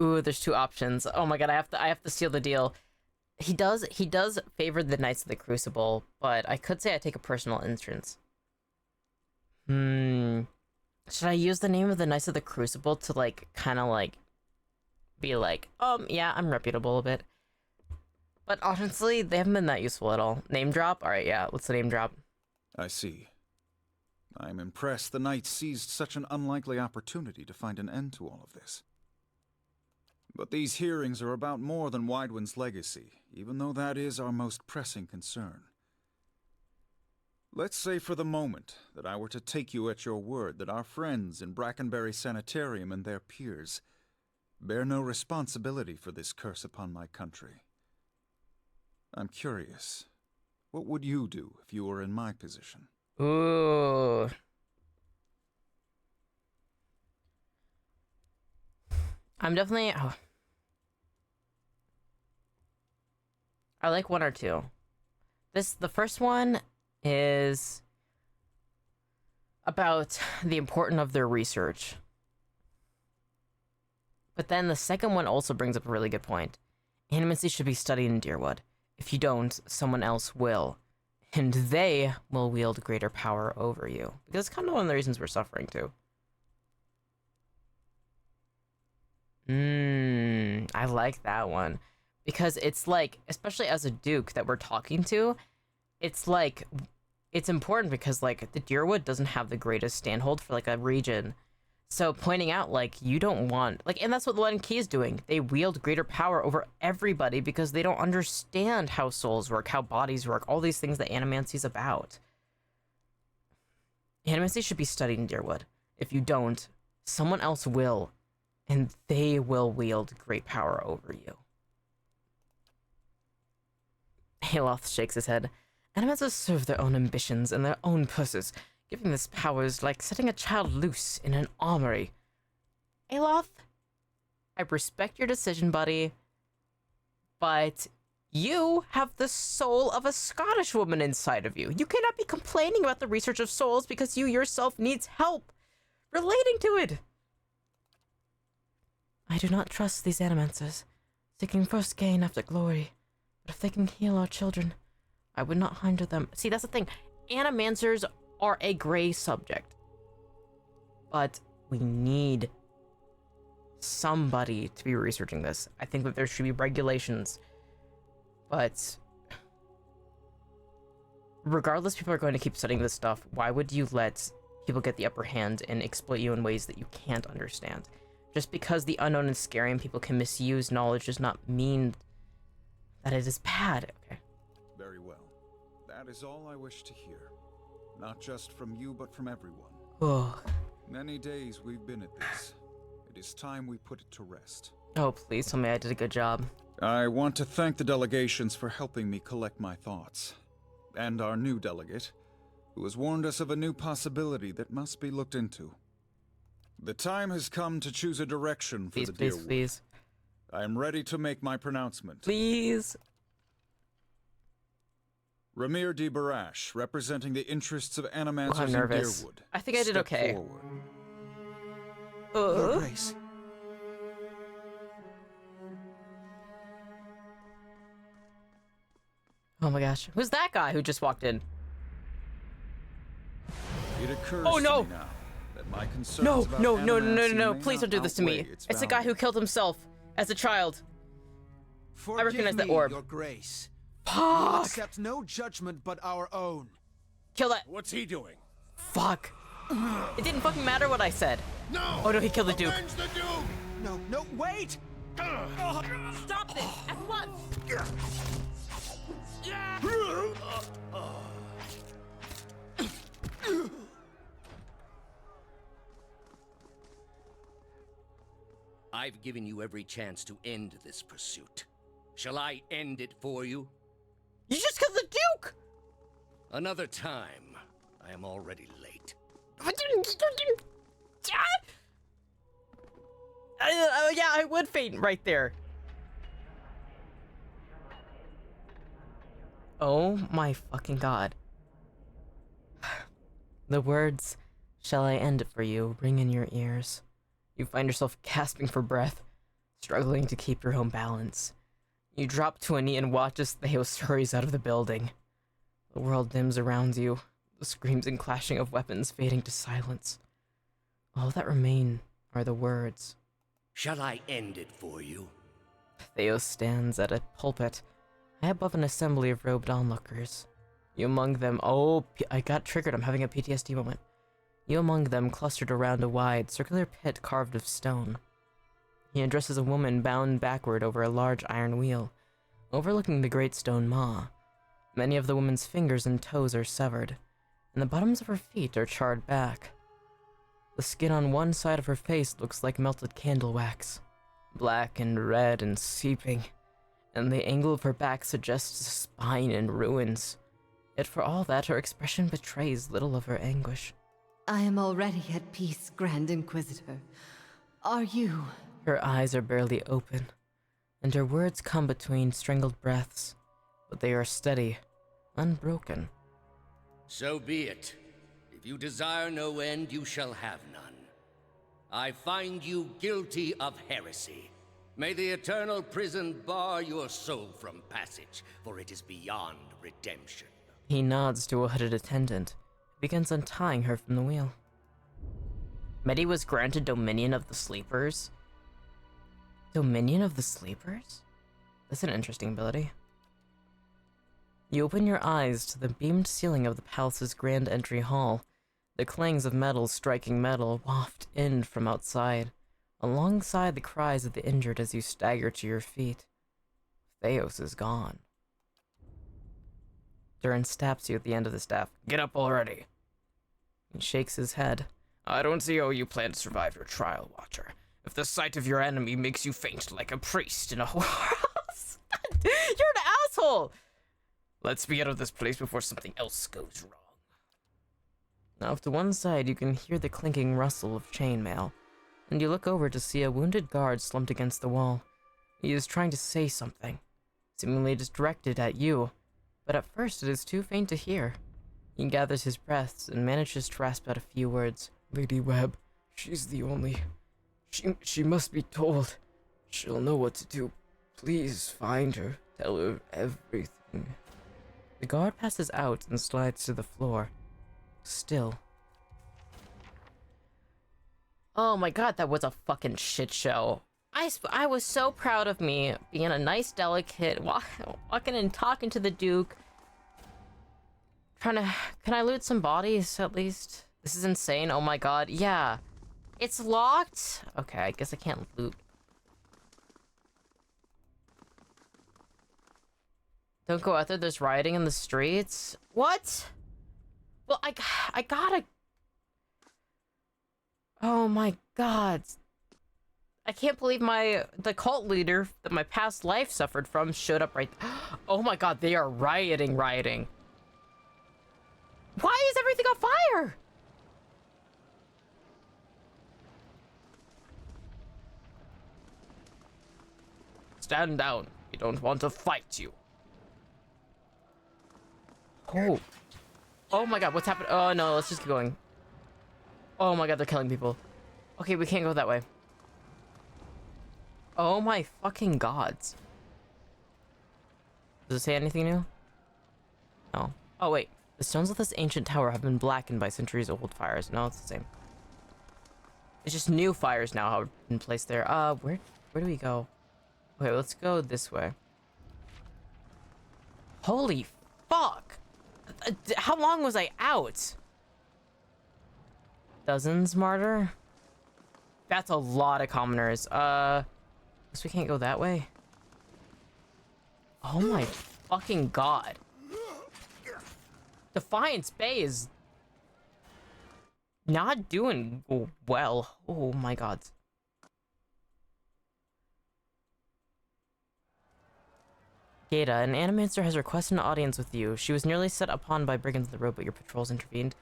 [SPEAKER 1] Ooh, there's 2 options. Oh my god, I have to seal the deal. He does favor the Knights of the Crucible, but I could say I take a personal interest. Should I use the name of the Knights of the Crucible to, like, kind of, like, be like, yeah, I'm reputable a bit. But honestly, they haven't been that useful at all. Name drop? Alright, yeah, let's name drop.
[SPEAKER 7] I see. I'm impressed the Knights seized such an unlikely opportunity to find an end to all of this. But these hearings are about more than Widewind's legacy, even though that is our most pressing concern. Let's say for the moment that I were to take you at your word that our friends in Brackenbury Sanitarium and their peers bear no responsibility for this curse upon my country. I'm curious, what would you do if you were in my position?
[SPEAKER 1] Ooh. I'm definitely... Oh. I like 1 or 2. The first one is about the importance of their research. But then the second one also brings up a really good point. Animacy should be studied in Deerwood. If you don't, someone else will. And they will wield greater power over you. Because it's kind of one of the reasons we're suffering too. I like that one. Because it's like, especially as a duke that we're talking to, it's like, it's important because like the Deerwood doesn't have the greatest standhold for like a region. So pointing out like you don't want, like, and that's what the Len Key is doing. They wield greater power over everybody because they don't understand how souls work, how bodies work, all these things that animancy is about. Animancy should be studied in Deerwood. If you don't, someone else will. And they will wield great power over you. Haloth shakes his head. Animancers serve their own ambitions and their own purses. Giving this power is like setting a child loose in an armory. Aloth, I respect your decision, buddy. But you have the soul of a Scottish woman inside of you. You cannot be complaining about the research of souls because you yourself needs help relating to it. I do not trust these animancers, seeking first gain after glory. But if they can heal our children, I would not hinder them. See, that's the thing. Animancers are a gray subject. But we need somebody to be researching this. I think that there should be regulations. But regardless, people are going to keep studying this stuff. Why would you let people get the upper hand and exploit you in ways that you can't understand? Just because the unknown is scary and people can misuse knowledge does not mean that it is bad. Okay.
[SPEAKER 7] Very well. That is all I wish to hear. Not just from you, but from everyone.
[SPEAKER 1] Oh.
[SPEAKER 7] Many days we've been at this. It is time we put it to rest.
[SPEAKER 1] Oh, please tell me I did a good job.
[SPEAKER 7] I want to thank the delegations for helping me collect my thoughts. And our new delegate, who has warned us of a new possibility that must be looked into. The time has come to choose a direction for the Deerwood.
[SPEAKER 1] Please.
[SPEAKER 7] I am ready to make my pronouncement.
[SPEAKER 1] Please.
[SPEAKER 7] Ramir de Barash, representing the interests of animancers
[SPEAKER 1] I'm nervous.
[SPEAKER 7] in Deerwood.
[SPEAKER 1] I think I did okay.
[SPEAKER 5] Your Grace.
[SPEAKER 1] Oh my gosh. Who's that guy who just walked in?
[SPEAKER 7] It occurs
[SPEAKER 1] Oh no!
[SPEAKER 7] to me now that my concerns
[SPEAKER 1] No,
[SPEAKER 7] about
[SPEAKER 1] no,
[SPEAKER 7] animancy may
[SPEAKER 1] please don't
[SPEAKER 7] not
[SPEAKER 1] do this to me.
[SPEAKER 7] outweigh its
[SPEAKER 1] It's the guy who
[SPEAKER 7] value.
[SPEAKER 1] killed himself as a child.
[SPEAKER 5] Forgive
[SPEAKER 1] recognize that
[SPEAKER 5] me,
[SPEAKER 1] orb.
[SPEAKER 5] Your Grace.
[SPEAKER 1] Fuck!
[SPEAKER 5] We'll accept no judgment but our own.
[SPEAKER 1] Kill that.
[SPEAKER 10] What's he doing?
[SPEAKER 1] Fuck. It didn't fucking matter what I said.
[SPEAKER 10] No!
[SPEAKER 1] Oh no, he killed the Duke.
[SPEAKER 10] Avenge the Duke!
[SPEAKER 5] No, no, wait!
[SPEAKER 9] Stop this at once!
[SPEAKER 11] I've given you every chance to end this pursuit. Shall I end it for you?
[SPEAKER 1] You just killed the Duke!
[SPEAKER 11] Another time. I am already late.
[SPEAKER 1] Yeah, I would faint right there. Oh my fucking god. The words, "Shall I end it for you," ring in your ears. You find yourself gasping for breath, struggling to keep your own balance. You drop to a knee and watch as Theos hurries out of the building. The world dims around you, the screams and clashing of weapons fading to silence. All that remain are the words.
[SPEAKER 11] Shall I end it for you?
[SPEAKER 1] Theos stands at a pulpit, high above an assembly of robed onlookers. You among them, I got triggered, I'm having a PTSD moment. You among them clustered around a wide, circular pit carved of stone. He addresses a woman bound backward over a large iron wheel, overlooking the great stone maw. Many of the woman's fingers and toes are severed, and the bottoms of her feet are charred back. The skin on one side of her face looks like melted candle wax, black and red and seeping, and the angle of her back suggests a spine in ruins. Yet for all that, her expression betrays little of her anguish.
[SPEAKER 4] I am already at peace, Grand Inquisitor. Are you?
[SPEAKER 1] Her eyes are barely open, and her words come between strangled breaths, but they are steady, unbroken.
[SPEAKER 11] So be it. If you desire no end, you shall have none. I find you guilty of heresy. May the eternal prison bar your soul from passage, for it is beyond redemption.
[SPEAKER 1] He nods to a hooded attendant, who begins untying her from the wheel. Mettie was granted Dominion of the Sleepers. Dominion of the Sleepers? That's an interesting ability. You open your eyes to the beamed ceiling of the palace's grand entry hall. The clangs of metal striking metal waft in from outside, alongside the cries of the injured as you stagger to your feet. Theos is gone. Durin snaps you at the end of the staff. Get up already. He shakes his head. I don't see how you plan to survive your trial, Watcher. If the sight of your enemy makes you faint like a priest in a whorehouse. You're an asshole! Let's be out of this place before something else goes wrong. Now, off to one side, you can hear the clinking rustle of chainmail, and you look over to see a wounded guard slumped against the wall. He is trying to say something, seemingly just directed at you, but at first it is too faint to hear. He gathers his breaths and manages to rasp out a few words. Lady Webb, she's the only... She must be told. She'll know what to do. Please find her. Tell her everything. The guard passes out and slides to the floor. Still. Oh my god, that was a fucking shit show. I was so proud of me being a nice, delicate, walking and talking to the Duke. Can I loot some bodies at least? This is insane. Oh my god. Yeah. It's locked? Okay, I guess I can't loot. Don't go out there, there's rioting in the streets? What? Well, I gotta... Oh my god. I can't believe the cult leader that my past life suffered from showed up right... Oh my god, they are rioting. Why is everything on fire? Stand down. We don't want to fight you. Oh. Oh my god, what's happening? Oh no, let's just keep going. Oh my god, they're killing people. Okay, we can't go that way. Oh my fucking gods. Does it say anything new? No. Oh wait. The stones of this ancient tower have been blackened by centuries-old fires. No, it's the same. It's just new fires now have been placed there. Where do we go? Okay, let's go this way. Holy fuck! How long was I out? Dozens martyr? That's a lot of commoners. Guess we can't go that way. Oh my fucking god. Defiance Bay is not doing well. Oh my god. Gata, an animancer has requested an audience with you. She was nearly set upon by brigands on the road, but your patrols intervened.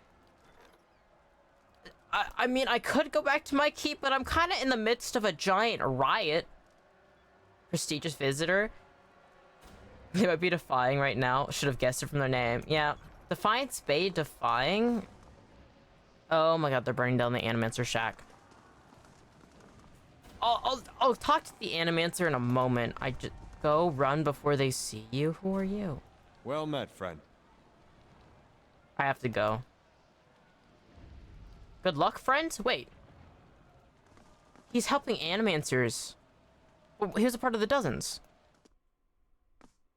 [SPEAKER 1] I mean, I could go back to my keep, but I'm kind of in the midst of a giant riot. Prestigious visitor. They might be defying right now. Should have guessed it from their name. Yeah. Defiance Bay defying? Oh my god, they're burning down the Animancer shack. I'll talk to the Animancer in a moment. I just go run before they see you. Who are you?
[SPEAKER 2] Well met, friend.
[SPEAKER 1] I have to go. Good luck, friends? Wait. He's helping Animancers. Well, he was a part of the Dozens.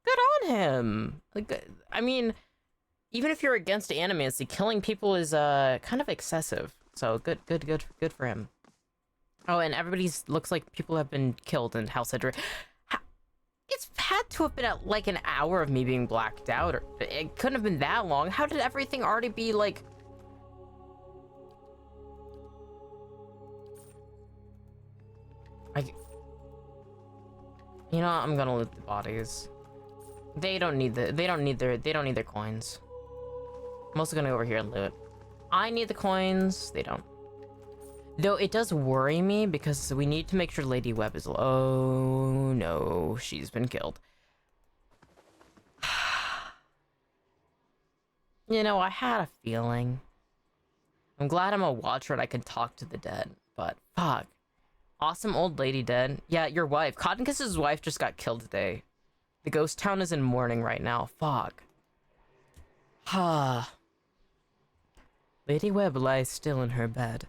[SPEAKER 1] Good on him. Like, I mean, even if you're against animancy, killing people is kind of excessive. So good for him. Oh, and everybody's looks like people have been killed in House Edric. It's had to have been at like an hour of me being blacked out, or it couldn't have been that long. How did everything already be like? You know, I'm gonna loot the bodies. They don't need their coins. I'm also gonna go over here and loot. I need the coins. They don't. Though it does worry me because we need to make sure Lady Webb is. Oh no, she's been killed. You know, I had a feeling. I'm glad I'm a watcher and I can talk to the dead, but fuck. Awesome old lady dead. Yeah, your wife. Cottonkiss's wife just got killed today. The ghost town is in mourning right now. Fuck. Lady Webb lies still in her bed,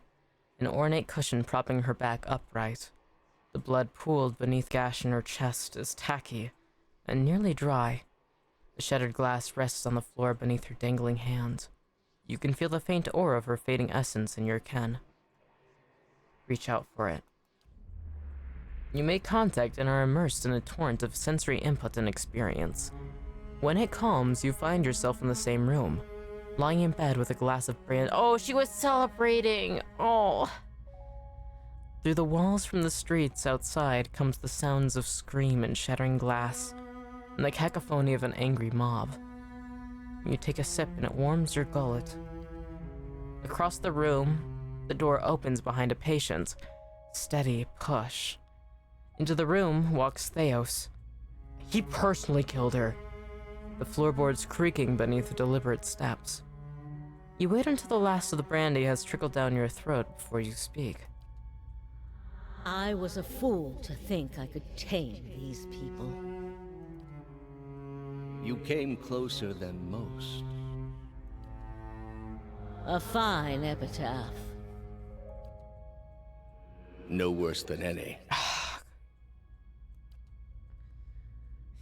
[SPEAKER 1] an ornate cushion propping her back upright. The blood pooled beneath gash in her chest is tacky and nearly dry. The shattered glass rests on the floor beneath her dangling hand. You can feel the faint aura of her fading essence in your ken. Reach out for it. You make contact and are immersed in a torrent of sensory input and experience. When it calms, you find yourself in the same room, lying in bed with a glass of brandy. Oh, she was celebrating! Oh! Through the walls from the streets outside comes the sounds of scream and shattering glass, and the cacophony of an angry mob. You take a sip and it warms your gullet. Across the room, the door opens behind a patient. Steady push. Into the room walks Theos. He personally killed her. The floorboards creaking beneath deliberate steps. You wait until the last of the brandy has trickled down your throat before you speak.
[SPEAKER 6] I was a fool to think I could tame these people.
[SPEAKER 11] You came closer than most.
[SPEAKER 6] A fine epitaph.
[SPEAKER 11] No worse than any.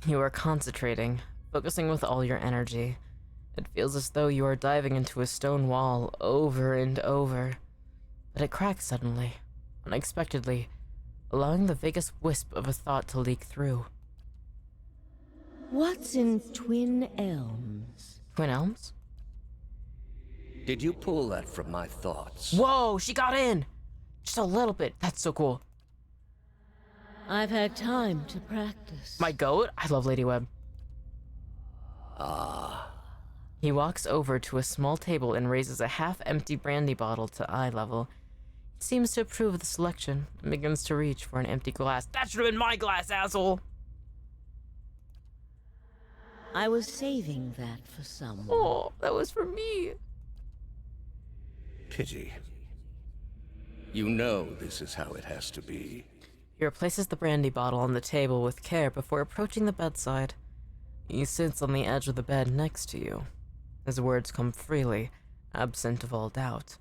[SPEAKER 1] You are concentrating, focusing with all your energy. It feels as though you are diving into a stone wall over and over. But it cracks suddenly, unexpectedly, allowing the vaguest wisp of a thought to leak through.
[SPEAKER 6] What's in Twin Elms?
[SPEAKER 1] Twin Elms?
[SPEAKER 11] Did you pull that from my thoughts?
[SPEAKER 1] Whoa, she got in! Just a little bit. That's so cool.
[SPEAKER 6] I've had time to practice.
[SPEAKER 1] My goat? I love Lady Webb.
[SPEAKER 11] Ah.
[SPEAKER 1] He walks over to a small table and raises a half-empty brandy bottle to eye level. He seems to approve of the selection and begins to reach for an empty glass. That should have been my glass, asshole!
[SPEAKER 6] I was saving that for someone.
[SPEAKER 1] Oh, that was for me.
[SPEAKER 11] Pity. You know this is how it has to be.
[SPEAKER 1] He replaces the brandy bottle on the table with care before approaching the bedside. He sits on the edge of the bed next to you. His words come freely, absent of all doubt.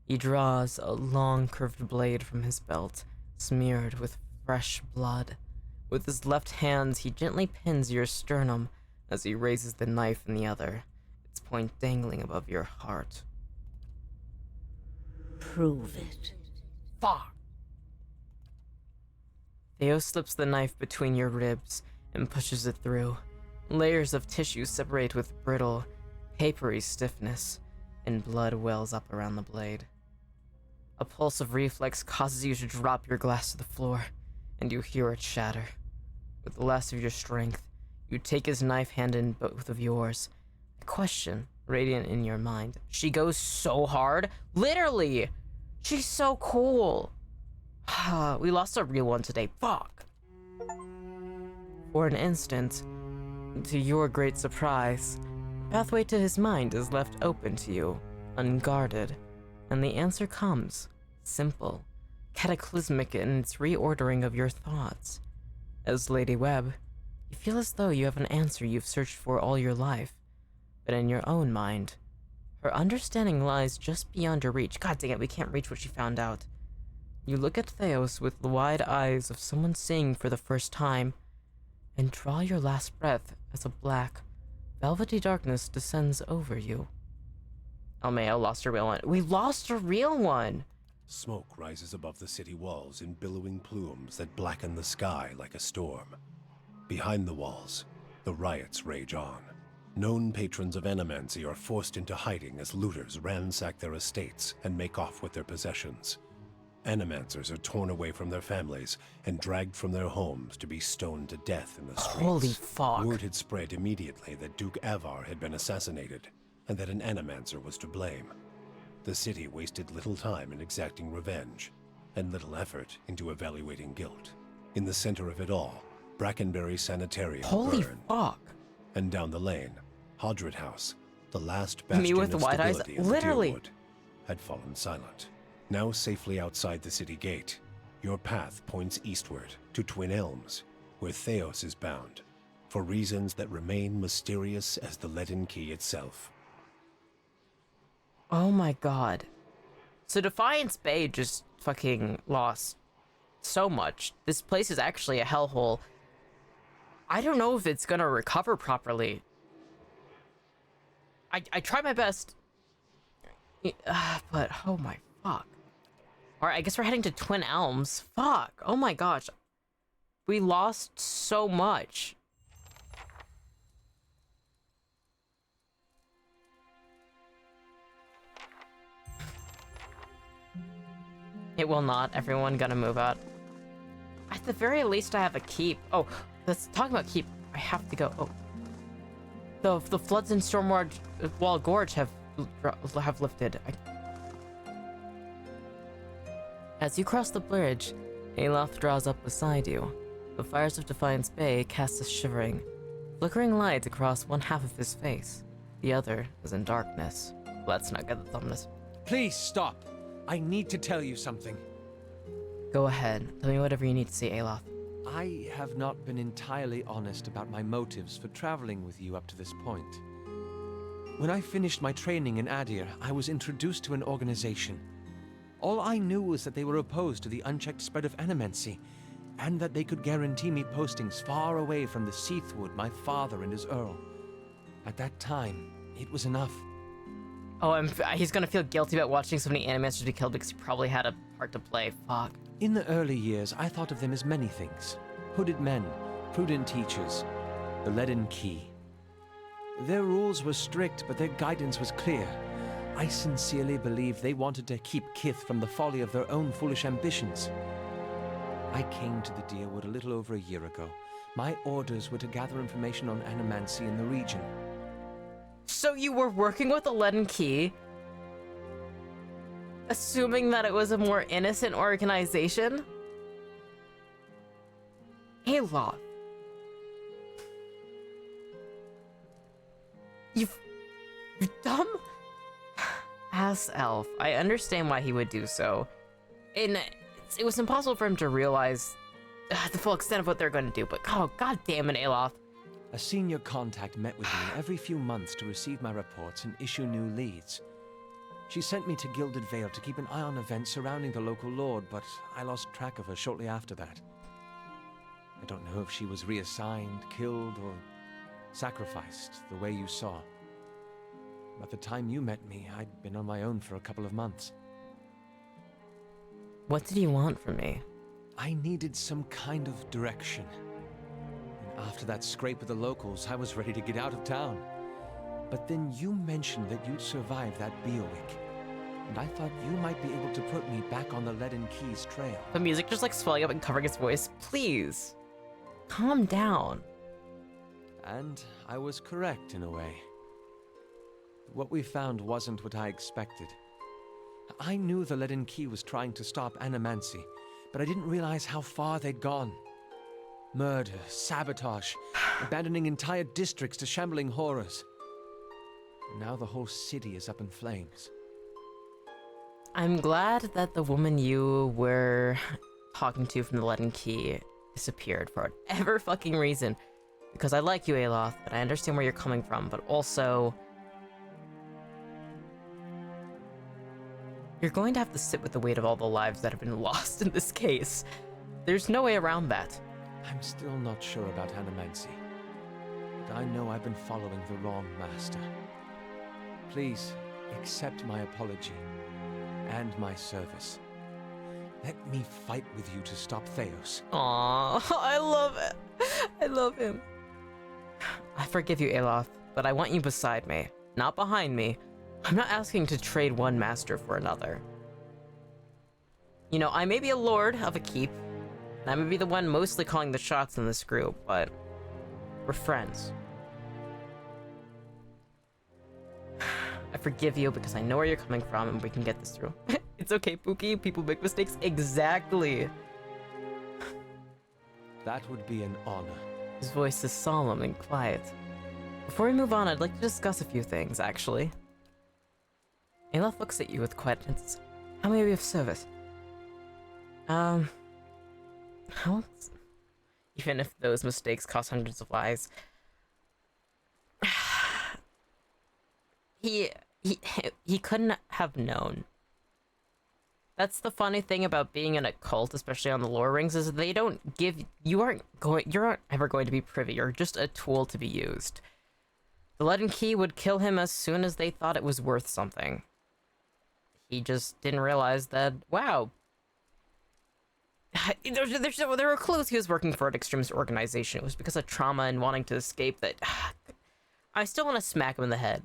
[SPEAKER 1] He draws a long curved blade from his belt, smeared with fresh blood. With his left hand, he gently pins your sternum as he raises the knife in the other, its point dangling above your heart.
[SPEAKER 6] Prove it.
[SPEAKER 1] Fuck. Theo slips the knife between your ribs and pushes it through. Layers of tissue separate with brittle, papery stiffness, and blood wells up around the blade. A pulse of reflex causes you to drop your glass to the floor, and you hear it shatter. With the last of your strength, you take his knife hand in both of yours. A question radiant in your mind. She goes so hard. Literally! She's so cool. We lost a real one today. Fuck. For an instant, to your great surprise, the pathway to his mind is left open to you, unguarded, and the answer comes, simple, cataclysmic in its reordering of your thoughts. As Lady Webb, you feel as though you have an answer you've searched for all your life, but in your own mind. Her understanding lies just beyond your reach. God dang it, we can't reach what she found out. You look at Theos with the wide eyes of someone seeing for the first time, and draw your last breath as a black, velvety darkness descends over you. Almeo lost her real one. We lost a real one!
[SPEAKER 12] Smoke rises above the city walls in billowing plumes that blacken the sky like a storm. Behind the walls, the riots rage on. Known patrons of Animancy are forced into hiding as looters ransack their estates and make off with their possessions. Animancers are torn away from their families and dragged from their homes to be stoned to death in the streets.
[SPEAKER 1] Holy fuck.
[SPEAKER 12] Word had spread immediately that Duke Avar had been assassinated, and that an Animancer was to blame. The city wasted little time in exacting revenge, and little effort into evaluating guilt. In the center of it all, Brackenberry Sanitarium
[SPEAKER 1] Holy
[SPEAKER 12] burned.
[SPEAKER 1] Fuck.
[SPEAKER 12] And down the lane, Hodred House, the last bastion
[SPEAKER 1] Me with
[SPEAKER 12] of
[SPEAKER 1] wide eyes,
[SPEAKER 12] stability in the
[SPEAKER 1] literally.
[SPEAKER 12] Deerwood, had fallen silent. Now safely outside the city gate, your path points eastward to Twin Elms, where Theos is bound, for reasons that remain mysterious as the leaden key itself.
[SPEAKER 1] Oh my god. So Defiance Bay just fucking lost so much. This place is actually a hellhole. I don't know if it's gonna recover properly. I try my best. But, oh my fuck. Alright, I guess we're heading to Twin Elms. Fuck. Oh my gosh. We lost so much. It will not. Everyone gonna move out. At the very least, I have a keep. Oh, let's talk about keep. I have to go. Oh. The floods in Stormwall Gorge have lifted. As you cross the bridge, Aloth draws up beside you. The fires of Defiance Bay cast a shivering, flickering light across one half of his face. The other is in darkness. Let's not get the thumbness.
[SPEAKER 2] Please stop. I need to tell you something.
[SPEAKER 1] Go ahead. Tell me whatever you need to see, Aloth.
[SPEAKER 2] I have not been entirely honest about my motives for traveling with you up to this point. When I finished my training in Adir, I was introduced to an organization. All I knew was that they were opposed to the unchecked spread of Animancy, and that they could guarantee me postings far away from the Seathwood my father and his Earl. At that time, it was enough.
[SPEAKER 1] Oh, he's gonna feel guilty about watching so many Animancers be killed because he probably had a part to play. Fuck.
[SPEAKER 2] In the early years, I thought of them as many things. Hooded men, prudent teachers, the leaden key. Their rules were strict, but their guidance was clear. I sincerely believed they wanted to keep Kith from the folly of their own foolish ambitions. I came to the Deerwood a little over a year ago. My orders were to gather information on Animancy in the region.
[SPEAKER 1] So you were working with the Leaden Key, assuming that it was a more innocent organization? Aloth. You dumb ass elf. I understand why he would do so. And it was impossible for him to realize the full extent of what they're going to do, but oh, god damn it, Aloth.
[SPEAKER 2] A senior contact met with me every few months to receive my reports and issue new leads. She sent me to Gilded Vale to keep an eye on events surrounding the local lord, but I lost track of her shortly after that. I don't know if she was reassigned, killed, or sacrificed the way you saw. By the time you met me, I'd been on my own for a couple of months.
[SPEAKER 1] What did you want from me?
[SPEAKER 2] I needed some kind of direction. And after that scrape with the locals, I was ready to get out of town. But then you mentioned that you'd survived that Beowick. And I thought you might be able to put me back on the Leaden Keys trail.
[SPEAKER 1] The music just like swelling up and covering his voice. Please, calm down.
[SPEAKER 2] And I was correct in a way. What we found wasn't what I expected. I knew the Leaden Key was trying to stop Animancy, but I didn't realize how far they'd gone. Murder, sabotage, abandoning entire districts to shambling horrors. And now the whole city is up in flames.
[SPEAKER 1] I'm glad that the woman you were talking to from the Leaden Key disappeared for whatever fucking reason. Because I like you, Aloth, and I understand where you're coming from, but also... you're going to have to sit with the weight of all the lives that have been lost in this case. There's no way around that.
[SPEAKER 2] I'm still not sure about Animancy. But I know I've been following the wrong master. Please, accept my apology. And my service. Let me fight with you to stop Theos.
[SPEAKER 1] Aww, I love it. I love him. I forgive you, Aloth, but I want you beside me, not behind me. I'm not asking to trade one master for another. You know, I may be a lord of a keep, and I may be the one mostly calling the shots in this group, but we're friends. I forgive you because I know where you're coming from and we can get this through. It's okay, Pookie. People make mistakes. Exactly.
[SPEAKER 2] That would be an honor.
[SPEAKER 1] His voice is solemn and quiet. Before we move on, I'd like to discuss a few things, actually. Aloth looks at you with quietness. How may I be of service? How? Even if those mistakes cost hundreds of lives. He couldn't have known. That's the funny thing about being in a cult, especially on the lore rings, is they don't give you aren't ever going to be privy. You're just a tool to be used. The Leaden Key would kill him as soon as they thought it was worth something. He just didn't realize that, wow. There were clues he was working for an extremist organization. It was because of trauma and wanting to escape that. I still want to smack him in the head.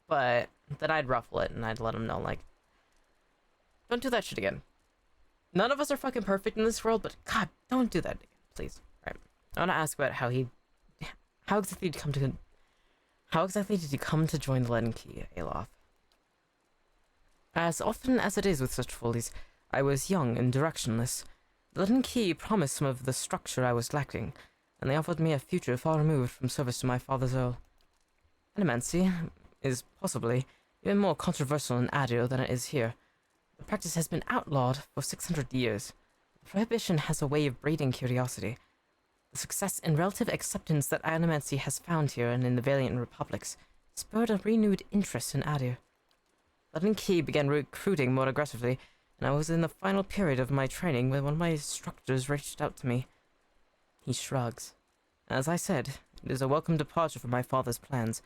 [SPEAKER 1] But then I'd ruffle it and I'd let him know, like, don't do that shit again. None of us are fucking perfect in this world, but God, don't do that again, please. All right. I want to ask about how exactly did you come to join the Leaden Key, Aloth? As often as it is with such follies, I was young and directionless. The Leaden Key promised some of the structure I was lacking, and they offered me a future far removed from service to my father's Earl. Animancy is possibly even more controversial in Adir than it is here. The practice has been outlawed for 600 years. The prohibition has a way of breeding curiosity. The success and relative acceptance that Animancy has found here and in the Valiant Republics spurred a renewed interest in Adir. Leaden Key began recruiting more aggressively, and I was in the final period of my training when one of my instructors reached out to me. He shrugs. As I said, it is a welcome departure from my father's plans,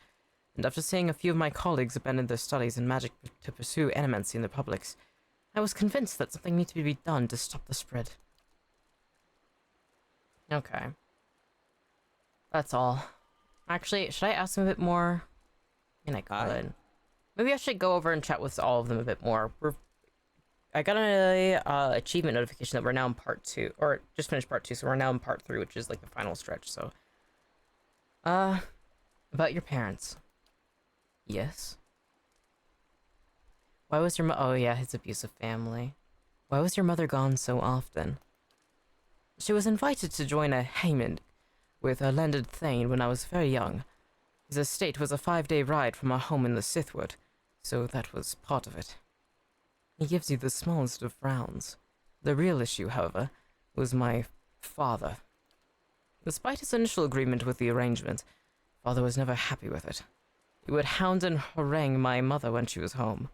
[SPEAKER 1] and after seeing a few of my colleagues abandon their studies in magic to pursue Animancy in the Republics, I was convinced that something needed to be done to stop the spread. Okay. That's all. Actually, should I ask him a bit more? I mean, I could. Maybe I should go over and chat with all of them a bit more. I got an achievement notification that we're now in part 2, or just finished part 2, so we're now in part 3, which is like the final stretch, so. About your parents. Yes? Why was your oh yeah, his abusive family. Why was your mother gone so often? She was invited to join a Heyman with a landed Thane when I was very young. His estate was a 5-day ride from our home in the Sithwood, so that was part of it. He gives you the smallest of frowns. The real issue, however, was my father. Despite his initial agreement with the arrangement, father was never happy with it. He would hound and harangue my mother when she was home.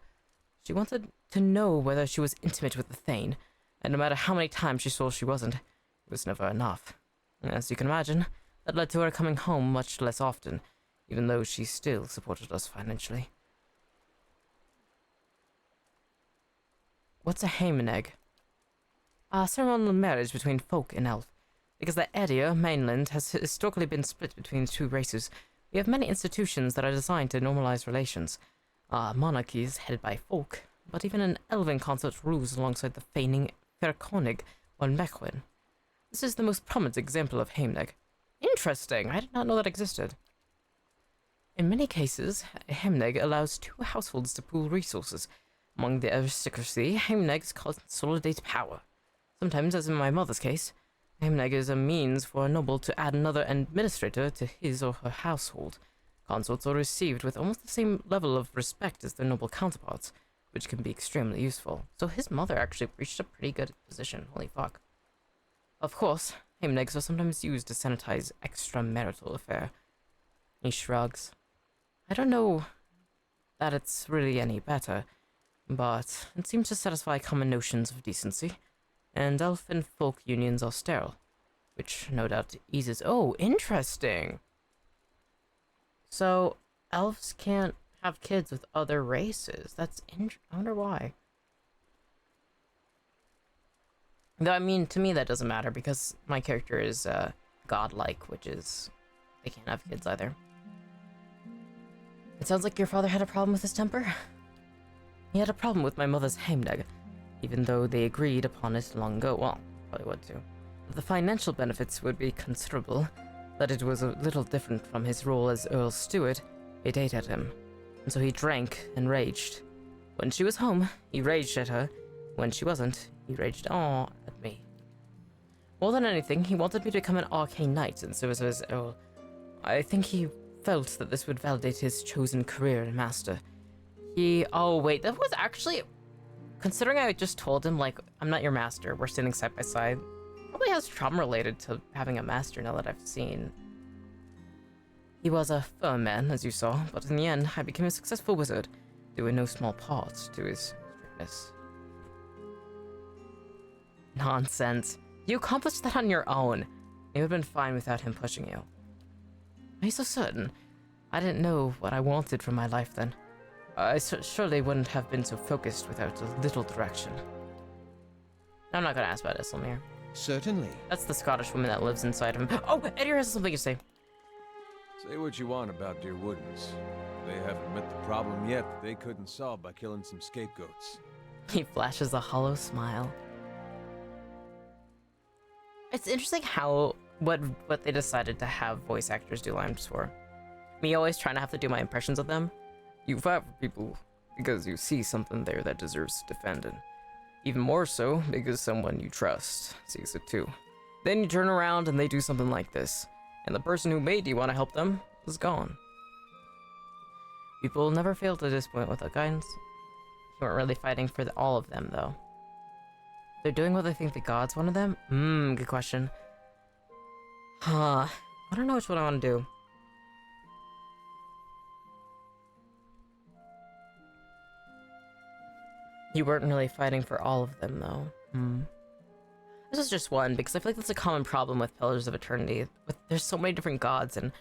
[SPEAKER 1] She wanted to know whether she was intimate with the Thane, and no matter how many times she saw she wasn't, it was never enough. As you can imagine, that led to her coming home much less often, even though she still supported us financially. What's a Heyman egg? a ceremonial marriage between folk and elf. Because the area, mainland, has historically been split between the two races, we have many institutions that are designed to normalize relations. Monarchies headed by folk, but even an elven consort rules alongside the feigning Ferkonig or Mechwin. This is the most prominent example of Heimdall. Interesting, I did not know that existed. In many cases, Heimdall allows two households to pool resources. Among the aristocracy, Heimdalls consolidate power. Sometimes, as in my mother's case, Heimdall is a means for a noble to add another administrator to his or her household. Consorts are received with almost the same level of respect as their noble counterparts, which can be extremely useful. So his mother actually reached a pretty good position, holy fuck. Of course, Heimdalls are sometimes used to sanitize extramarital affair. He shrugs. I don't know that it's really any better, but it seems to satisfy common notions of decency, and elf and folk unions are sterile, which no doubt eases— oh, interesting! So, elves can't have kids with other races. That's I wonder why. Though, I mean, to me that doesn't matter, because my character is, godlike, which is— they can't have kids either. It sounds like your father had a problem with his temper. He had a problem with my mother's Heimdall, even though they agreed upon it long ago. Well, probably would too. The financial benefits would be considerable, but it was a little different from his role as Earl's steward. It ate at him, and so he drank and raged. When she was home, he raged at her. When she wasn't, he raged at me. More than anything, he wanted me to become an arcane knight in service of his Earl. I think he felt that this would validate his chosen career and master. Oh wait, that was actually— considering I just told him, like, I'm not your master, we're standing side by side, probably has trauma related to having a master now that I've seen. He was a firm man, as you saw, but in the end, I became a successful wizard, due in no small part to his strictness. Nonsense. You accomplished that on your own. You would have been fine without him pushing you. Are you so certain? I didn't know what I wanted from my life then. I surely wouldn't have been so focused without a little direction. I'm not gonna ask about Islamir.
[SPEAKER 2] Certainly.
[SPEAKER 1] That's the Scottish woman that lives inside of him. Oh, Eddie has something to say.
[SPEAKER 2] Say what you want about dear Woodens. They haven't met the problem yet that they couldn't solve by killing some scapegoats.
[SPEAKER 1] He flashes a hollow smile. It's interesting how what they decided to have voice actors do lines for. Me always trying to have to do my impressions of them. You fight for people because you see something there that deserves defending. Even more so because someone you trust sees it too. Then you turn around and they do something like this, and the person who made you want to help them is gone. People never fail to disappoint without guidance. You weren't really fighting for all of them, though. They're doing what they think the gods wanted them? Good question. I don't know which one I want to do. You weren't really fighting for all of them, though. This is just one, because I feel like that's a common problem with Pillars of Eternity. There's so many different gods, and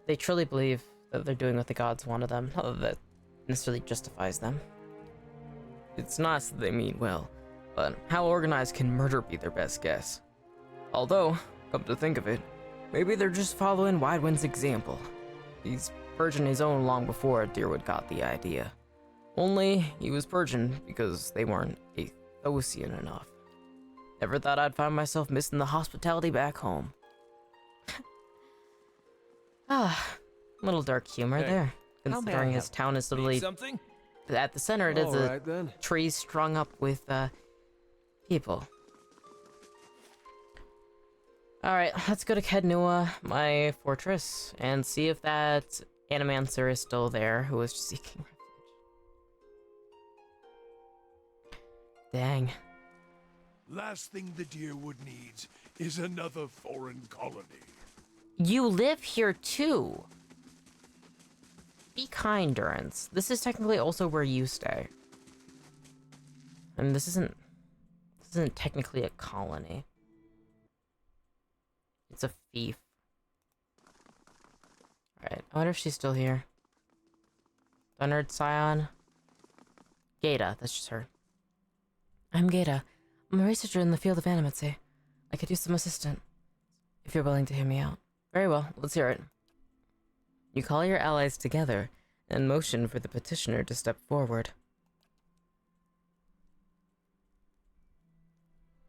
[SPEAKER 1] they truly believe that they're doing what the gods want of them. Not that that necessarily justifies them. It's nice that they mean well, but how organized can murder be their best guess? Although, come to think of it, maybe they're just following Widewind's example. He's purging his own long before Deerwood got the idea. Only, he was purging because they weren't Athosian enough. Never thought I'd find myself missing the hospitality back home. Little dark humor there, considering his town is literally
[SPEAKER 2] something?
[SPEAKER 1] At the center. It is
[SPEAKER 2] Right, then.
[SPEAKER 1] tree strung up with people. All right, let's go to Kednua, my fortress, and see if that Animancer is still there, who was seeking refuge. Dang.
[SPEAKER 3] Last thing the Deerwood needs is another foreign colony.
[SPEAKER 1] You live here too. Be kind, Durance. This is technically also where you stay. And this isn't technically a colony. It's a fief. Alright, I wonder if she's still here. Thundered Scion. Gata, that's just her. I'm Gata. I'm a researcher in the field of animacy. I could use some assistance, if you're willing to hear me out. Very well, let's hear it. You call your allies together and motion for the petitioner to step forward.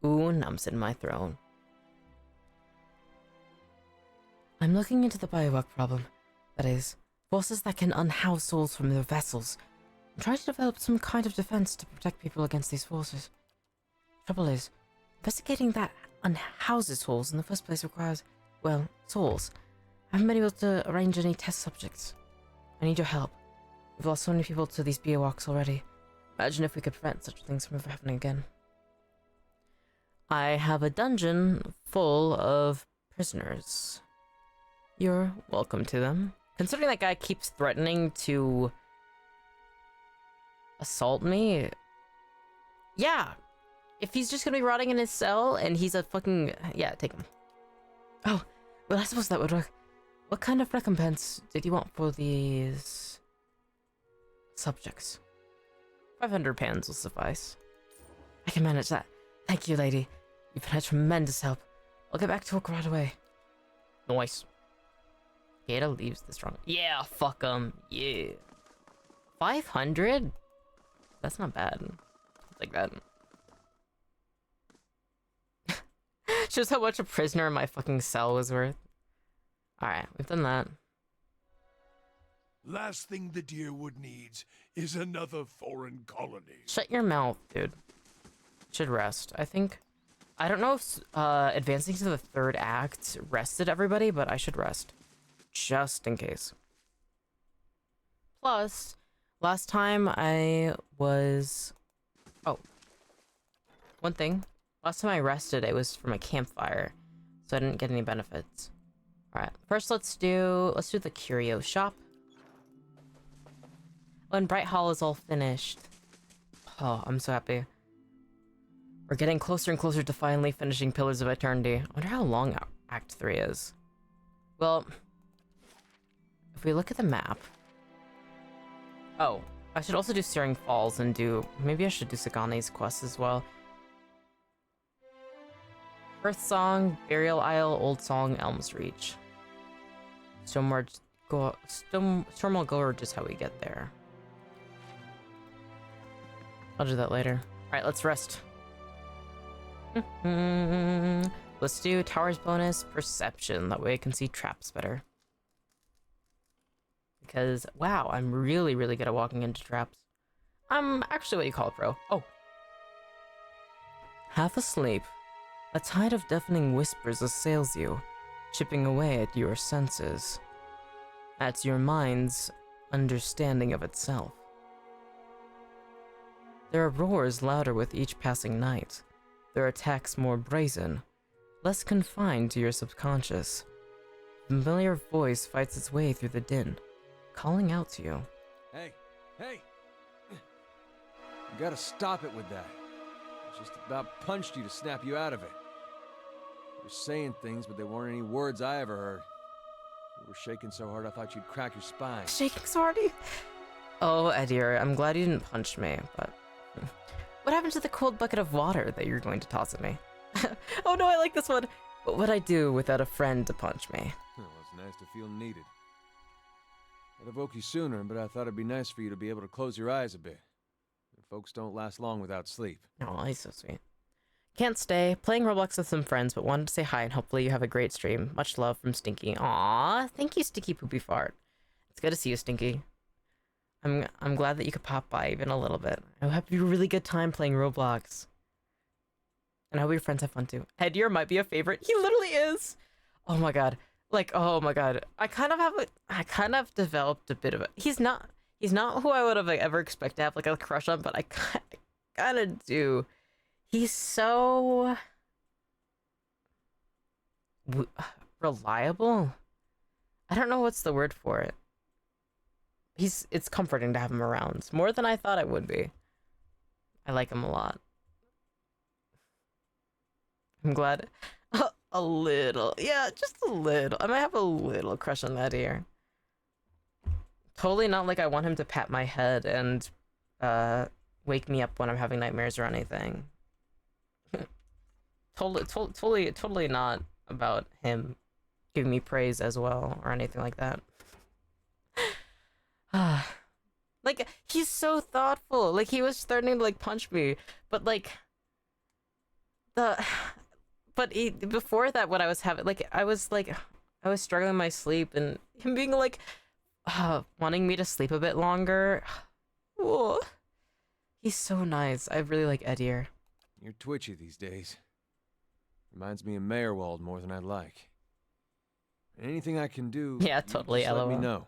[SPEAKER 1] Ooh, numbs in my throne. I'm looking into the biowork problem. That is, forces that can unhouse souls from their vessels. And try to develop some kind of defense to protect people against these forces. Trouble is, investigating that unhouses souls in the first place requires, well, souls. I haven't been able to arrange any test subjects. I need your help. We've lost so many people to these bioworks already. Imagine if we could prevent such things from ever happening again. I have a dungeon full of prisoners. You're welcome to them. Considering that guy keeps threatening to assault me, yeah. If he's just gonna be rotting in his cell and he's a fucking... yeah, take him. Oh, well, I suppose that would work. What kind of recompense did you want for these subjects? 500 pounds will suffice. I can manage that. Thank you, lady. You've been a tremendous help. I'll get back to work right away. Nice. Ada leaves the strong. Yeah, fuck him. Yeah. 500? That's not bad. I'll take that. Shows how much a prisoner in my fucking cell was worth. Alright, we've done that.
[SPEAKER 3] Last thing the Deerwood needs is another foreign colony.
[SPEAKER 1] Shut your mouth, dude. Should rest. I think... I don't know if advancing to the third act rested everybody, but I should rest. Just in case. Plus, last time I was... oh. One thing. Last time I rested, it was from a campfire, so I didn't get any benefits. Alright, first let's do the curio shop. Oh, and Bright Hall is all finished. Oh, I'm so happy. We're getting closer and closer to finally finishing Pillars of Eternity. I wonder how long Act 3 is. Well, if we look at the map... oh, I should also do Searing Falls and do... maybe I should do Sagani's quest as well. Earth Song, Burial Isle, Old Song, Elm's Reach. Stormwall Gorge is how we get there. I'll do that later. Alright, let's rest. Let's do Towers bonus, Perception. That way I can see traps better. Because, wow, I'm really, really good at walking into traps. I'm actually what you call a pro. Oh. Half asleep. A tide of deafening whispers assails you, chipping away at your senses. At your mind's understanding of itself. There are roars louder with each passing night. Their attacks more brazen, less confined to your subconscious. A familiar voice fights its way through the din, calling out to you.
[SPEAKER 2] Hey! Hey! You gotta stop it with that. I just about punched you to snap you out of it. You were saying things, but there weren't any words I ever heard. You were shaking so hard I thought you'd crack your spine.
[SPEAKER 1] Shaking so hard? Oh, Edir, I'm glad you didn't punch me, but... what happened to the cold bucket of water that you're going to toss at me? Oh no, I like this one! What would I do without a friend to punch me?
[SPEAKER 2] Well, it's nice to feel needed. I'd have woke you sooner, but I thought it'd be nice for you to be able to close your eyes a bit. Folks don't last long without sleep.
[SPEAKER 1] Oh, he's so sweet. Can't stay. Playing Roblox with some friends, but wanted to say hi and hopefully you have a great stream. Much love from Stinky. Aw, thank you, Stinky Poopy Fart. It's good to see you, Stinky. I'm glad that you could pop by even a little bit. I hope you have a really good time playing Roblox. And I hope your friends have fun too. Headyear might be a favorite. He literally is. Oh my god. Like, oh my god. I kind of developed a bit of a... He's not who I would have ever expected to have like a crush on, but I kind of do. He's so reliable. I don't know what's the word for it. It's comforting to have him around more than I thought it would be. I like him a lot. I'm glad. A little, yeah, just a little. I might have a little crush on that ear. Totally not like I want him to pat my head and wake me up when I'm having nightmares or anything. totally not about him giving me praise as well or anything like that. Like, he's so thoughtful. Like, he was threatening to, like, punch me, but, like, before that, what I was having, like, I was struggling in my sleep, and him being, like, wanting me to sleep a bit longer. Oh, he's so nice. I really like Edir.
[SPEAKER 2] You're twitchy these days. Reminds me of Mayorwald more than I'd like. Anything I can do,
[SPEAKER 1] Yeah, totally,
[SPEAKER 2] just let me
[SPEAKER 1] LOL.
[SPEAKER 2] know.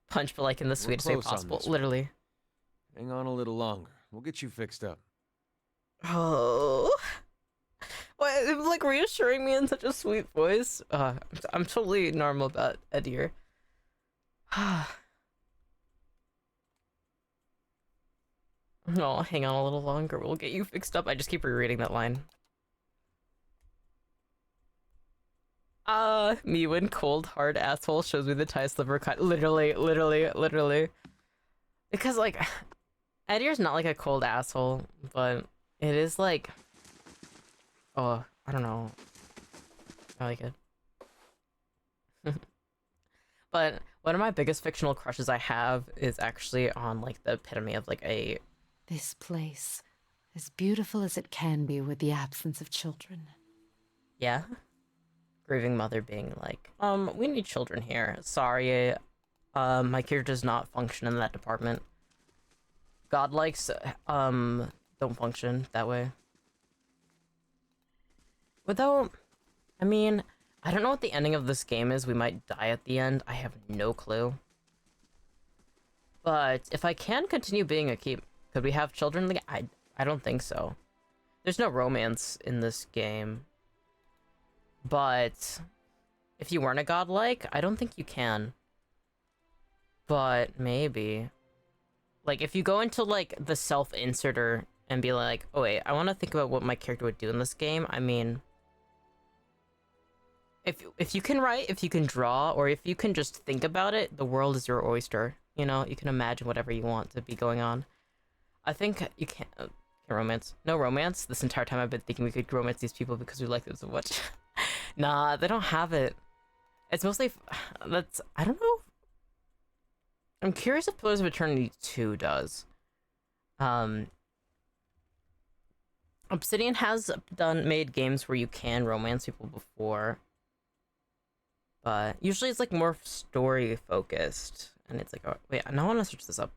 [SPEAKER 1] Punch, but like in the
[SPEAKER 2] We're
[SPEAKER 1] sweetest way
[SPEAKER 2] close on
[SPEAKER 1] possible,
[SPEAKER 2] this one.
[SPEAKER 1] literally.
[SPEAKER 2] Hang on a little longer. We'll get you fixed up.
[SPEAKER 1] Oh, why, like, reassuring me in such a sweet voice. I'm totally normal about Edir. No, hang on a little longer. We'll get you fixed up. I just keep rereading that line. Me when cold hard asshole shows me the tie sliver cut. Literally. Because, like, Edir's not like a cold asshole, but it is like, oh, I don't know. I like it. But one of my biggest fictional crushes I have is actually on, like, the epitome of, like, a...
[SPEAKER 4] This place, as beautiful as it can be with the absence of children.
[SPEAKER 1] Yeah? Grieving mother being like, we need children here. Sorry, my character does not function in that department. Godlikes, don't function that way. Without, I mean, I don't know what the ending of this game is. We might die at the end. I have no clue. But if I can continue being a keep, could we have children? Like, I don't think so. There's no romance in this game. But if you weren't a godlike, I don't think you can. But maybe. Like, if you go into, like, the self-inserter and be like, oh wait, I want to think about what my character would do in this game. I mean, if you can write, if you can draw, or if you can just think about it, the world is your oyster. You know, you can imagine whatever you want to be going on. I think you can't romance. No romance. This entire time I've been thinking we could romance these people because we like them so much. Nah, they don't have it. It's mostly... I don't know. I'm curious if Pillars of Eternity 2 does. Obsidian has made games where you can romance people before. But usually it's, like, more story-focused. And it's like... Oh, wait, I want to search this up.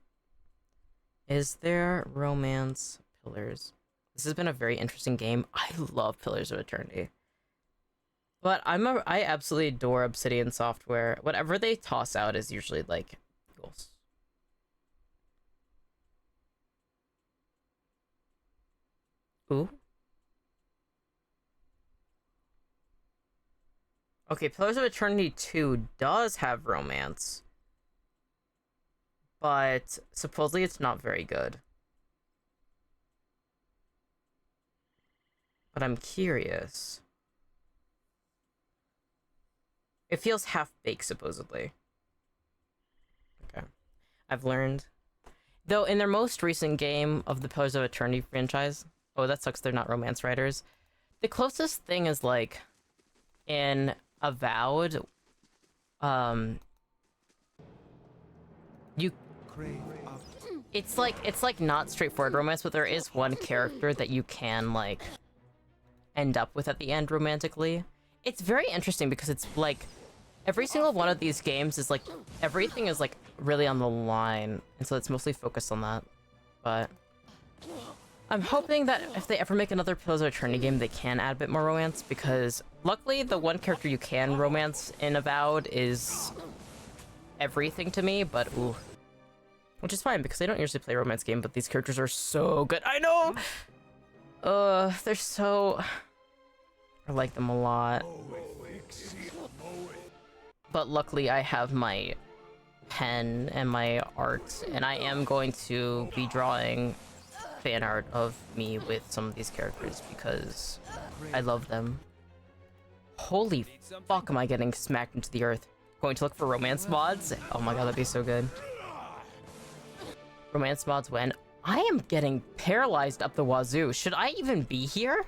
[SPEAKER 1] Is there romance Pillars? This has been a very interesting game. I love Pillars of Eternity. But I absolutely adore Obsidian software. Whatever they toss out is usually, like, goals. Ooh. Okay, Pillars of Eternity 2 does have romance. But supposedly it's not very good. But I'm curious. It feels half-baked, supposedly. Okay. I've learned. Though, in their most recent game of the Pillars of Eternity franchise... Oh, that sucks, they're not romance writers. The closest thing is, like, in Avowed... It's like not straightforward romance, but there is one character that you can, like, end up with at the end romantically. It's very interesting because it's, like... Every single one of these games is, like, everything is, like, really on the line, and so it's mostly focused on that. But I'm hoping that if they ever make another Pillars of Eternity game, they can add a bit more romance, because luckily the one character you can romance in Avowed is everything to me, but ooh. Which is fine, because I don't usually play a romance game, but these characters are so good. I know! They're so... I like them a lot. But luckily I have my pen and my art, and I am going to be drawing fan art of me with some of these characters because I love them. Holy fuck, am I getting smacked into the earth. Going to look for romance mods? Oh my god, that'd be so good. Romance mods when? I am getting paralyzed up the wazoo. Should I even be here?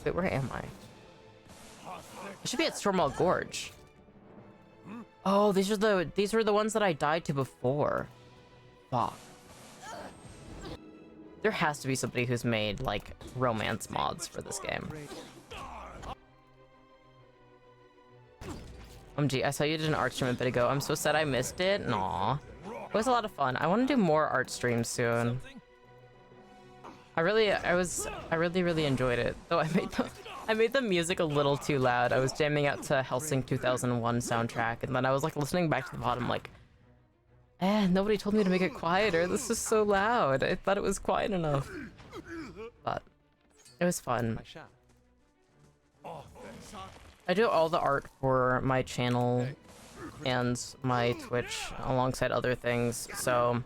[SPEAKER 1] Wait, where am I? I should be at Stormwall Gorge. Oh, these were the ones that I died to before. Fuck. There has to be somebody who's made, like, romance mods for this game. Gee, I saw you did an art stream a bit ago. I'm so sad I missed it. Aw. It was a lot of fun. I want to do more art streams soon. I really enjoyed it. Though I made the music a little too loud. I was jamming out to Helsing 2001 soundtrack, and then I was like listening back to the bottom like, nobody told me to make it quieter. This is so loud. I thought it was quiet enough. But it was fun. I do all the art for my channel and my Twitch alongside other things, so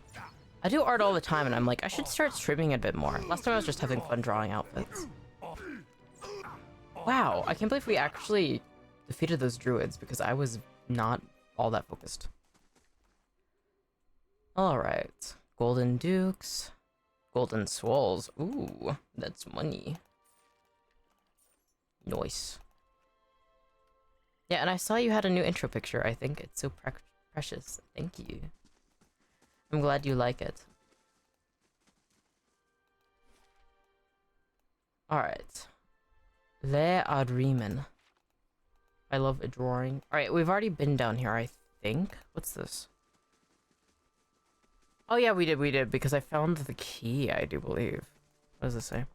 [SPEAKER 1] I do art all the time, and I'm like, I should start streaming it a bit more. Last time I was just having fun drawing outfits. Wow, I can't believe we actually defeated those druids because I was not all that focused. Alright. Golden Dukes. Golden Swalls. Ooh, that's money. Nice. Yeah, and I saw you had a new intro picture. I think it's so precious. Thank you. I'm glad you like it. Alright. Le Adrimen. I love a drawing. Alright, we've already been down here, I think. What's this? Oh yeah, we did, because I found the key, I do believe. What does this say?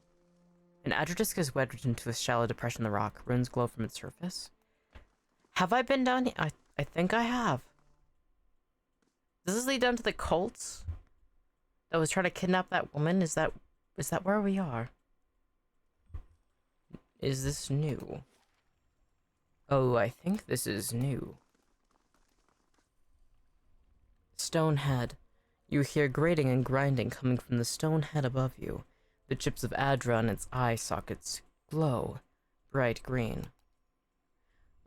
[SPEAKER 1] An Adradisc is wedged into a shallow depression in the rock. Runes glow from its surface. Have I been down here? I think I have. Does this lead down to the cult that was trying to kidnap that woman? Is that where we are? Is this new? Oh, I think this is new. Stone head. You hear grating and grinding coming from the stone head above you. The chips of Adra on its eye sockets glow bright green.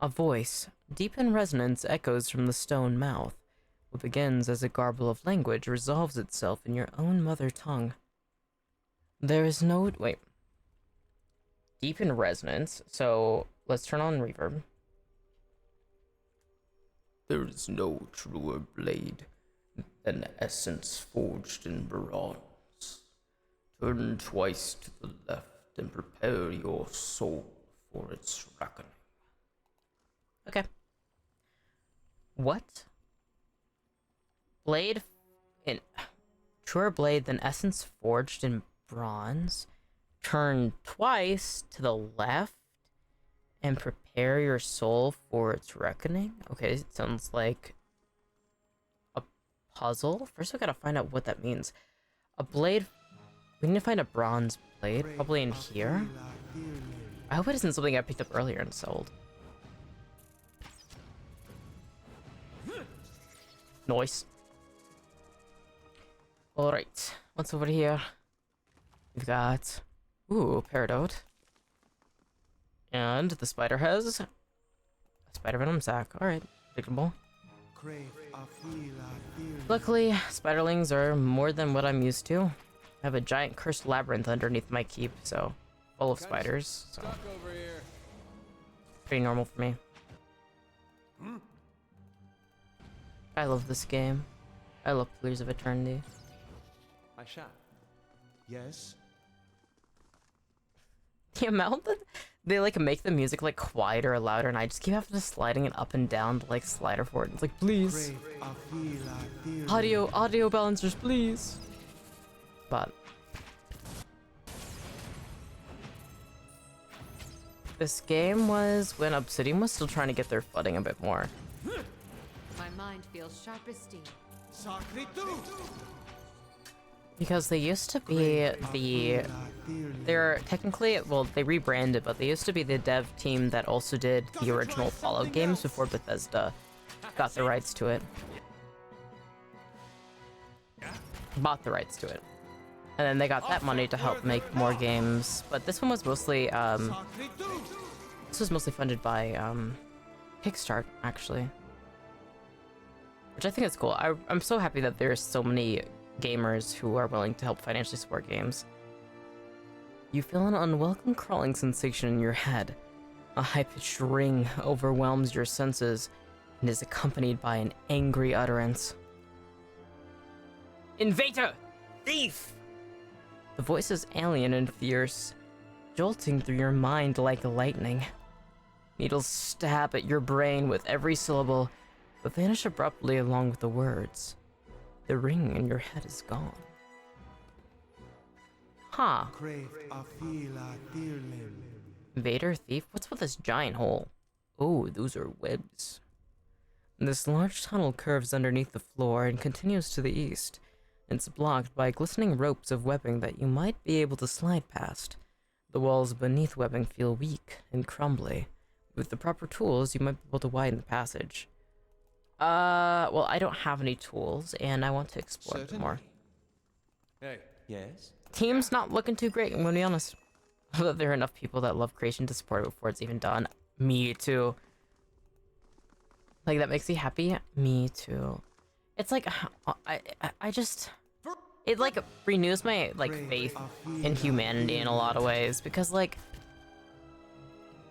[SPEAKER 1] A voice, deep in resonance, echoes from the stone mouth. What begins as a garble of language resolves itself in your own mother tongue. There is no... Wait. Deep in resonance, so let's turn on reverb. There is no truer blade than essence forged in bronze. Turn twice to the left and prepare your soul for its reckoning. Okay. What? Blade in... Truer blade than essence forged in bronze? Turn twice to the left and prepare your soul for its reckoning? Okay, it sounds like a puzzle. First I gotta find out what that means. A blade... We need to find a bronze blade, probably in here. I hope it isn't something I picked up earlier and sold. Nice. Alright, what's over here? We've got... Ooh, Peridot. And the spider has... a spider venom sac. Alright, predictable. Luckily, spiderlings are more than what I'm used to. I have a giant cursed labyrinth underneath my keep, so... full of spiders, so... pretty normal for me. I love this game. I love Pillars of Eternity.
[SPEAKER 2] I shot. Yes?
[SPEAKER 1] The amount that they like make the music like quieter or louder, and I just keep having to sliding it up and down to like slider for it. It's like, please. Audio balancers, please. But this game was when Obsidian was still trying to get their footing a bit more.
[SPEAKER 4] My mind feels sharp as steel.
[SPEAKER 1] Because they used to be they're technically, well, they rebranded, but they used to be the dev team that also did the original Fallout games before Bethesda got the rights to it. Bought the rights to it. And then they got that money to help make more games. But this one was mostly, this was mostly funded by, Kickstart, actually. Which I think is cool. I'm so happy that there's so many gamers who are willing to help financially support games. You feel an unwelcome crawling sensation in your head. A high-pitched ring overwhelms your senses and is accompanied by an angry utterance. Invader! Thief! The voice is alien and fierce, jolting through your mind like lightning. Needles stab at your brain with every syllable, but vanish abruptly along with the words. The ring in your head is gone. Huh. Invader, thief, what's with this giant hole? Oh, those are webs. This large tunnel curves underneath the floor and continues to the east. It's blocked by glistening ropes of webbing that you might be able to slide past. The walls beneath webbing feel weak and crumbly. With the proper tools, you might be able to widen the passage. Well, I don't have any tools, and I want to explore it more.
[SPEAKER 2] Hey, yes?
[SPEAKER 1] Team's not looking too great, I'm gonna be honest. There are enough people that love creation to support it before it's even done. Me too. Like, that makes me happy? Me too. It's like, I just... It, like, renews my, like, faith in humanity in a lot of ways, because, like...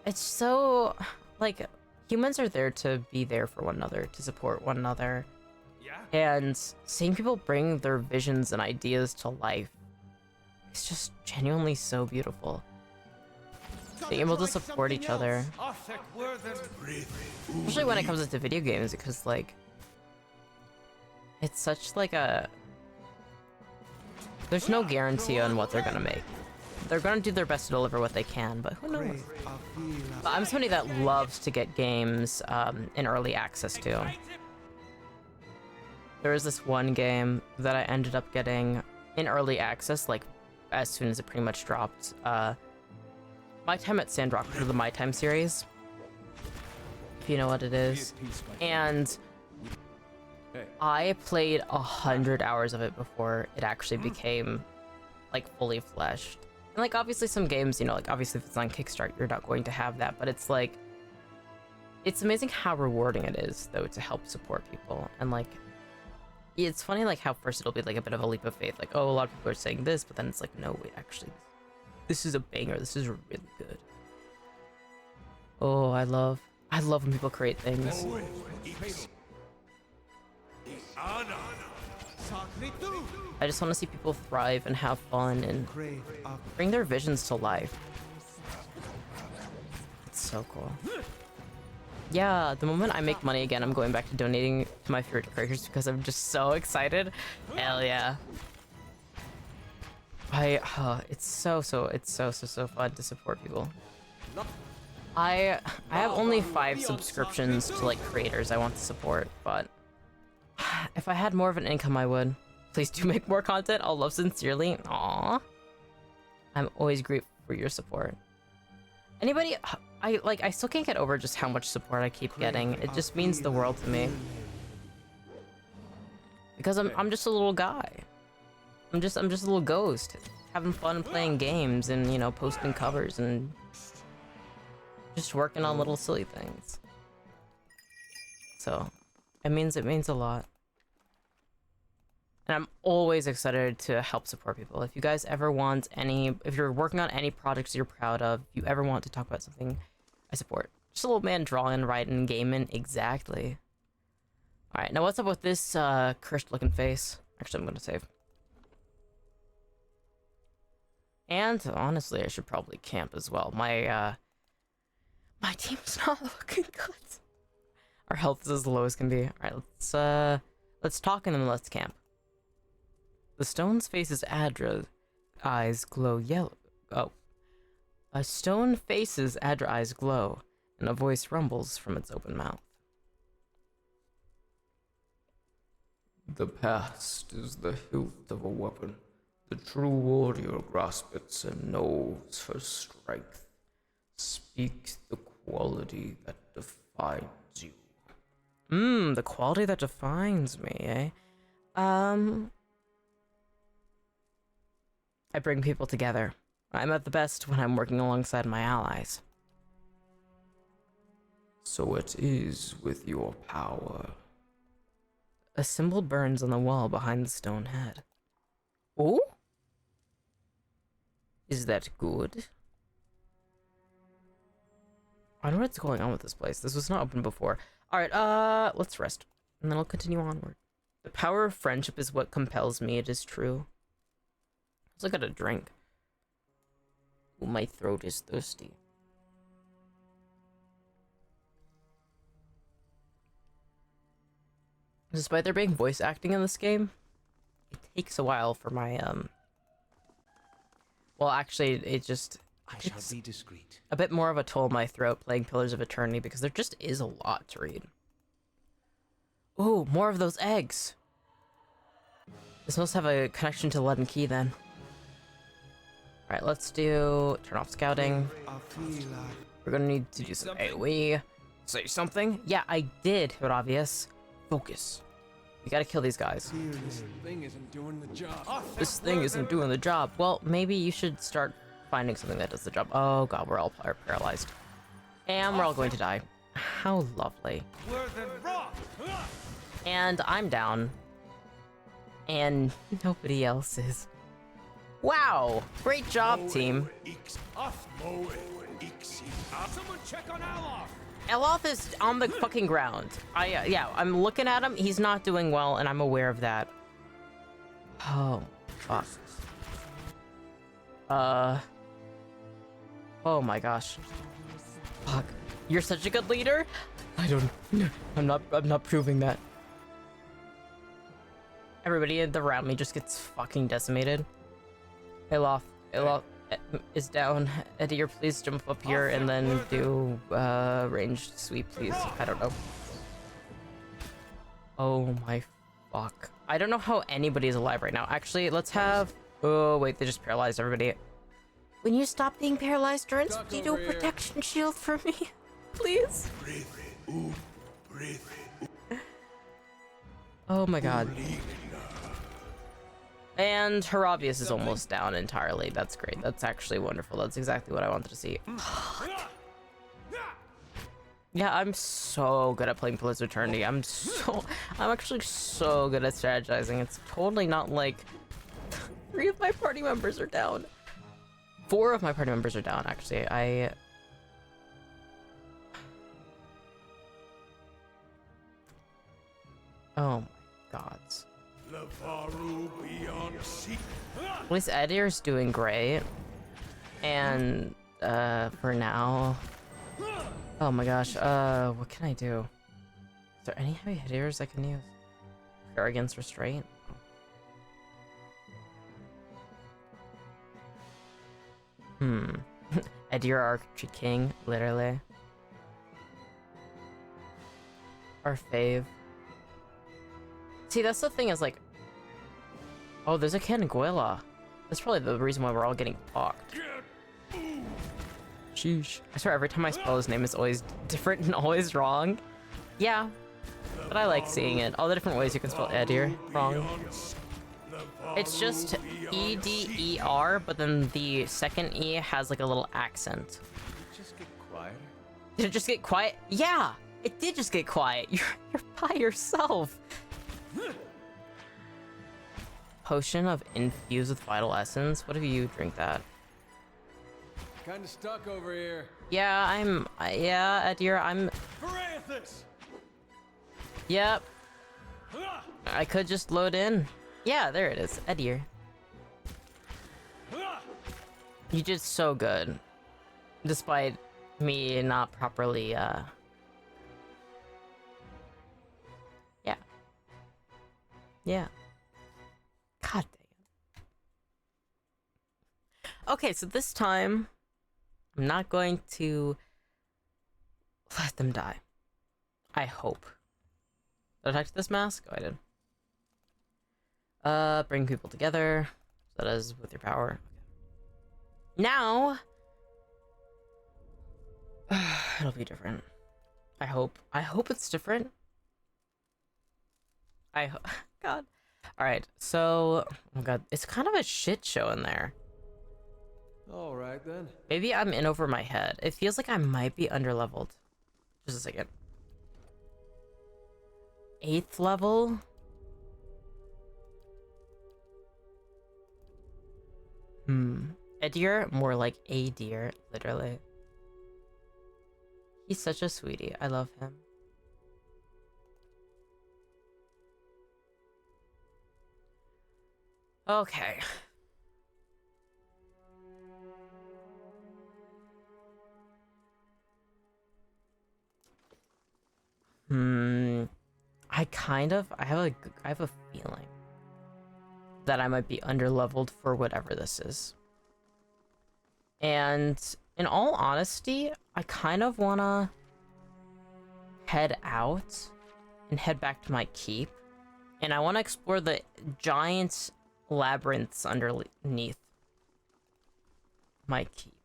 [SPEAKER 1] It's so... Like, humans are there to be there for one another, to support one another. And seeing people bring their visions and ideas to life, it's just genuinely so beautiful. Being able to support each other. Especially when it comes into video games, because, like... It's such, like, a... There's no guarantee on what they're gonna make. They're gonna do their best to deliver what they can, but who knows? But I'm somebody that loves to get games in early access too. There was this one game that I ended up getting in early access, like as soon as it pretty much dropped. My Time at Sandrock for the My Time series, if you know what it is. And I played 100 hours of it before it actually became like fully fleshed. And like obviously some games, you know, like obviously if it's on Kickstarter, you're not going to have that, but it's like, it's amazing how rewarding it is though to help support people. And like, it's funny like how first it'll be like a bit of a leap of faith, like, oh, a lot of people are saying this, but then it's like, no, wait, actually, this is a banger. This is really good. Oh, I love when people create things. I just want to see people thrive and have fun and bring their visions to life. It's so cool. Yeah, the moment I make money again, I'm going back to donating to my favorite creators because I'm just so excited. Hell yeah. It's so fun to support people. I have only 5 subscriptions to like creators I want to support, but if I had more of an income, I would. Please do make more content. I'll love sincerely. Aww. I'm always grateful for your support. Anybody, I still can't get over just how much support I keep getting. It just means the world to me. Because I'm just a little guy. I'm just a little ghost, having fun playing games and, you know, posting covers and just working on little silly things. So, it means a lot. And I'm always excited to help support people. If you guys ever want if you're working on any projects you're proud of, if you ever want to talk about something, I support. Just a little man drawing, writing, gaming, exactly. Alright, now what's up with this cursed looking face? Actually, I'm gonna save. And honestly, I should probably camp as well. My team's not looking good. Our health is as low as can be. Alright, let's talk and then let's camp. The stone's faces Adra, eyes glow yellow. Oh. A stone faces Adra eyes glow, and a voice rumbles from its open mouth.
[SPEAKER 13] The past is the hilt of a weapon. The true warrior grasps it and knows her strength. Speak the quality that defines you.
[SPEAKER 1] The quality that defines me, eh? I bring people together. I'm at the best when I'm working alongside my allies.
[SPEAKER 13] So it is with your power.
[SPEAKER 1] A symbol burns on the wall behind the stone head. Ooh? Is that good? I don't know what's going on with this place. This was not open before. Alright, let's rest. And then I'll continue onward. The power of friendship is what compels me, it is true. Let's look at a drink. Ooh, my throat is thirsty. Despite there being voice acting in this game, it takes a while for my, well, actually, it just...
[SPEAKER 5] I shall be discreet.
[SPEAKER 1] A bit more of a toll on my throat playing Pillars of Eternity because there just is a lot to read. Ooh, more of those eggs. This must have a connection to Lead and Key then. Alright, let's do... turn off scouting. We're gonna need to do some AoE. Say something? Yeah, I did, but obvious. Focus. We gotta kill these guys.
[SPEAKER 2] This thing isn't doing the job.
[SPEAKER 1] This thing isn't doing the job. Well, maybe you should start finding something that does the job. Oh god, we're all paralyzed. And we're all going to die. How lovely. And I'm down. And nobody else is. Wow! Great job, team.
[SPEAKER 10] Someone check on Alof!
[SPEAKER 1] Eloth is on the fucking ground. Yeah, I'm looking at him. He's not doing well, and I'm aware of that. Oh, fuck. Oh my gosh. Fuck. You're such a good leader? I'm not proving that. Everybody around me just gets fucking decimated. Eloth is down. Edir, please jump up here and then do ranged sweep, please. I don't know. Oh my fuck. I don't know how anybody's alive right now. Actually, let's have... Oh, wait, they just paralyzed everybody. When you stop being paralyzed, Durance, would you do a protection shield for me? Please? Oh my god. And Haravius is almost down entirely. That's great. That's actually wonderful. That's exactly what I wanted to see. Yeah, I'm so good at playing Pillars of Eternity. I'm actually so good at strategizing. It's totally not like 3 of my party members are down. 4 of my party members are down, actually. Oh my gods. At least Edir's doing great. And, for now... Oh my gosh, what can I do? Is there any heavy hitters I can use? Arrogance, Restraint? Edir Archery King, literally. Our fave. See, that's the thing is like... Oh, there's a Canguela. That's probably the reason why we're all getting fucked. Sheesh. I swear every time I spell his name is always different and always wrong. Yeah. But I like seeing it. All the different ways you can spell Edir wrong. It's just E-D-E-R, but then the second E has like a little accent.
[SPEAKER 2] Did it just get quieter?
[SPEAKER 1] Did it just get quiet? Yeah! It did just get quiet. You're by yourself. Potion of infused with vital essence. What if you drink that?
[SPEAKER 2] Kinda stuck over here.
[SPEAKER 1] Yeah, yeah, Edir, I'm... Yep. I could just load in. Yeah, there it is. Edir. You did so good. Despite me not properly, Yeah. Yeah. God dang it. Okay, so this time, I'm not going to let them die. I hope. Did I touch this mask? Oh, I did. Bring people together. So that is with your power. Now, it'll be different. I hope. I hope it's different. God. Alright, so... Oh god, it's kind of a shit show in there.
[SPEAKER 2] Alright then.
[SPEAKER 1] Maybe I'm in over my head. It feels like I might be underleveled. Just a second. 8th level? deer, more like a deer, literally. He's such a sweetie. I love him. Okay. I have a feeling that I might be underleveled for whatever this is. And in all honesty, I kind of wanna head out and head back to my keep. And I wanna explore the giant labyrinths underneath my keep.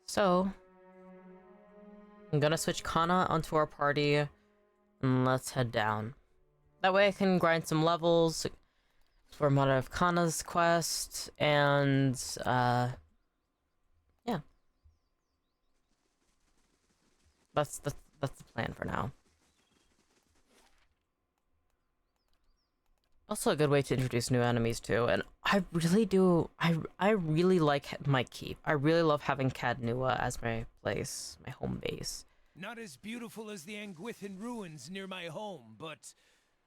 [SPEAKER 1] So, I'm gonna switch Kana onto our party, and let's head down. That way I can grind some levels for more of Kana's quest, and, yeah. That's the plan for now. Also a good way to introduce new enemies too, and I really do, I really like my keep. I really love having Cadnua as my place, my home base.
[SPEAKER 14] Not as beautiful as the Anguithan ruins near my home, but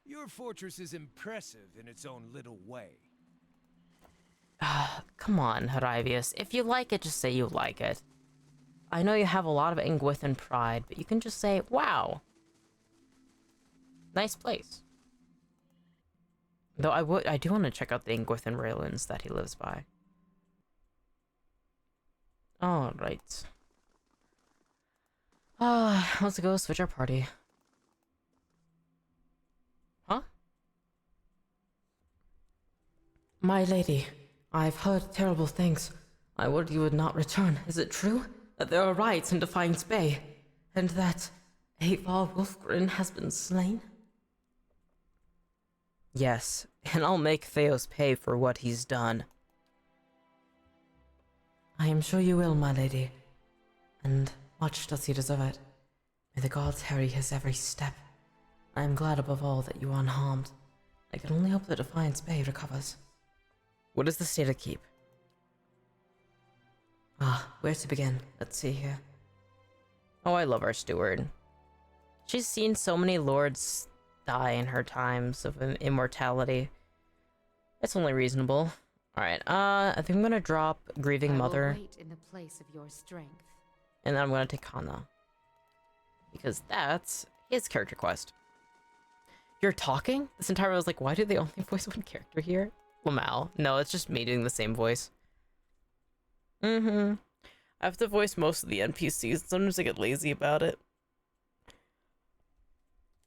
[SPEAKER 14] your fortress is impressive in its own little way.
[SPEAKER 1] Come on, Haravius. If you like it, just say you like it. I know you have a lot of Anguithan pride, but you can just say, wow. Nice place. Though I do want to check out the Anguithan ruins that he lives by. Alright. Let's go switch our party. Huh? My lady, I've heard terrible things. I would you would not return. Is it true that there are riots in Defiance Bay, and that Avar Wolfgren has been slain? Yes, and I'll make Theos pay for what he's done. I am sure you will, my lady. And much does he deserve it. May the gods harry his every step. I am glad above all that you are unharmed. I can only hope that Defiance Bay recovers. What is the state of keep? Where to begin? Let's see here. Oh, I love our steward. She's seen so many lords die in her times of immortality. It's only reasonable. Alright, I think I'm gonna drop Grieving Mother.
[SPEAKER 8] Wait in the place of your strength.
[SPEAKER 1] And then I'm gonna take Kana. Because that's his character quest. You're talking? This entire I was like, why do they only voice one character here? Lamau. No, it's just me doing the same voice. I have to voice most of the NPCs. Sometimes I get lazy about it.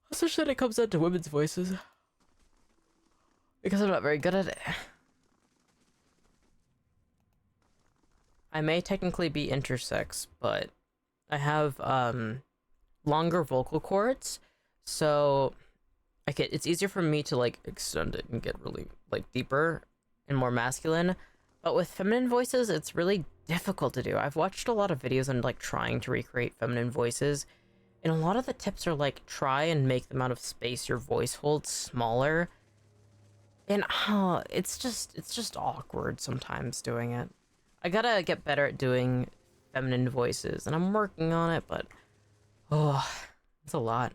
[SPEAKER 1] Especially when it comes down to women's voices. Because I'm not very good at it. I may technically be intersex, but I have longer vocal cords, so it's easier for me to like extend it and get really like deeper and more masculine. But with feminine voices, it's really difficult to do. I've watched a lot of videos on like trying to recreate feminine voices, and a lot of the tips are like try and make the amount of space your voice holds smaller. And it's just awkward sometimes doing it. I gotta get better at doing feminine voices, and I'm working on it, but it's a lot.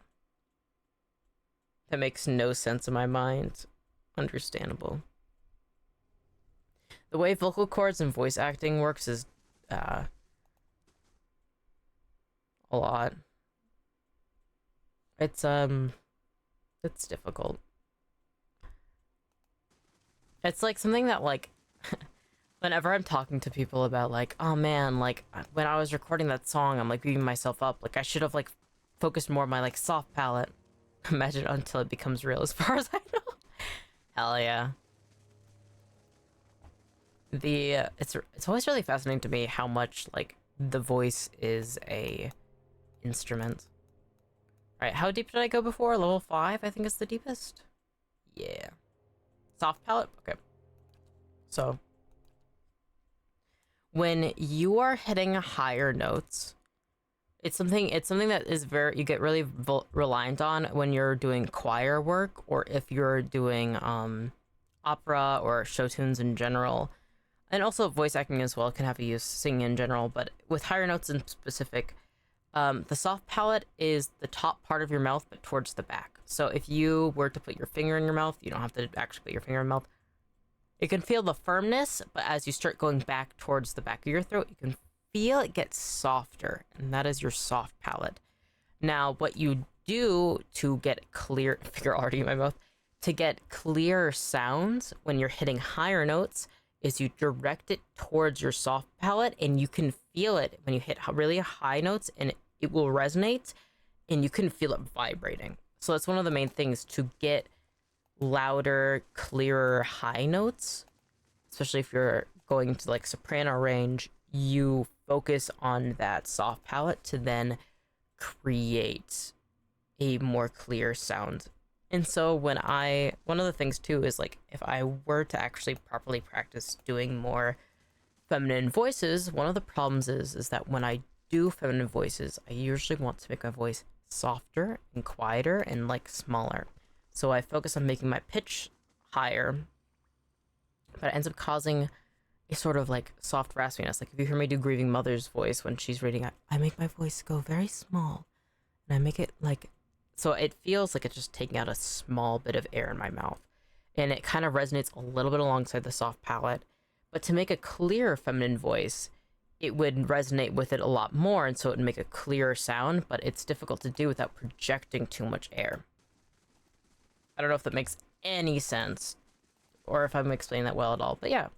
[SPEAKER 1] That makes no sense in my mind. Understandable. The way vocal cords and voice acting works is a lot. It's difficult. It's like something that like whenever I'm talking to people about like, oh man, like when I was recording that song, I'm like beating myself up. Like I should have like focused more on my like soft palette. Imagine until it becomes real, as far as I know. Hell yeah. It's always really fascinating to me how much like the voice is a instrument. Alright, how deep did I go before? Level 5, I think is the deepest. Yeah. Soft palette? Okay. So when you are hitting higher notes, it's something that is you get really reliant on when you're doing choir work, or if you're doing opera or show tunes in general. And also voice acting as well can have a use, singing in general, but with higher notes in specific, the soft palate is the top part of your mouth, but towards the back. So if you were to put your finger in your mouth, you don't have to actually put your finger in your mouth. You can feel the firmness, but as you start going back towards the back of your throat, you can feel it get softer, and that is your soft palate. Now, what you do to get clear, finger already in my mouth, to get clear sounds when you're hitting higher notes is you direct it towards your soft palate, and you can feel it when you hit really high notes, and it will resonate, and you can feel it vibrating. So that's one of the main things to get louder, clearer high notes, especially if you're going to like soprano range. You focus on that soft palate to then create a more clear sound. And so one of the things too is like, if I were to actually properly practice doing more feminine voices, one of the problems is that when I do feminine voices, I usually want to make my voice softer and quieter and like smaller. So I focus on making my pitch higher, but it ends up causing a sort of like soft raspiness. Like if you hear me do Grieving Mother's voice when she's reading, I make my voice go very small, and I make it like, so it feels like it's just taking out a small bit of air in my mouth, and it kind of resonates a little bit alongside the soft palate. But to make a clear feminine voice, it would resonate with it a lot more, and so it would make a clearer sound, but it's difficult to do without projecting too much air. I don't know if that makes any sense, or if I'm explaining that well at all, but yeah.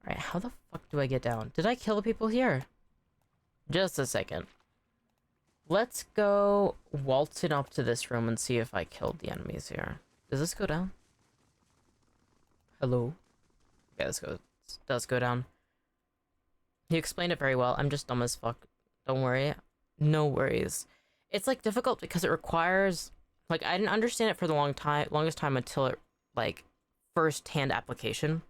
[SPEAKER 1] Alright, how the fuck do I get down? Did I kill the people here? Just a second. Let's go waltzing up to this room and see if I killed the enemies here. Does this go down? Hello? Yeah, this does go down. You explained it very well. I'm just dumb as fuck. Don't worry. No worries. It's like difficult because it requires, like, I didn't understand it for the longest time until it, like, first-hand application.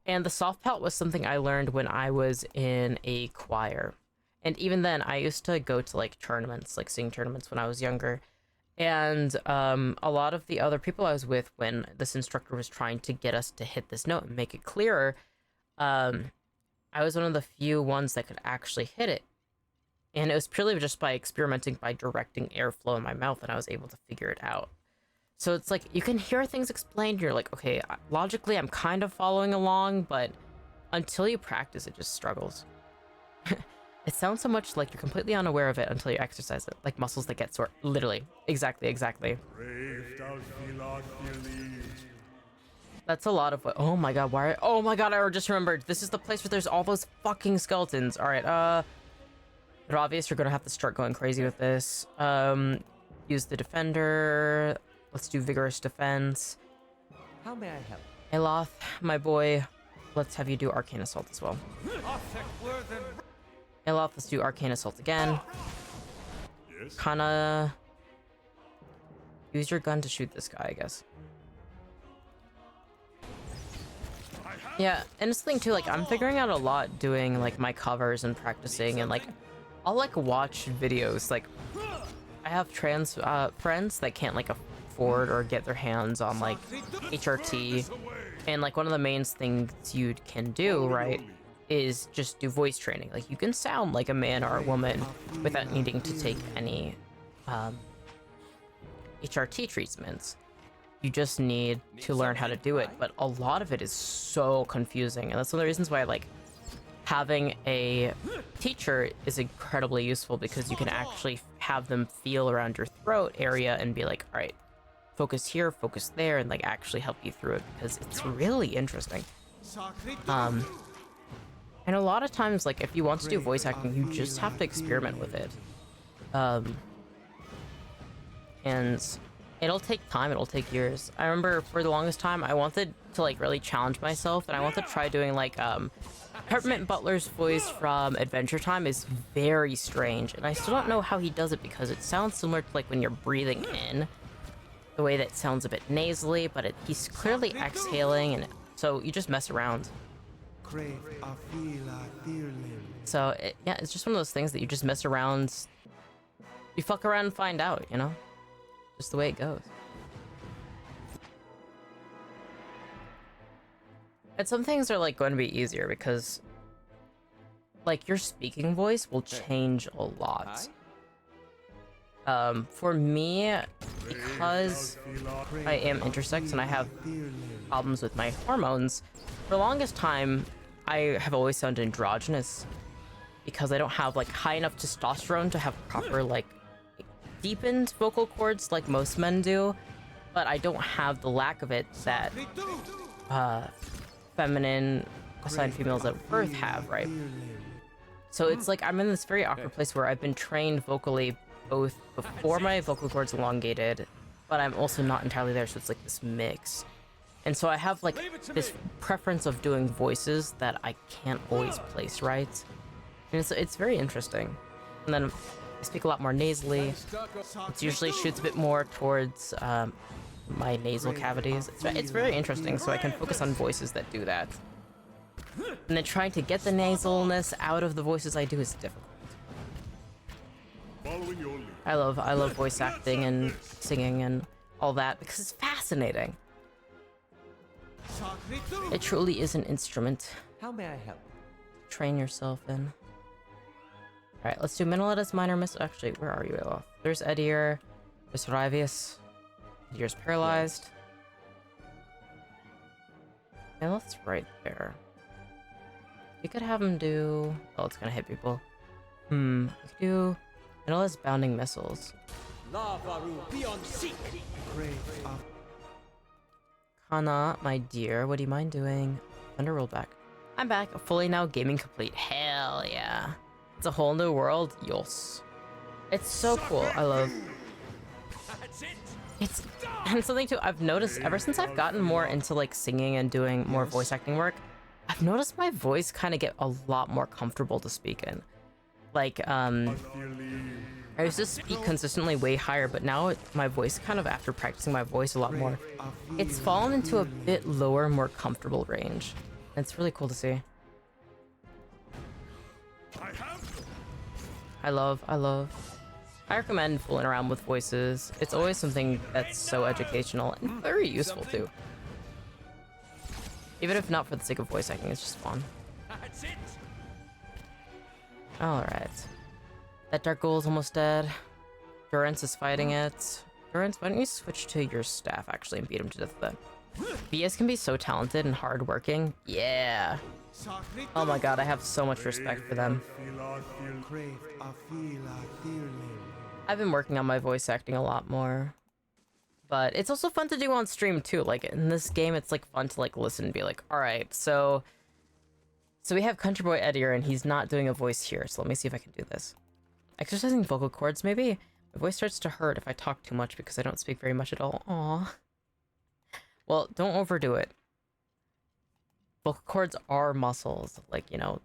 [SPEAKER 1] And the soft palate was something I learned when I was in a choir. And even then, I used to go to, like, tournaments, like, singing tournaments when I was younger. And a lot of the other people I was with when this instructor was trying to get us to hit this note and make it clearer, I was one of the few ones that could actually hit it. And it was purely just by experimenting, by directing airflow in my mouth, and I was able to figure it out. So it's like, you can hear things explained, you're like, okay, logically I'm kind of following along, but until you practice, it just struggles. It sounds so much like you're completely unaware of it until you exercise it, like muscles that get sore. Literally. Exactly. That's a lot of what, oh my god, why, oh my god, I just remembered, this is the place where there's all those fucking skeletons. Alright, they're obvious, you're gonna have to start going crazy with this. Use the defender. Let's do vigorous defense.
[SPEAKER 15] How may I help?
[SPEAKER 1] Aloth, my boy, let's have you do arcane assault as well. Aloth, let's do arcane assault again.
[SPEAKER 3] Yes.
[SPEAKER 1] Kinda use your gun to shoot this guy, I guess. Yeah, and it's the thing too, like, I'm figuring out a lot doing, like, my covers and practicing, and, like, I'll, like, watch videos, like, I have trans friends that can't, like, afford or get their hands on, like, HRT, and, like, one of the main things you can do, right, is just do voice training. Like, you can sound like a man or a woman without needing to take any HRT treatments. You just need to learn how to do it, but a lot of it is so confusing, and that's one of the reasons why, like, having a teacher is incredibly useful, because you can actually have them feel around your throat area and be like, all right, focus here, focus there, and, like, actually help you through it, because it's really interesting. And a lot of times, like, if you want to do voice acting, you just have to experiment with it. And it'll take time, it'll take years. I remember for the longest time, I wanted to, like, really challenge myself, and I wanted to try doing, like, Peppermint Butler's voice from Adventure Time is very strange, and I still don't know how he does it, because it sounds similar to, like, when you're breathing in, the way that sounds a bit nasally, but he's clearly exhaling, and so you just mess around. So, yeah, it's just one of those things that you just mess around, you fuck around and find out, you know? Just the way it goes. And some things are like going to be easier because like your speaking voice will change a lot. For me, because I am intersex and I have problems with my hormones, for the longest time, I have always sounded androgynous because I don't have like high enough testosterone to have proper like deepened vocal cords like most men do, but I don't have the lack of it that feminine assigned females at birth have, right? So it's like I'm in this very awkward place where I've been trained vocally both before my vocal cords elongated, but I'm also not entirely there, so it's like this mix. And so I have like this preference of doing voices that I can't always place right. And it's very interesting. And then I speak a lot more nasally. It usually shoots a bit more towards my nasal cavities. It's very interesting, so I can focus on voices that do that. And then trying to get the nasalness out of the voices I do is difficult. I love voice acting and singing and all that because it's fascinating. It truly is an instrument.
[SPEAKER 15] How may I help?
[SPEAKER 1] Train yourself in. Alright, let's do Minnaletta's minor miss. Actually, where are you, Alof? There's Edir. There's Rivius. Edir's paralyzed. And let's right there. We could have him do... Oh, it's gonna hit people. We could do... Minnaletta's bounding missiles. Kana, my dear, would you mind doing Underworld back? I'm back, fully now gaming complete. Hell yeah. It's a whole new world. Yos. It's so cool. I love... It's... And something too, I've noticed ever since I've gotten more into like singing and doing more voice acting work, I've noticed my voice kind of get a lot more comfortable to speak in. Like, I used to speak consistently way higher, but now my voice kind of, after practicing my voice a lot more, it's fallen into a bit lower, more comfortable range. And it's really cool to see. I recommend fooling around with voices. It's always something that's so educational and very useful too. Even if not for the sake of voice acting, it's just fun. Alright. That Dark Ghoul is almost dead. Durance is fighting it. Durance, why don't you switch to your staff actually and beat him to death then? BS can be so talented and hardworking. Yeah. Oh my god, I have so much respect for them. I've been working on my voice acting a lot more. But it's also fun to do on stream too. Like in this game, it's like fun to like listen and be like, alright, so we have Country Boy Edir and he's not doing a voice here, so let me see if I can do this. Exercising vocal cords, maybe? My voice starts to hurt if I talk too much because I don't speak very much at all. Aww. Well, don't overdo it. Vocal cords are muscles. Like, you know,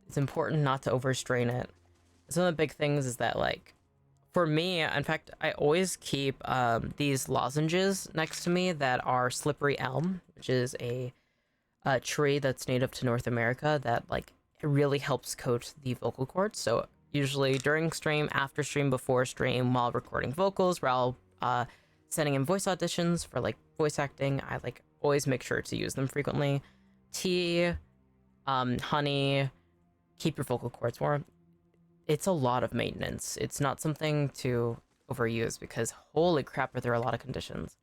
[SPEAKER 1] it's important not to overstrain it. Some of the big things is that, like, for me, in fact, I always keep these lozenges next to me that are slippery elm, which is a tree that's native to North America that, like, it really helps coat the vocal cords. So usually during stream, after stream, before stream, while recording vocals, while sending in voice auditions for, like, voice acting, I, like, always make sure to use them frequently. Tea, honey, keep your vocal cords warm. It's a lot of maintenance. It's not something to overuse because holy crap are there a lot of conditions.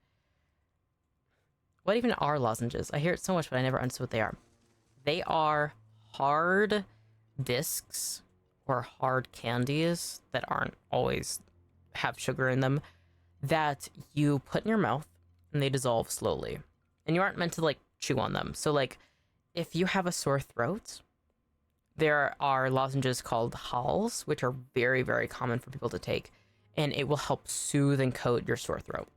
[SPEAKER 1] What even are lozenges? I hear it so much, but I never understood what they are. They are hard discs or hard candies that aren't always have sugar in them that you put in your mouth and they dissolve slowly. And you aren't meant to like chew on them. So like if you have a sore throat, there are lozenges called Halls, which are very, very common for people to take, and it will help soothe and coat your sore throat.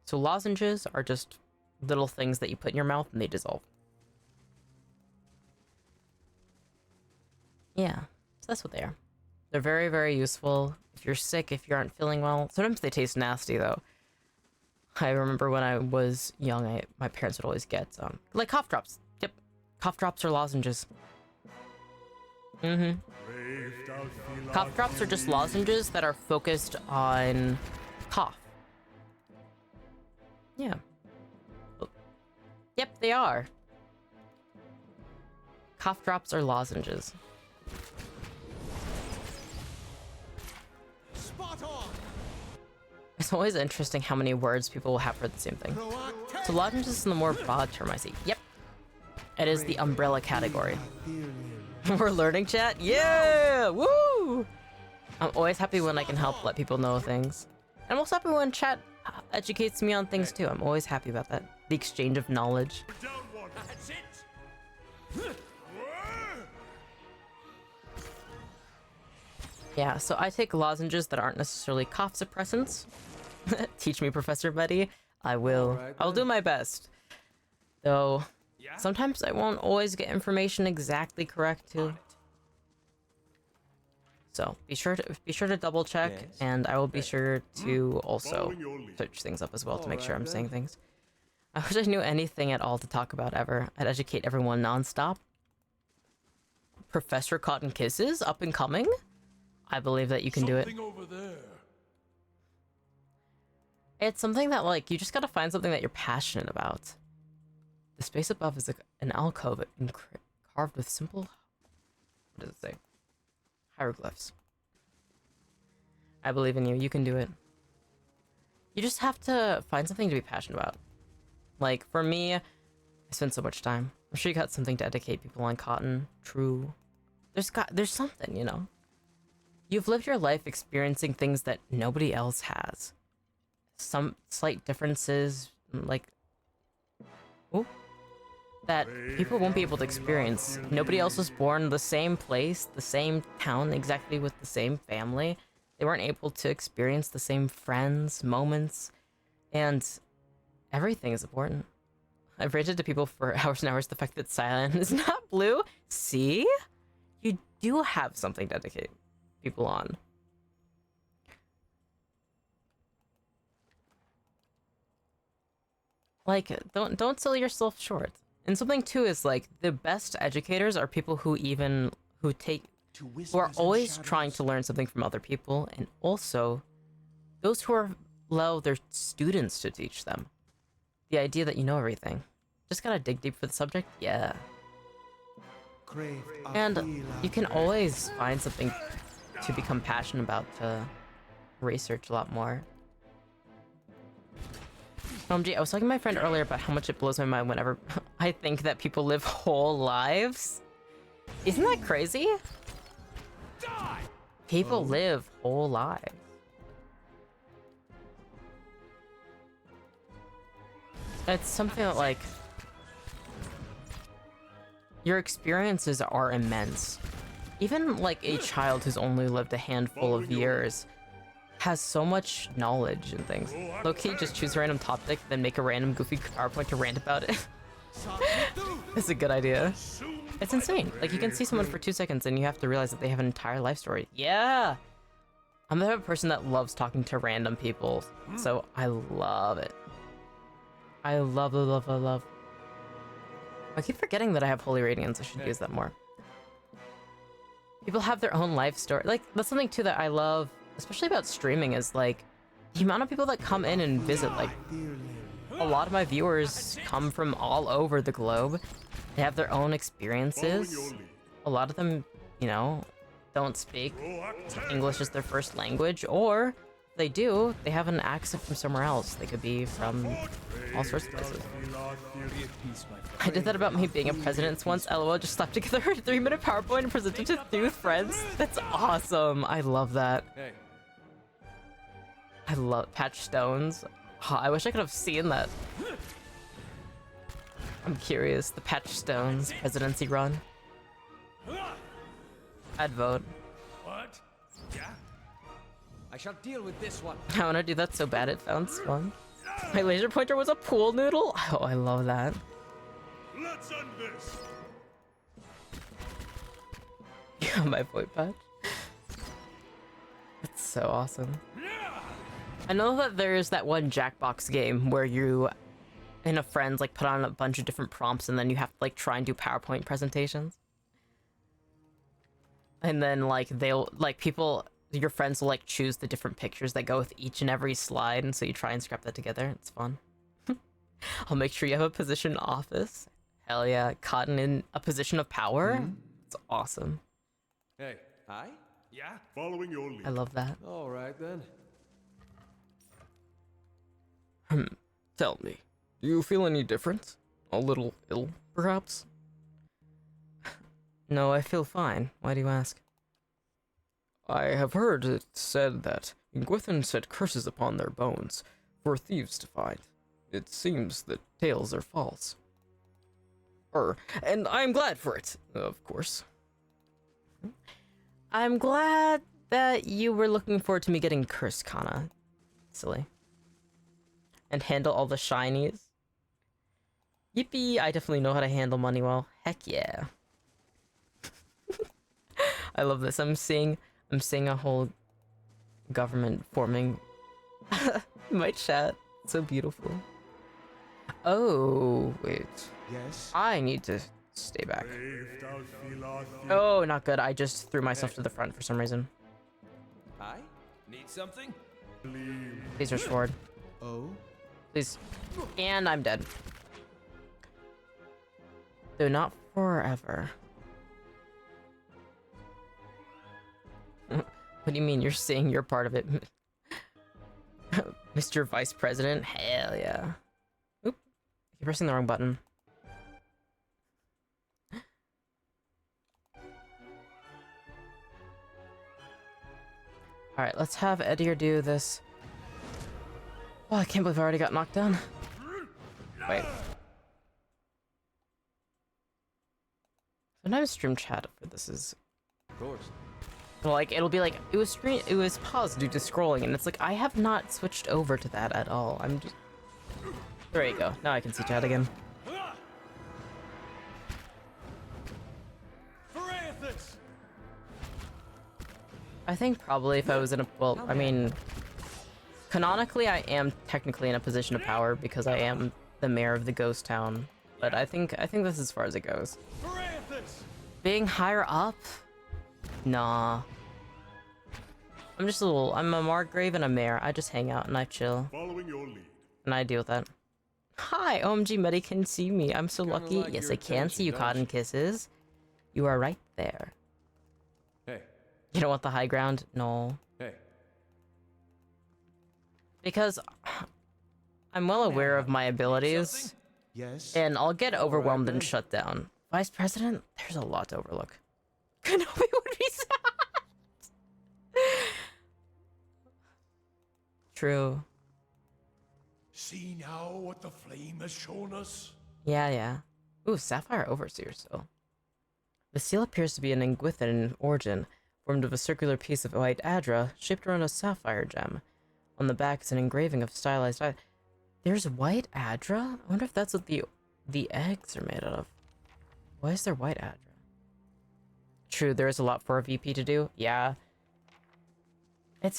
[SPEAKER 1] So lozenges are just little things that you put in your mouth and they dissolve. Yeah, so that's what they are. They're very, very useful. If you're sick, if you aren't feeling well, sometimes they taste nasty though. I remember when I was young, my parents would always get like cough drops. Yep, cough drops or lozenges. Cough drops are just lozenges that are focused on cough. Yeah. Yep, they are. Cough drops or lozenges?
[SPEAKER 10] Spot on.
[SPEAKER 1] It's always interesting how many words people will have for the same thing. So lozenges is the more broad term I see. Yep. It is the umbrella category. We're learning chat? Yeah! Woo! I'm always happy when I can help let people know things. And I'm also happy when chat educates me on things too. I'm always happy about that. The exchange of knowledge.
[SPEAKER 10] That's it.
[SPEAKER 1] Yeah, so I take lozenges that aren't necessarily cough suppressants. Teach me, Professor Betty. I will. I'll do my best. Though, sometimes I won't always get information exactly correct too. So be sure to double check, and I will be sure to also search things up as well to make sure I'm saying things. I wish I knew anything at all to talk about ever. I'd educate everyone nonstop. Professor Cotton Kisses, up and coming. I believe that you can do it.
[SPEAKER 3] Over there.
[SPEAKER 1] It's something that, like, you just gotta find something that you're passionate about. The space above is an alcove carved with simple... What does it say? Hieroglyphs. I believe in you. You can do it. You just have to find something to be passionate about. Like, for me, I spend so much time. I'm sure you got something to educate people on cotton. True. There's something, you know? You've lived your life experiencing things that nobody else has. Some slight differences, like... Ooh. That people won't be able to experience. Nobody else was born in the same place, the same town, exactly with the same family. They weren't able to experience the same friends, moments, and everything is important. I've ranted to people for hours and hours the fact that Silent is not blue. See? You do have something to educate people on. Like, don't sell yourself short. And something too is like the best educators are people who are always trying to learn something from other people, and also those who allow their students to teach them. The idea that you know everything. Just gotta dig deep for the subject, yeah. And you can always find something to become passionate about, to research a lot more. OMG, I was talking to my friend earlier about how much it blows my mind whenever I think that people live whole lives. Isn't that crazy? People live whole lives. It's something that, like, your experiences are immense. Even, like, a child who's only lived a handful of years has so much knowledge and things. Low-key, just choose a random topic, then make a random goofy PowerPoint to rant about it. That's a good idea. It's insane. Like, you can see someone for 2 seconds and you have to realize that they have an entire life story. Yeah! I'm the type of person that loves talking to random people, so I love it. I love. I keep forgetting that I have Holy Radiance. I should use that more. People have their own life story. Like, that's something too that I love, especially about streaming, is like the amount of people that come in and visit. Like, a lot of my viewers come from all over the globe. They have their own experiences. A lot of them, you know, don't speak English as their first language, or if they do, they have an accent from somewhere else. They could be from all sorts of places. I did that about me being a president once. LOL, just slapped together a 3-minute PowerPoint and presented to 3 friends. That's awesome. I love that. I love Patch Stones. Oh, I wish I could have seen that. I'm curious. The Patch Stones presidency run. I'd vote.
[SPEAKER 10] What? Yeah.
[SPEAKER 15] I shall deal with this one.
[SPEAKER 1] I want to do that so bad it sounds fun. My laser pointer was a pool noodle? Oh, I love that.
[SPEAKER 3] Let's end this.
[SPEAKER 1] Yeah, my void patch. That's so awesome. I know that there's that one Jackbox game where you and a friend like put on a bunch of different prompts and then you have to like try and do PowerPoint presentations. And then like they'll like people, your friends will like choose the different pictures that go with each and every slide, and so you try and scrap that together. It's fun. I'll make sure you have a position office. Hell yeah, Cotton in a position of power? It's awesome.
[SPEAKER 2] Hey, hi?
[SPEAKER 10] Yeah?
[SPEAKER 3] Following your lead.
[SPEAKER 1] I love that.
[SPEAKER 2] All right, then.
[SPEAKER 13] Tell me, do you feel any different? A little ill, perhaps?
[SPEAKER 1] No, I feel fine. Why do you ask?
[SPEAKER 13] I have heard it said that Ingwithan set curses upon their bones for thieves to find. It seems that tales are false. And I'm glad for it, of course.
[SPEAKER 1] I'm glad that you were looking forward to me getting cursed, Kana. Silly. And handle all the shinies. Yippee, I definitely know how to handle money well. Heck yeah. I love this. I'm seeing a whole government forming my chat. So beautiful. Oh, wait.
[SPEAKER 5] Yes?
[SPEAKER 1] I need to stay back. Oh, not good. I just threw myself to the front for some reason.
[SPEAKER 2] Hi?
[SPEAKER 14] Need something?
[SPEAKER 1] Please rush forward.
[SPEAKER 5] Oh?
[SPEAKER 1] Please. And I'm dead. Though not forever. What do you mean you're saying you're part of it? Mr. Vice President? Hell yeah. Oop. You're pressing the wrong button. Alright, let's have Edir do this. Oh, I can't believe I already got knocked down. Wait. Sometimes stream chat for this is...
[SPEAKER 2] Of course.
[SPEAKER 1] Well, like, it'll be like, it was paused due to scrolling, and it's like, I have not switched over to that at all. I'm just... There you go. Now I can see chat again. I think probably if I was in a... Well, I mean... Canonically, I am technically in a position of power because I am the mayor of the ghost town. But I think this is as far as it goes. Being higher up? Nah. I'm just a little... I'm a Margrave and a mayor. I just hang out and I chill.
[SPEAKER 3] Following your lead.
[SPEAKER 1] And I deal with that. Hi, OMG, Mettie can see me. I'm so lucky.
[SPEAKER 2] Like
[SPEAKER 1] yes,
[SPEAKER 2] your
[SPEAKER 1] I can see you,
[SPEAKER 2] attention,
[SPEAKER 1] Cotton Kisses. You are right there.
[SPEAKER 2] Hey.
[SPEAKER 1] You don't want the high ground? No.
[SPEAKER 2] Hey.
[SPEAKER 1] Because I'm well aware of my abilities.
[SPEAKER 5] Yes?
[SPEAKER 1] And I'll get overwhelmed and shut down. Vice President? There's a lot to overlook. Kenobi would be sad. True.
[SPEAKER 10] See now what the flame has shown us?
[SPEAKER 1] Yeah. Ooh, Sapphire Overseer still. The seal appears to be an Ingwithan in origin, formed of a circular piece of white adra shaped around a sapphire gem. On the back is an engraving of stylized eye. There's white adra? I wonder if that's what the eggs are made out of. Why is there white adra? True, there is a lot for a VP to do. Yeah. It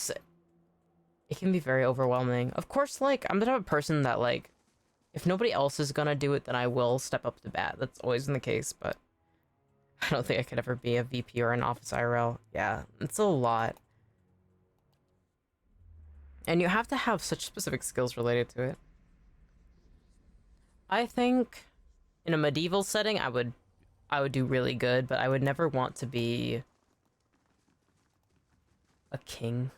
[SPEAKER 1] can be very overwhelming. Of course, like, I'm the type of person that, like, if nobody else is gonna do it, then I will step up to bat. That's always been the case, but I don't think I could ever be a VP or an office IRL. Yeah, it's a lot. And you have to have such specific skills related to it. I think in a medieval setting, I would do really good, but I would never want to be a king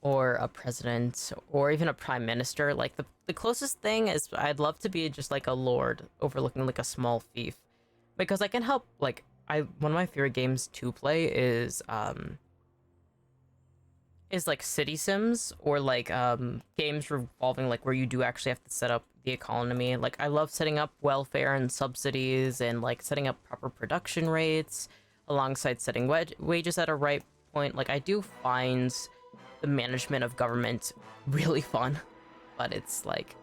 [SPEAKER 1] or a president or even a prime minister. Like the closest thing is I'd love to be just like a lord overlooking like a small fief, because I can help. Like one of my favorite games to play is like city sims or like games revolving like where you do actually have to set up the economy. Like I love setting up welfare and subsidies and like setting up proper production rates alongside setting wages at a right point. Like I do find the management of government really fun, but it's like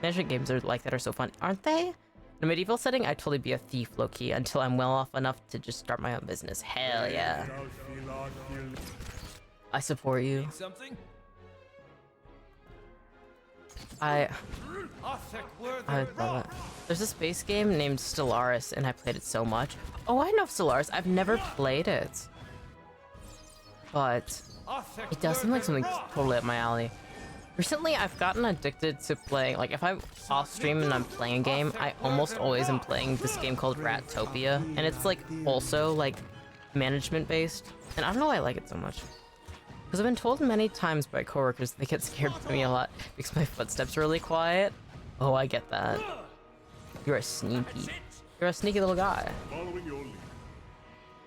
[SPEAKER 1] management games are like that are so fun, aren't they? In a medieval setting, I'd totally be a thief low-key until I'm well off enough to just start my own business. Hell yeah. I support you.
[SPEAKER 14] Need something?
[SPEAKER 1] I love it. There's a space game named Stellaris, and I played it so much. Oh, I know Stellaris. I've never played it. But it does seem like something totally up my alley. Recently, I've gotten addicted to playing, like, if I'm off stream and I'm playing a game, I almost always am playing this game called Rattopia, and it's, like, also, like, management-based, and I don't know why I like it so much. Because I've been told many times by coworkers they get scared of me a lot because my footsteps are really quiet. Oh, I get that. You're a sneaky little guy.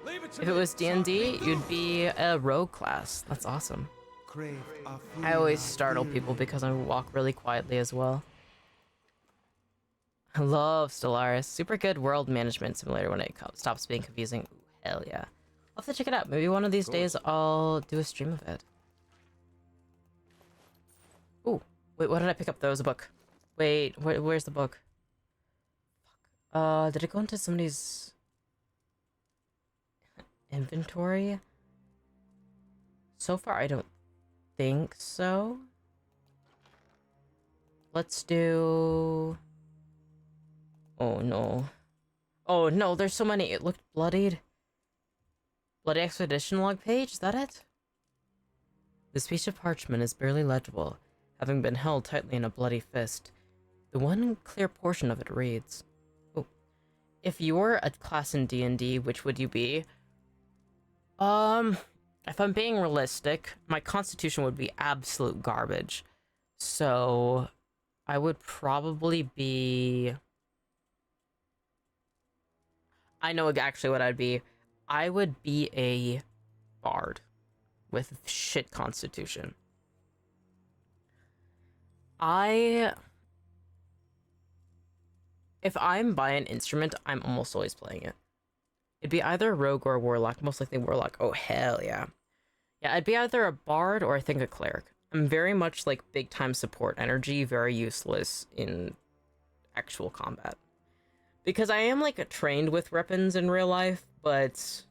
[SPEAKER 1] If it was D&D, you'd be a rogue class. That's awesome. I always startle people because I walk really quietly as well. I love Stellaris. Super good world management simulator when it stops being confusing. Ooh, hell yeah. I'll have to check it out. Maybe one of these days I'll do a stream of it. Ooh, wait, what did I pick up? There was a book. Wait, where's the book? Fuck. Did it go into somebody's inventory? So far, I don't think so. Let's do... Oh no. Oh no, there's so many. It looked bloodied. Bloody expedition log page, is that it? This piece of parchment is barely legible, having been held tightly in a bloody fist. The one clear portion of it reads... Oh. If you were a class in D&D, which would you be? If I'm being realistic, my constitution would be absolute garbage. So, I would probably be... I know actually what I'd be. I would be a bard with shit constitution. If I'm by an instrument, I'm almost always playing it. It'd be either a rogue or a warlock, most likely warlock. Oh, hell yeah. Yeah, I'd be either a bard or I think a cleric. I'm very much like big time support energy, very useless in actual combat. Because I am like trained with weapons in real life, but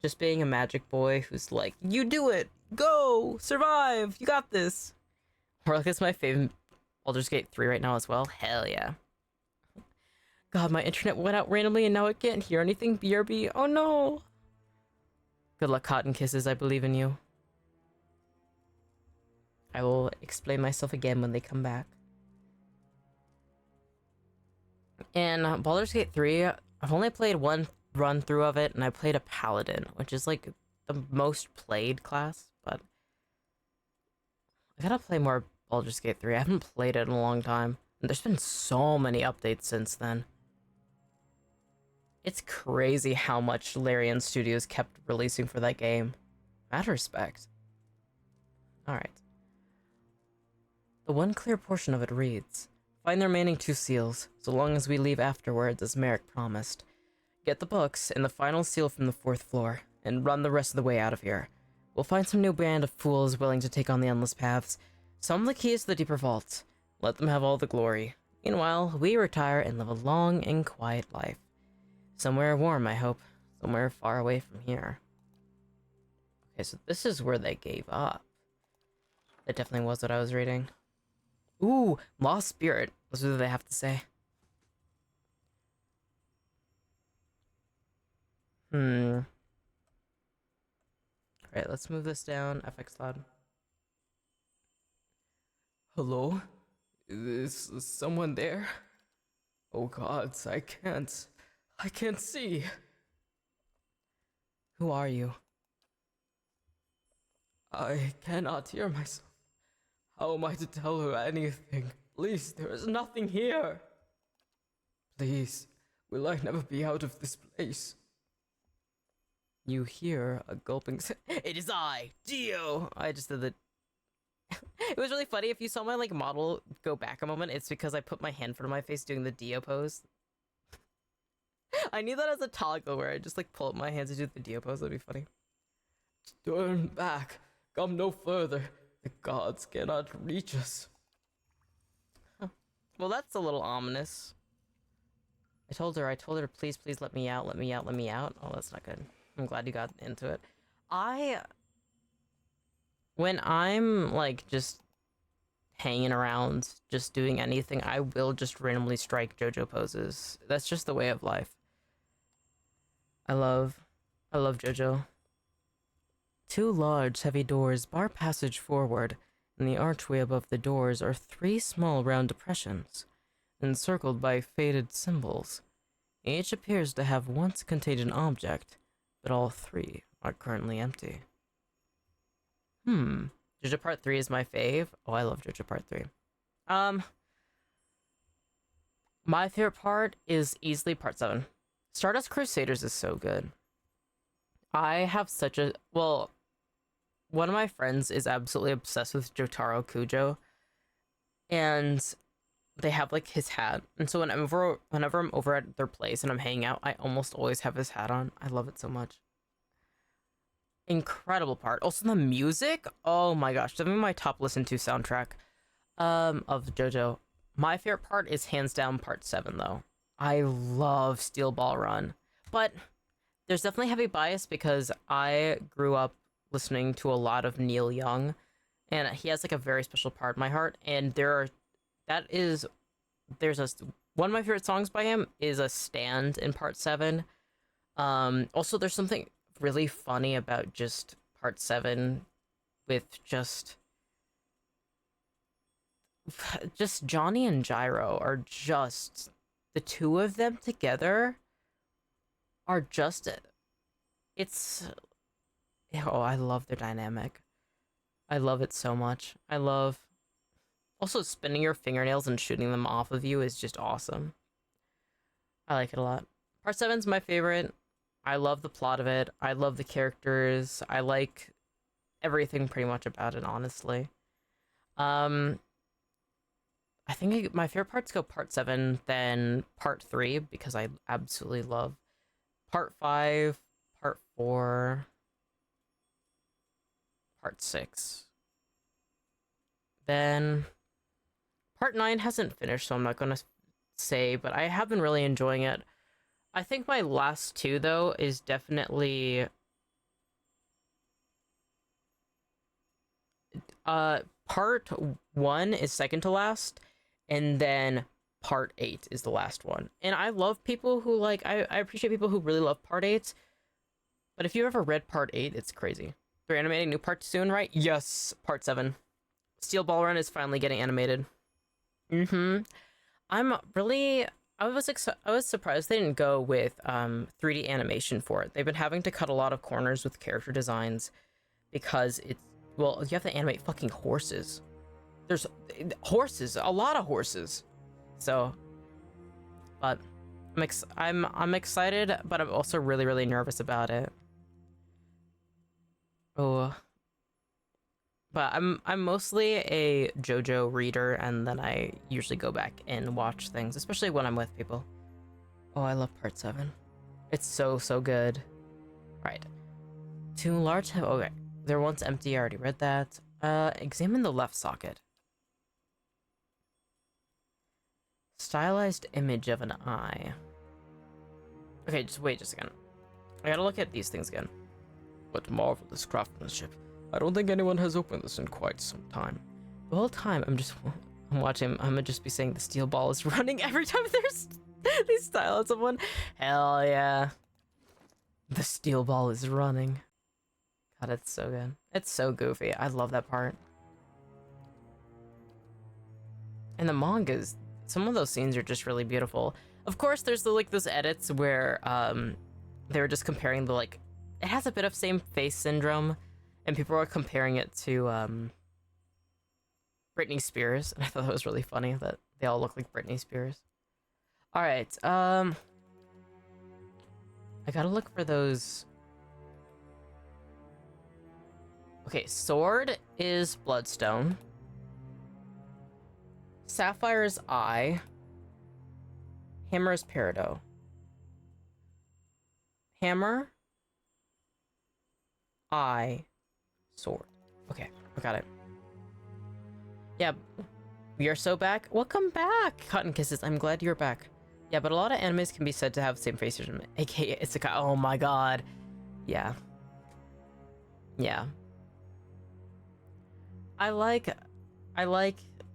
[SPEAKER 1] just being a magic boy who's like, you do it, go, survive, you got this. Or like it's my favorite Baldur's Gate 3 right now as well. Hell yeah. God, my internet went out randomly and now it can't hear anything. BRB, oh no. Good luck, Cotton Kisses, I believe in you. I will explain myself again when they come back. In Baldur's Gate 3, I've only played one run through of it, and I played a paladin, which is like the most played class, but I gotta play more Baldur's Gate 3. I haven't played it in a long time, and there's been so many updates since then. It's crazy how much Larian Studios kept releasing for that game. Mad respect. Alright. The one clear portion of it reads, find the remaining 2 seals, so long as we leave afterwards as Merrick promised. Get the books and the final seal from the 4th floor, and run the rest of the way out of here. We'll find some new band of fools willing to take on the endless paths. Some of the keys to the deeper vaults. Let them have all the glory. Meanwhile, we retire and live a long and quiet life. Somewhere warm, I hope. Somewhere far away from here. Okay, so this is where they gave up. That definitely was what I was reading. Ooh, Lost Spirit. That's what they have to say. Alright, let's move this down. FX loud. Hello? Is someone there? Oh gods, I can't see. Who are you? I cannot hear myself. How am I to tell her anything? Please, there is nothing here. Please, will I never be out of this place? You hear a gulping It is I, Dio! I just did the... It was really funny. If you saw my, like, model go back a moment, it's because I put my hand in front of my face doing the Dio pose. I need that as a toggle where I just, like, pull up my hands and do the Dio pose. That'd be funny. Turn back. Come no further. The gods cannot reach us. Huh. Well, that's a little ominous. I told her, please let me out, let me out, let me out. Oh, that's not good. I'm glad you got into it. When I'm, like, just hanging around, just doing anything, I will just randomly strike JoJo poses. That's just the way of life. I love JoJo. 2 large, heavy doors bar passage forward, In the archway above the doors are 3 small round depressions, encircled by faded symbols. Each appears to have once contained an object, but all 3 are currently empty. JoJo Part 3 is my fave. Oh, I love JoJo Part 3. My favorite part is easily Part 7. Stardust Crusaders is so good. I have such a... Well, one of my friends is absolutely obsessed with Jotaro Kujo. And they have, like, his hat. And so whenever I'm over at their place and I'm hanging out, I almost always have his hat on. I love it so much. Incredible part. Also, the music. Oh my gosh. Definitely my top listened to soundtrack of JoJo. My favorite part is hands down Part 7, though. I love Steel Ball Run. But there's definitely heavy bias because I grew up listening to a lot of Neil Young, and he has like a very special part in my heart. And one of my favorite songs by him is a stand in Part 7. Also, there's something really funny about just Part 7 with just Johnny and Gyro are just, the two of them together are just, I love their dynamic. I love it so much. Also spinning your fingernails and shooting them off of you is just awesome. I like it a lot. Part 7's my favorite. I love the plot of it. I love the characters. I like everything pretty much about it, honestly. I think my favorite parts go Part 7, then Part 3, because I absolutely love Part 5, Part 4, Part 6. Then Part 9 hasn't finished, so I'm not going to say, but I have been really enjoying it. I think my last 2, though, is definitely... Part 1 is second to last, and then Part 8 is the last one. And I love people who, like, I appreciate people who really love Part 8, but if you ever read Part 8, it's crazy. They're animating new parts soon, right? Yes, Part 7. Steel Ball Run is finally getting animated. I was surprised they didn't go with 3D animation for it. They've been having to cut a lot of corners with character designs because it's, well, you have to animate fucking horses. There's horses, a lot of horses. So, but I'm excited, but I'm also really, really nervous about it. Oh, but I'm mostly a JoJo reader, and then I usually go back and watch things, especially when I'm with people. Oh, I love Part 7. It's so good. Right. 2 large okay. They're once empty, I already read that. Examine the left socket. Stylized image of an eye. Okay, just wait just a second. I gotta look at these things again. What marvelous craftsmanship. I don't think anyone has opened this in quite some time. The whole time I'm watching, I'm gonna just be saying the steel ball is running every time there's they style at someone. Hell yeah. The steel ball is running. God, it's so good. It's so goofy. I love that part. And the mangas, some of those scenes are just really beautiful. Of course, there's those edits where they were just comparing the it has a bit of same face syndrome, and people are comparing it to Britney Spears, and I thought that was really funny that they all look like Britney Spears. All right, I gotta look for those. Okay, sword is bloodstone. Sapphire is eye. Hammer is peridot. Hammer, eye, sword. Okay, I got it. Yeah, we are so back. Welcome back, Cotton Kisses. I'm glad you're back. Yeah, but a lot of animes can be said to have the same face syndrome, aka Isekai. Oh my god. Yeah. Yeah.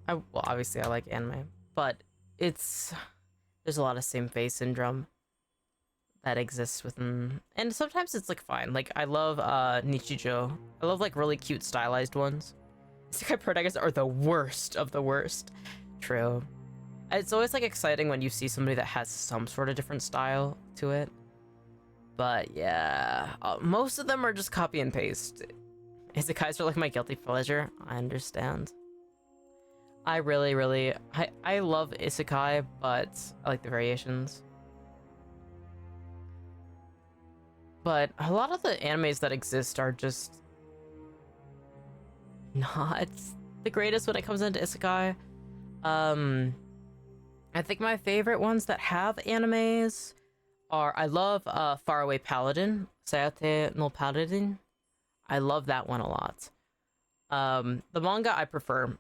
[SPEAKER 1] Well, obviously I like anime, but there's a lot of same face syndrome that exists within, and sometimes it's fine. I love Nichijou. I love really cute stylized ones. Isekai protagonists are the worst of the worst. True. It's always like exciting when you see somebody that has some sort of different style to it. But yeah, most of them are just copy and paste. Isekais are like my guilty pleasure. I understand. I really, I love Isekai, but I like the variations. But a lot of the animes that exist are just not the greatest when it comes into Isekai. I think my favorite ones that have animes are, I love Faraway Paladin, Sayate no Paladin. I love that one a lot. The manga I prefer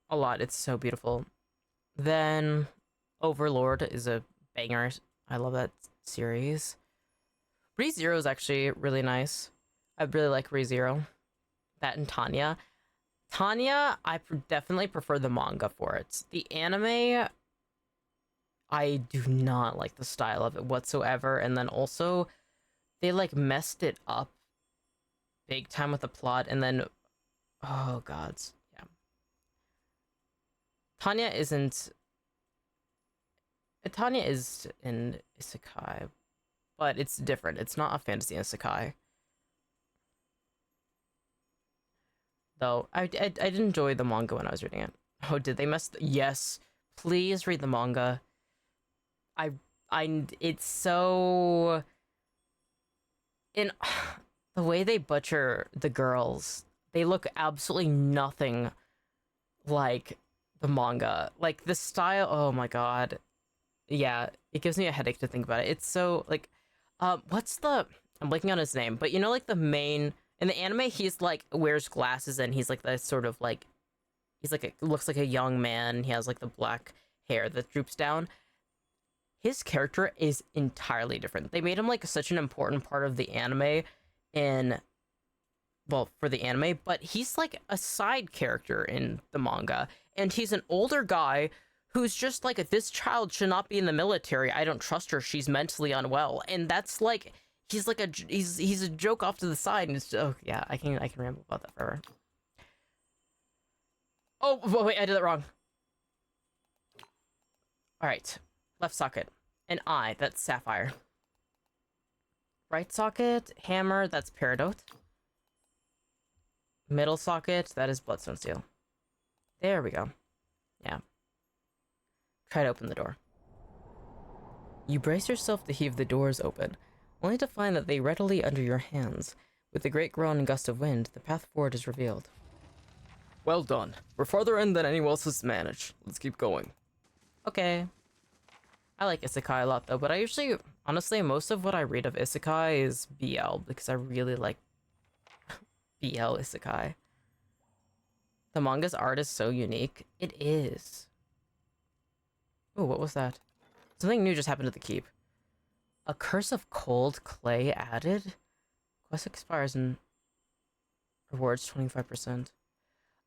[SPEAKER 1] a lot. It's so beautiful. Then Overlord is a banger. I love that series. ReZero is actually really nice. I really like ReZero. That and Tanya. Tanya, I definitely prefer the manga for it. The anime, I do not like the style of it whatsoever. And then also, they like messed it up big time with the plot. And then, oh gods, yeah. Tanya is an isekai, but it's different. It's not a fantasy isekai. Though, I did enjoy the manga when I was reading it. Oh, did they mess? Yes. Please read the manga. It's so... In the way they butcher the girls, they look absolutely nothing like the manga. Like, the style, oh my god. Yeah, it gives me a headache to think about it. It's so, like, what's the... I'm blanking on his name, but you know, like, the main... In the anime, he's, like, wears glasses, and he's, like, the sort of, like... He's, like, looks like a young man. He has, like, the black hair that droops down. His character is entirely different. They made him, like, such an important part of the anime for the anime, but he's, like, a side character in the manga. And he's an older guy who's just, like, this child should not be in the military. I don't trust her. She's mentally unwell. And that's, like... He's like he's a joke off to the side, and it's oh yeah, I can ramble about that forever. Oh wait, I did that wrong. All right, left socket, and I, that's sapphire. Right socket, hammer, that's peridot. Middle socket, that is bloodstone steel. There we go. Yeah. Try to open the door. You brace yourself to heave the doors open, only to find that they readily under your hands. With a great groan and gust of wind, the path forward is revealed.
[SPEAKER 13] Well done. We're farther in than anyone else has managed. Let's keep going.
[SPEAKER 1] Okay. I like isekai a lot though, but I usually, honestly, most of what I read of isekai is BL, because I really like BL isekai. The manga's art is so unique. It is. Oh, what was that? Something new just happened to the keep. A curse of cold clay added? Quest expires and rewards 25%.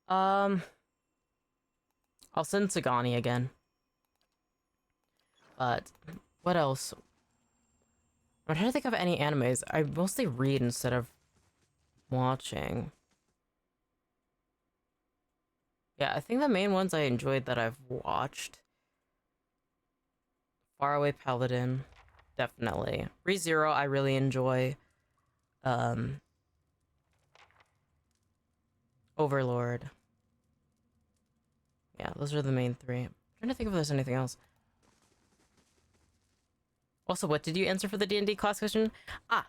[SPEAKER 1] I'll send Sagani again. But what else? I'm trying to think of any animes. I mostly read instead of watching. Yeah, I think the main ones I enjoyed that I've watched. Faraway Paladin. Definitely. ReZero, I really enjoy. Overlord. Yeah, those are the main three. I'm trying to think if there's anything else. Also, what did you answer for the D&D class question? Ah,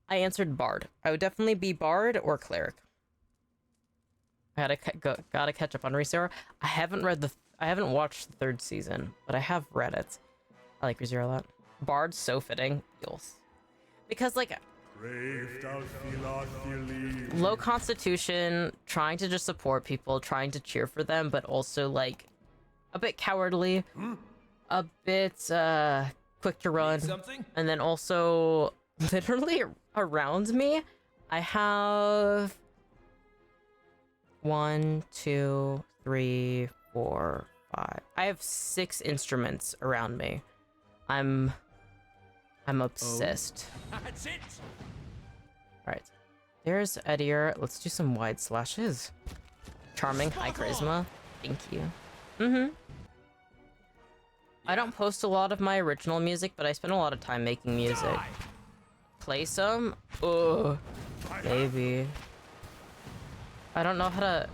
[SPEAKER 1] I answered Bard. I would definitely be Bard or Cleric. I gotta catch up on ReZero. I haven't watched the third season, but I have read it. I like ReZero a lot. Bard's so fitting. Yes. Because, like, low constitution, trying to just support people, trying to cheer for them, but also, like, a bit cowardly, a bit, quick to run, and then also, literally, around me, I have 1, 2, 3, 4, 5. I have 6 instruments around me. I'm obsessed.
[SPEAKER 14] That's it.
[SPEAKER 1] Alright. There's Edier. Let's do some wide slashes. Charming, high charisma. Thank you. Mm-hmm. I don't post a lot of my original music, but I spend a lot of time making music. Play some? Ugh. Maybe. I don't know how to...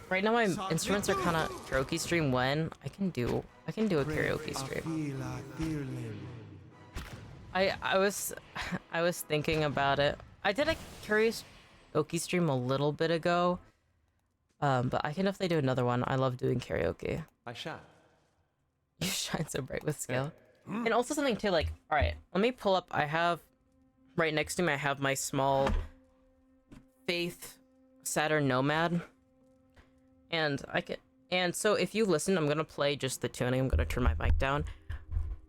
[SPEAKER 1] Right now my instruments are kind of karaoke stream when I can do a karaoke stream. I was thinking about it. I did a karaoke stream a little bit ago. But I can definitely do another one. I love doing karaoke.
[SPEAKER 2] I shine.
[SPEAKER 1] You shine so bright with skill. And also something too, like, alright, let me pull up. I have right next to me I have my small Faith Saturn Nomad. And so if you listen, I'm gonna play just the tuning. I'm gonna turn my mic down.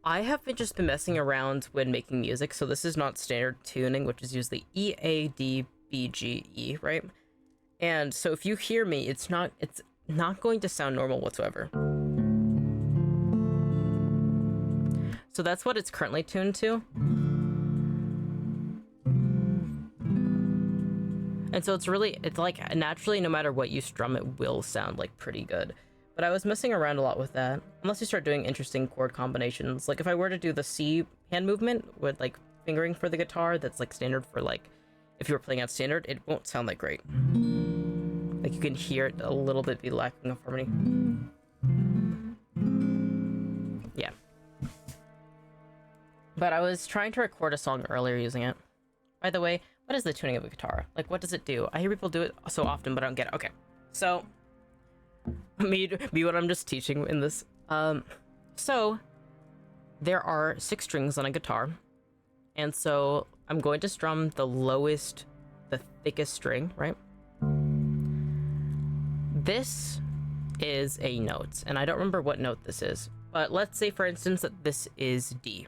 [SPEAKER 1] I have just been messing around when making music, so this is not standard tuning, which is usually E, A, D, B, G, E, right? And so if you hear me, it's not going to sound normal whatsoever. So that's what it's currently tuned to. And so it's like naturally, no matter what you strum, it will sound like pretty good. But I was messing around a lot with that. Unless you start doing interesting chord combinations. Like if I were to do the C hand movement with like fingering for the guitar, that's like standard for like, if you were playing out standard, it won't sound like great. Like you can hear it a little bit be lacking of harmony. Yeah. But I was trying to record a song earlier using it. By the way, what is the tuning of a guitar? Like, what does it do? I hear people do it so often, but I don't get it. Okay, so me what I'm just teaching in this. So there are 6 strings on a guitar, and so I'm going to strum the lowest, the thickest string, right? This is a note, and I don't remember what note this is, but let's say, for instance, that this is D.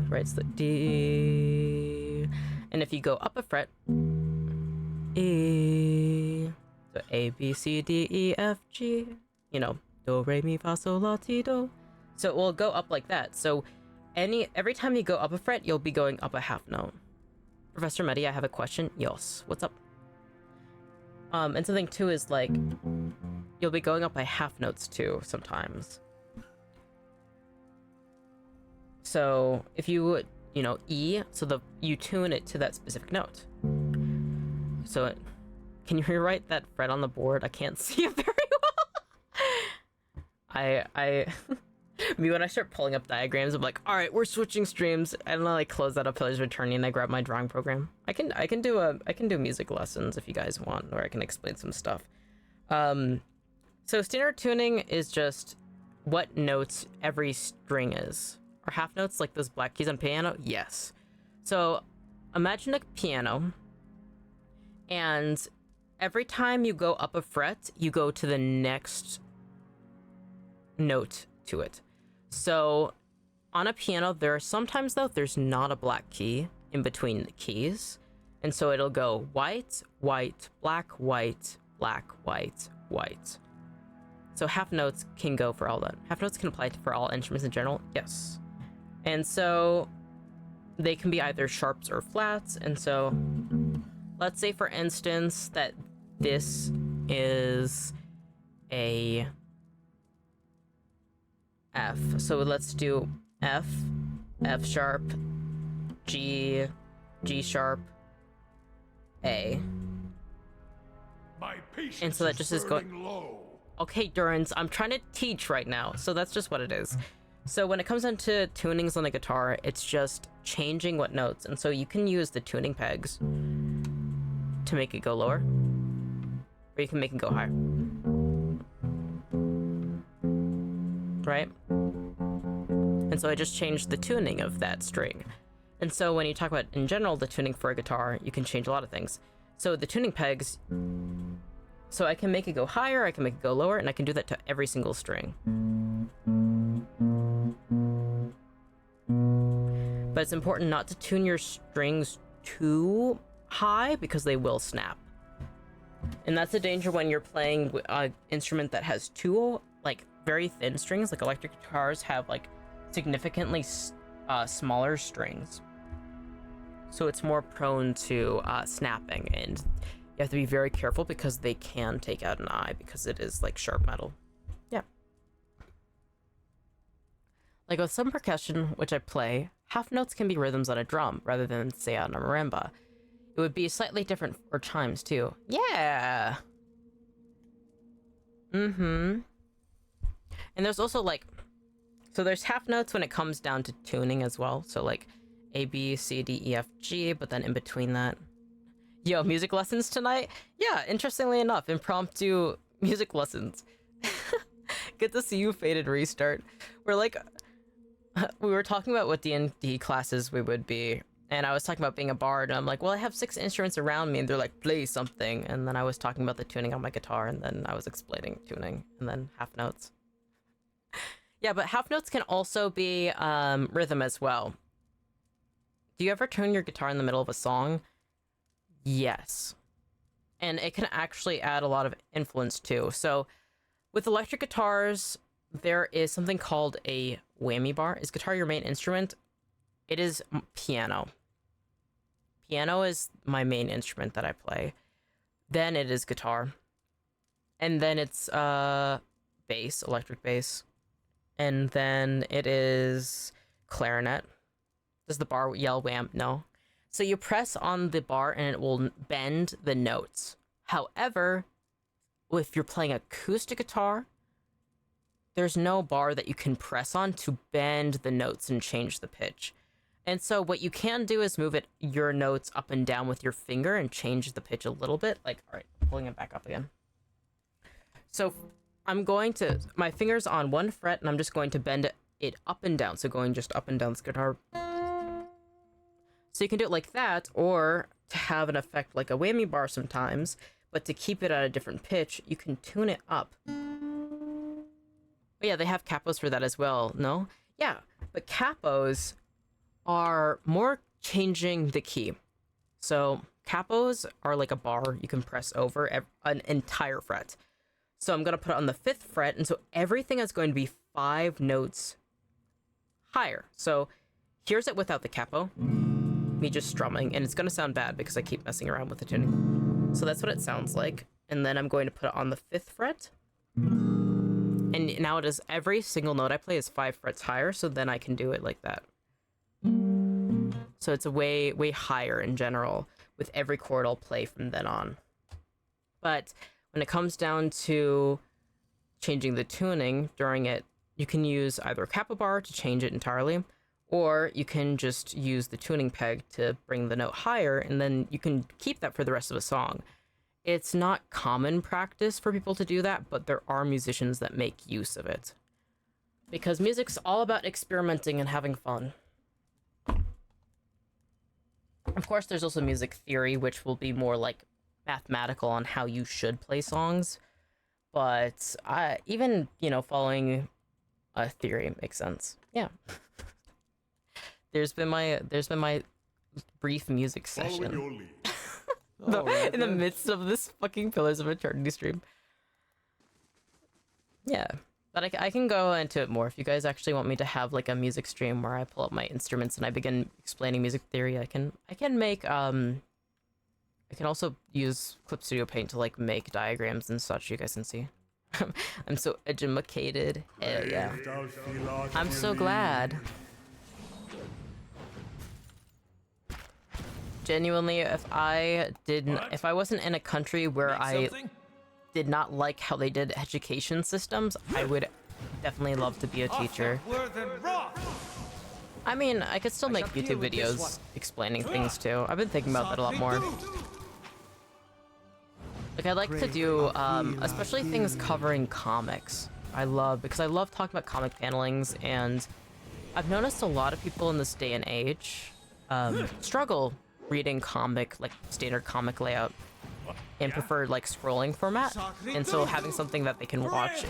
[SPEAKER 1] Right, it's the D. And if you go up a fret, E. So A, B, C, D, E, F, G. You know, do, re, mi, fa, sol, la, ti, do. So it will go up like that. So every time you go up a fret, you'll be going up a half note. Professor Mettie, I have a question. Yes, what's up? And something too is like, you'll be going up by half notes too sometimes. So if you E, so you tune it to that specific note. So can you rewrite that fret on the board? I can't see it very well. Me, when I start pulling up diagrams, I'm like, all right, we're switching streams, and I like close that up till it's returning, and I grab my drawing program. I can do music lessons if you guys want, or I can explain some stuff. So standard tuning is just what notes every string is. Or half notes, like those black keys on piano? Yes. So imagine a piano, and every time you go up a fret, you go to the next note to it. So on a piano, there are sometimes, though, there's not a black key in between the keys. And so it'll go white, white, black, white, black, white, white. So half notes can go for all that. Half notes can apply for all instruments in general, yes. And so they can be either sharps or flats. And so let's say, for instance, that this is a F. So let's do F, F sharp, G, G sharp, A. And so that just is going low. Okay, Durans, I'm trying to teach right now, so that's just what it is. So when it comes down to tunings on the guitar, it's just changing what notes, and so you can use the tuning pegs to make it go lower, or you can make it go higher. Right? And so I just changed the tuning of that string. And so when you talk about, in general, the tuning for a guitar, you can change a lot of things. So the tuning pegs, so I can make it go higher, I can make it go lower, and I can do that to every single string. But it's important not to tune your strings too high because they will snap. And that's the danger when you're playing an instrument that has two, like, very thin strings. Like electric guitars have, like, significantly smaller strings. so it's more prone to snapping, and you have to be very careful because they can take out an eye because it is like sharp metal. Yeah. Like with some percussion, which I play, half notes can be rhythms on a drum rather than, say, on a marimba. It would be slightly different for chimes, too. Yeah! Mm-hmm. And there's also, like... So there's half notes when it comes down to tuning as well. So, like, A, B, C, D, E, F, G, but then in between that... Yo, music lessons tonight? Yeah, interestingly enough, impromptu music lessons. Good to see you, Faded Restart. We're like... We were talking about what D&D classes we would be, and I was talking about being a bard, and I'm like, well, I have 6 instruments around me, and they're like, play something, and then I was talking about the tuning on my guitar, and then I was explaining tuning, and then half notes. Yeah, but half notes can also be rhythm as well. Do you ever tune your guitar in the middle of a song? Yes. And it can actually add a lot of influence, too. So, with electric guitars, there is something called a whammy bar. Is guitar your main instrument? It is piano. Piano is my main instrument that I play. Then it is guitar. And then it's bass, electric bass. And then it is clarinet. Does the bar yell wham? No. So you press on the bar and it will bend the notes. However, if you're playing acoustic guitar, there's no bar that you can press on to bend the notes and change the pitch. And so what you can do is move your notes up and down with your finger and change the pitch a little bit. Like, all right, pulling it back up again. So I'm going to, my finger's on one fret and I'm just going to bend it up and down. So going just up and down this guitar. So you can do it like that, or to have an effect like a whammy bar sometimes, but to keep it at a different pitch, you can tune it up. But yeah, they have capos for that as well, no? Yeah, but capos are more changing the key. So capos are like a bar you can press over an entire fret. So I'm going to put it on the 5th fret, and so everything is going to be 5 notes higher. So here's it without the capo, me just strumming, and it's going to sound bad because I keep messing around with the tuning. So that's what it sounds like, and then I'm going to put it on the 5th fret. And now it is every single note I play is 5 frets higher, so then I can do it like that. So it's a way higher in general with every chord I'll play from then on. But when it comes down to changing the tuning during it, you can use either a capo bar to change it entirely, or you can just use the tuning peg to bring the note higher, and then you can keep that for the rest of the song. It's not common practice for people to do that, but there are musicians that make use of it. Because music's all about experimenting and having fun. Of course, there's also music theory, which will be more like mathematical on how you should play songs. But even, following a theory makes sense. Yeah. There's been my brief music session. In the midst of this fucking Pillars of Eternity stream. Yeah, but I can go into it more. If you guys actually want me to have like a music stream where I pull up my instruments and I begin explaining music theory, I can make I can also use Clip Studio Paint to like make diagrams and such. You guys can see. I'm so educated. Hell yeah. I'm so glad. Genuinely, if I wasn't in a country where I did not like how they did education systems, I would definitely love to be a teacher. I mean, I could still make YouTube videos explaining things too. I've been thinking about that a lot more. Like, I like to do, especially things covering comics. Because I love talking about comic panelings, and I've noticed a lot of people in this day and age struggle reading standard comic layout and prefer like scrolling format, and so having something that they can watch,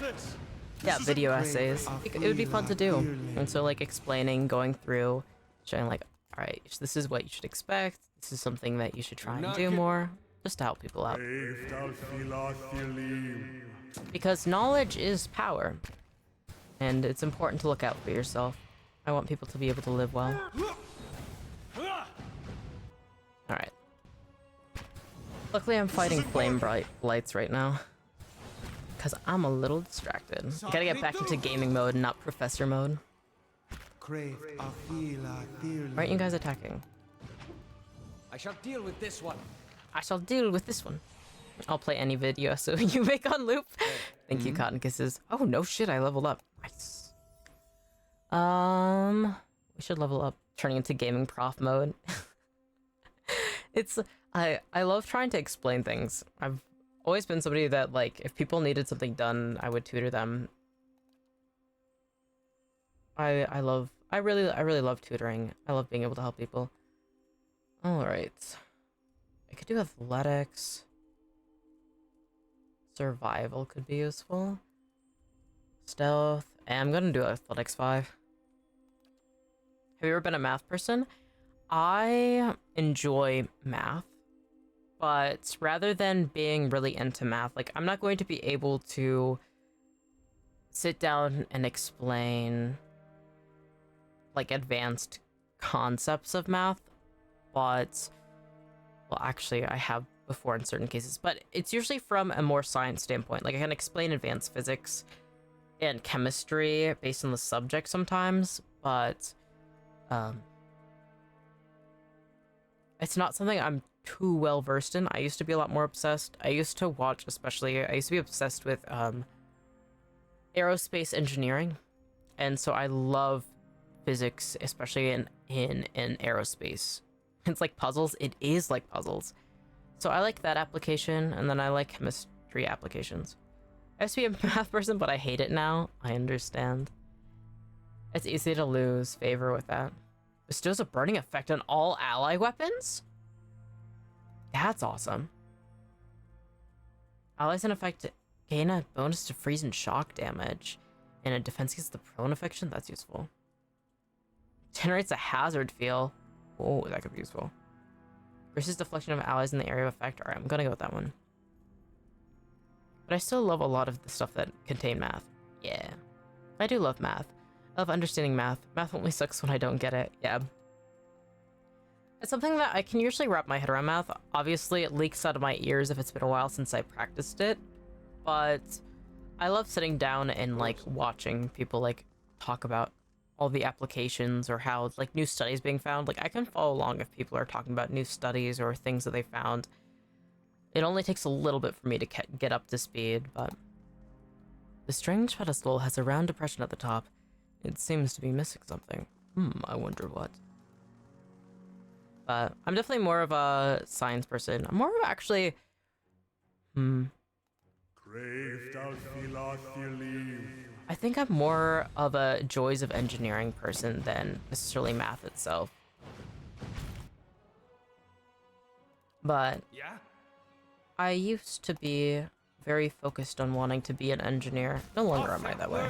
[SPEAKER 1] video essays, it would be fun to do. And so like explaining, going through, showing like, all right, this is what you should expect, this is something that you should try and do more, just to help people out. Because knowledge is power, and it's important to look out for yourself. I want people to be able to live well. Alright. Luckily I'm fighting flame bright lights right now. Because I'm a little distracted. I gotta get back into gaming mode, not professor mode. Aren't you guys attacking?
[SPEAKER 15] I shall deal with this one.
[SPEAKER 1] I shall deal with this one. I'll play any video so you make on loop. Thank you, Cotton Kisses. Oh no shit, I leveled up. Nice. We should level up, turning into gaming prof mode. I love trying to explain things. I've always been somebody that, like, if people needed something done, I would tutor them. I really love tutoring. I love being able to help people. Alright. I could do athletics. Survival could be useful. Stealth. And I'm gonna do athletics 5. Have you ever been a math person? I enjoy math, but rather than being really into math, like, I'm not going to be able to sit down and explain, like, advanced concepts of math, but, well, actually, I have before in certain cases, but it's usually from a more science standpoint. Like, I can explain advanced physics and chemistry based on the subject sometimes, but, it's not something I'm too well versed in. I used to be a lot more obsessed. I used to be obsessed with aerospace engineering, and so I love physics, especially in aerospace. It's like puzzles. It is like puzzles. So I like that application, and then I like chemistry applications. I used to be a math person, but I hate it now. I understand. It's easy to lose favor with that. Bestows a burning effect on all ally weapons? That's awesome. Allies in effect gain a bonus to freeze and shock damage, and a defense against the prone affection. That's useful. Generates a hazard feel. Oh, that could be useful. Versus deflection of allies in the area of effect. Alright, I'm gonna go with that one. But I still love a lot of the stuff that contain math. Yeah. I do love math. I love understanding math. Math only sucks when I don't get it. Yeah. It's something that I can usually wrap my head around math. Obviously, it leaks out of my ears if it's been a while since I practiced it. But I love sitting down and, like, watching people, like, talk about all the applications or how, like, new studies being found. Like, I can follow along if people are talking about new studies or things that they found. It only takes a little bit for me to get up to speed, but... The strange pedestal has a round depression at the top. It seems to be missing something. I wonder what. But I'm definitely more of a science person. I'm more of actually... I think I'm more of a joys of engineering person than necessarily math itself. But I used to be very focused on wanting to be an engineer. No longer am I that way.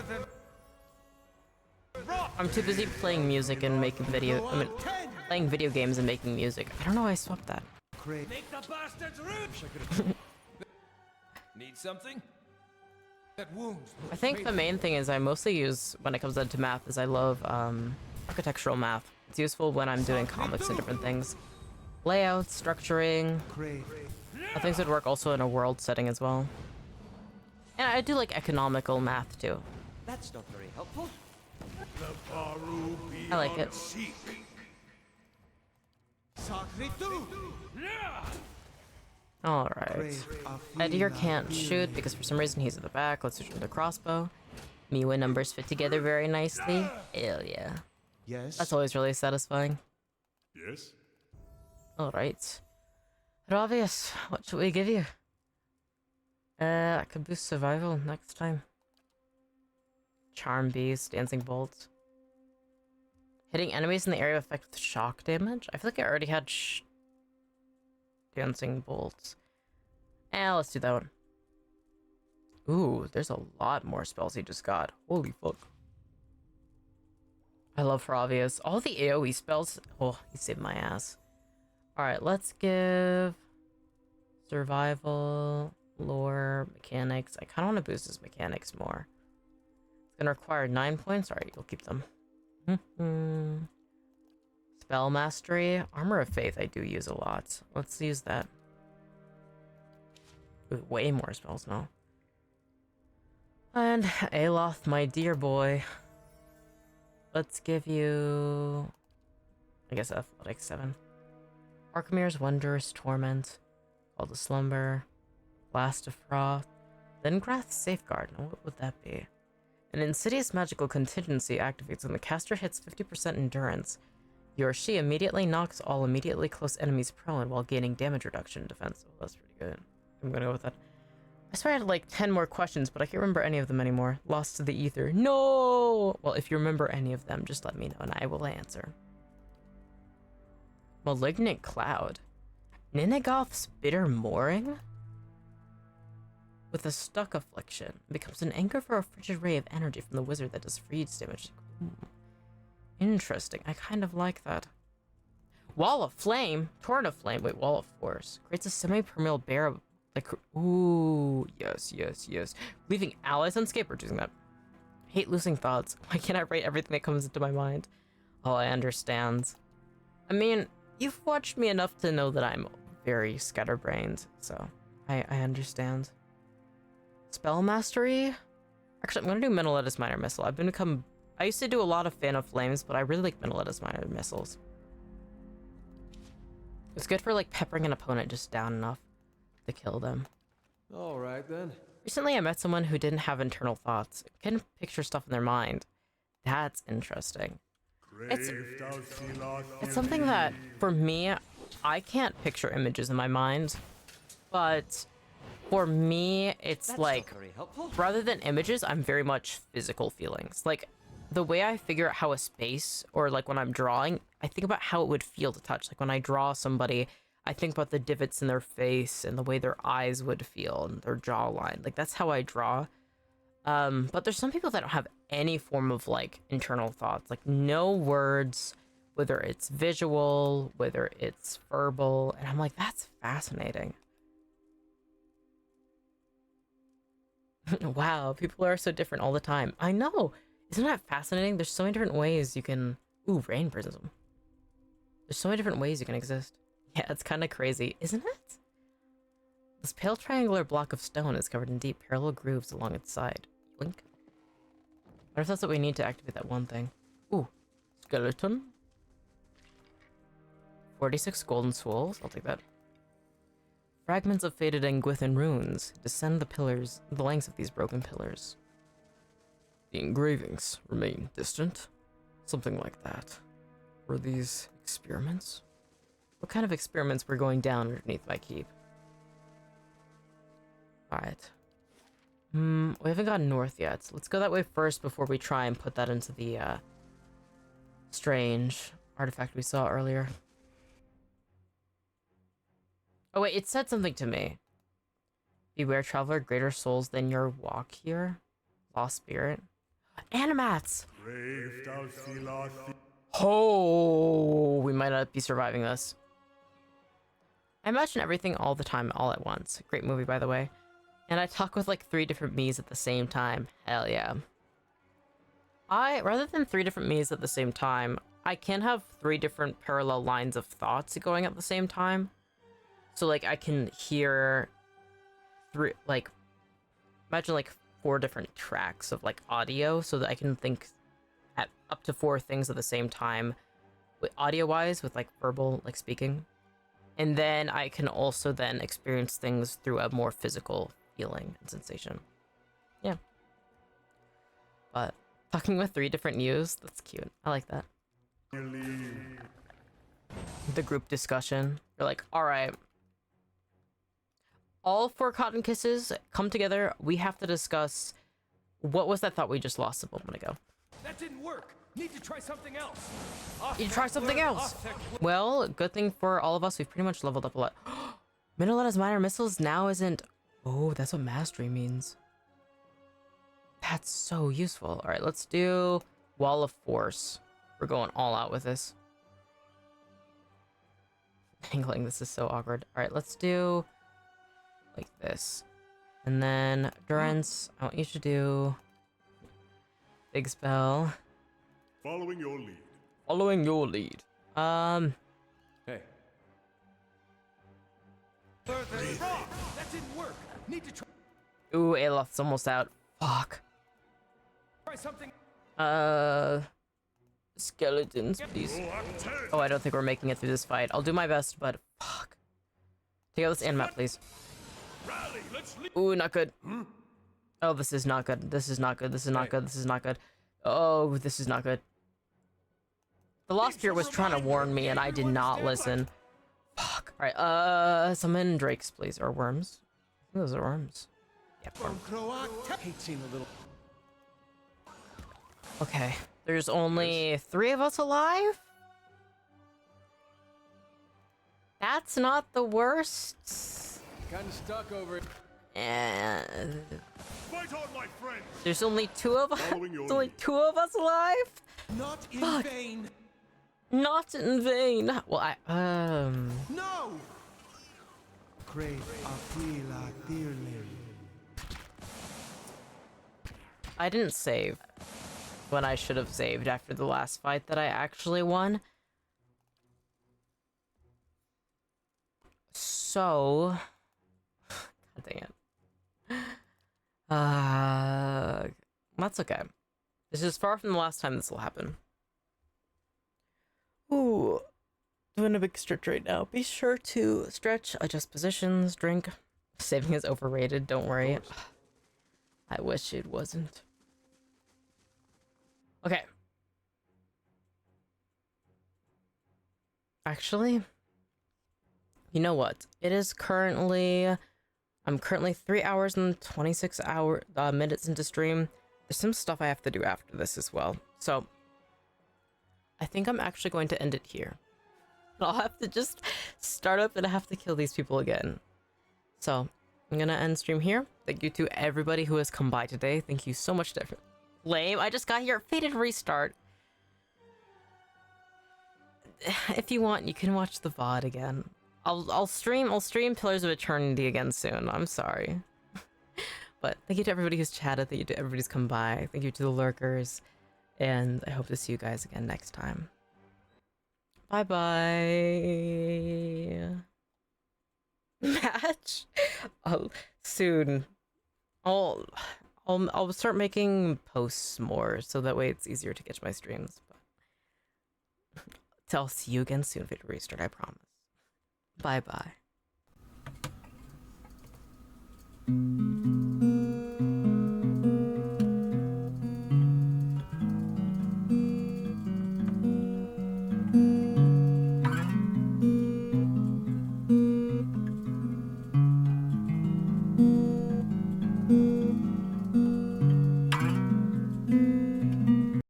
[SPEAKER 1] I'm too busy playing music and making playing video games and making music. I don't know why I swapped that.
[SPEAKER 14] Make the bastards rude. Need something? That wounds.
[SPEAKER 1] I think the main thing is I mostly use, when it comes down to math, is I love architectural math. It's useful when I'm doing comics and different things. Layout, structuring. Things would work also in a world setting as well. And I do like economical math too.
[SPEAKER 15] That's not very helpful.
[SPEAKER 1] I like it. Alright. Edier can't shoot because for some reason he's at the back. Let's switch him to the crossbow. Miwa numbers fit together very nicely. Hell yeah.
[SPEAKER 5] Yes.
[SPEAKER 1] That's always really satisfying.
[SPEAKER 3] Yes?
[SPEAKER 1] Alright. Ravius, what should we give you? I could boost survival next time. Charm Beast, Dancing Bolt. Hitting enemies in the area of effect with shock damage? I feel like I already had Dancing Bolts. Let's do that one. Ooh, there's a lot more spells he just got. Holy fuck. I love Ravius. All the AoE spells. Oh, he saved my ass. Alright, let's give survival, lore, mechanics. I kind of want to boost his mechanics more. It's going to require 9 points. Alright, you'll keep them. spell mastery. Armor of Faith I do use a lot. Let's use that. Ooh, way more spells now. And Aloth, my dear boy. Let's give you... I guess Athletics 7. Archimir's Wondrous Torment. Call to Slumber. Blast of Froth. Then Grath's Safeguard. Now what would that be? An insidious magical contingency activates when the caster hits 50% endurance. He or she immediately knocks all immediately close enemies prone while gaining damage reduction defense. Oh, that's pretty good. I'm gonna go with that. I swear I had like 10 more questions, but I can't remember any of them anymore. Lost to the ether. No! Well, if you remember any of them, just let me know and I will answer. Malignant Cloud. Ninnegoth's Bitter Mooring? With a stuck affliction. It becomes an anchor for a frigid ray of energy from the wizard that does freeze damage. Ooh. Interesting. I kind of like that. Wall of Flame? Torrent of Flame. Wait, Wall of Force. Creates a semi-permeable barrier. Like, ooh, yes, yes, yes. Leaving allies unscathed. We're choosing that. Hate losing thoughts. Why can't I write everything that comes into my mind? Oh, I understand. I mean, you've watched me enough to know that I'm very scatterbrained, so I understand. Spell mastery? Actually, I'm gonna do Mentiletus Minor Missile. I used to do a lot of Fan of Flames, but I really like Mentiletus Minor Missiles. It's good for like peppering an opponent just down enough to kill them.
[SPEAKER 2] All right then.
[SPEAKER 1] Recently, I met someone who didn't have internal thoughts. Couldn't picture stuff in their mind. That's interesting. It's something that, for me, I can't picture images in my mind, but for me, it's
[SPEAKER 15] That's
[SPEAKER 1] like,
[SPEAKER 15] not very helpful.
[SPEAKER 1] rather than images, I'm very much physical feelings. Like, the way I figure out how a space, or like when I'm drawing, I think about how it would feel to touch. Like when I draw somebody, I think about the divots in their face and the way their eyes would feel and their jawline. Like that's how I draw. But there's some people that don't have any form of like internal thoughts, like no words, whether it's visual, whether it's verbal. And I'm like, that's fascinating. Wow, people are so different all the time. I know. Isn't that fascinating? There's so many different ways you can... Ooh, rain prism. There's so many different ways you can exist. Yeah, it's kind of crazy, isn't it? This pale triangular block of stone is covered in deep parallel grooves along its side. Blink. I wonder if that's what we need to activate that one thing. Ooh, skeleton. 46 golden souls. I'll take that. Fragments of faded Angwithan runes descend the lengths of these broken pillars. The engravings remain distant. Something like that. Were these experiments? What kind of experiments were going down underneath my keep? Alright. We haven't gone north yet, so let's go that way first before we try and put that into the, strange artifact we saw earlier. Oh wait, it said something to me. Beware, traveler, greater souls than your walk here. Lost spirit. Animats! Oh, we might not be surviving this. I imagine everything all the time, all at once. Great movie, by the way. And I talk with like 3 different me's at the same time. Hell yeah. Rather than 3 different me's at the same time, I can have 3 different parallel lines of thoughts going at the same time. So like I can hear imagine like 4 different tracks of like audio so that I can think at up to 4 things at the same time with audio wise, with like verbal, like speaking. And then I can also then experience things through a more physical feeling and sensation. Yeah. But talking with 3 different yous, that's cute. I like that. The group discussion. You're like, all right. All 4 cotton kisses come together. We have to discuss what was that thought we just lost a moment ago.
[SPEAKER 14] That didn't work. Need to try something else.
[SPEAKER 1] You try something else. Well, good thing for all of us, we've pretty much leveled up a lot. Mentiletus Minor Missiles now isn't... Oh, that's what mastery means. That's so useful. All right, let's do Wall of Force. We're going all out with this. Angling, this is so awkward. All right, let's do like this. And then Durance, I want you to do big spell.
[SPEAKER 3] Following your lead.
[SPEAKER 1] Following your lead.
[SPEAKER 2] Hey.
[SPEAKER 14] That didn't work. Need to try
[SPEAKER 1] Ooh, Aloth's almost out. Fuck.
[SPEAKER 14] something.
[SPEAKER 1] Skeletons, please. Oh, I don't think we're making it through this fight. I'll do my best, but fuck. Take out this end map, please. Ooh, not good. Oh, this is not good. This is not good. This is not good. This is not good. Oh, this is not good. The Lost Spirit was trying to warn me, and I did not listen. Fuck. Alright, summon drakes, please. Or worms. I think those are worms. Yeah, worms. Okay. There's only 3 of us alive? That's not the worst.
[SPEAKER 2] Kind of stuck over it.
[SPEAKER 1] And
[SPEAKER 3] Fight on, my friend.
[SPEAKER 1] there's only 2 of us. There's only 2 of us alive.
[SPEAKER 5] Not in
[SPEAKER 1] Fuck.
[SPEAKER 5] vain.
[SPEAKER 1] Not in vain. Well,
[SPEAKER 5] No.
[SPEAKER 1] I didn't save when I should have saved after the last fight that I actually won. So, God dang it. That's okay. This is far from the last time this will happen. Ooh, doing a big stretch right now. Be sure to stretch, adjust positions, drink. Saving is overrated, don't worry. I wish it wasn't. Okay. Actually, you know what? It is currently... I'm currently 3 hours and 26 minutes into stream. There's some stuff I have to do after this as well. So, I think I'm actually going to end it here. I'll have to just start up and I have to kill these people again. So, I'm gonna end stream here. Thank you to everybody who has come by today. Thank you so much to Lame, I just got here. Fated restart. If you want, you can watch the VOD again. I'll stream Pillars of Eternity again soon. I'm sorry. But thank you to everybody who's chatted. Thank you to everybody who's come by. Thank you to the lurkers. And I hope to see you guys again next time. Bye-bye. Match? Soon. I'll start making posts more so that way it's easier to catch my streams. But I'll see you again soon if it restart, I promise. Bye-bye.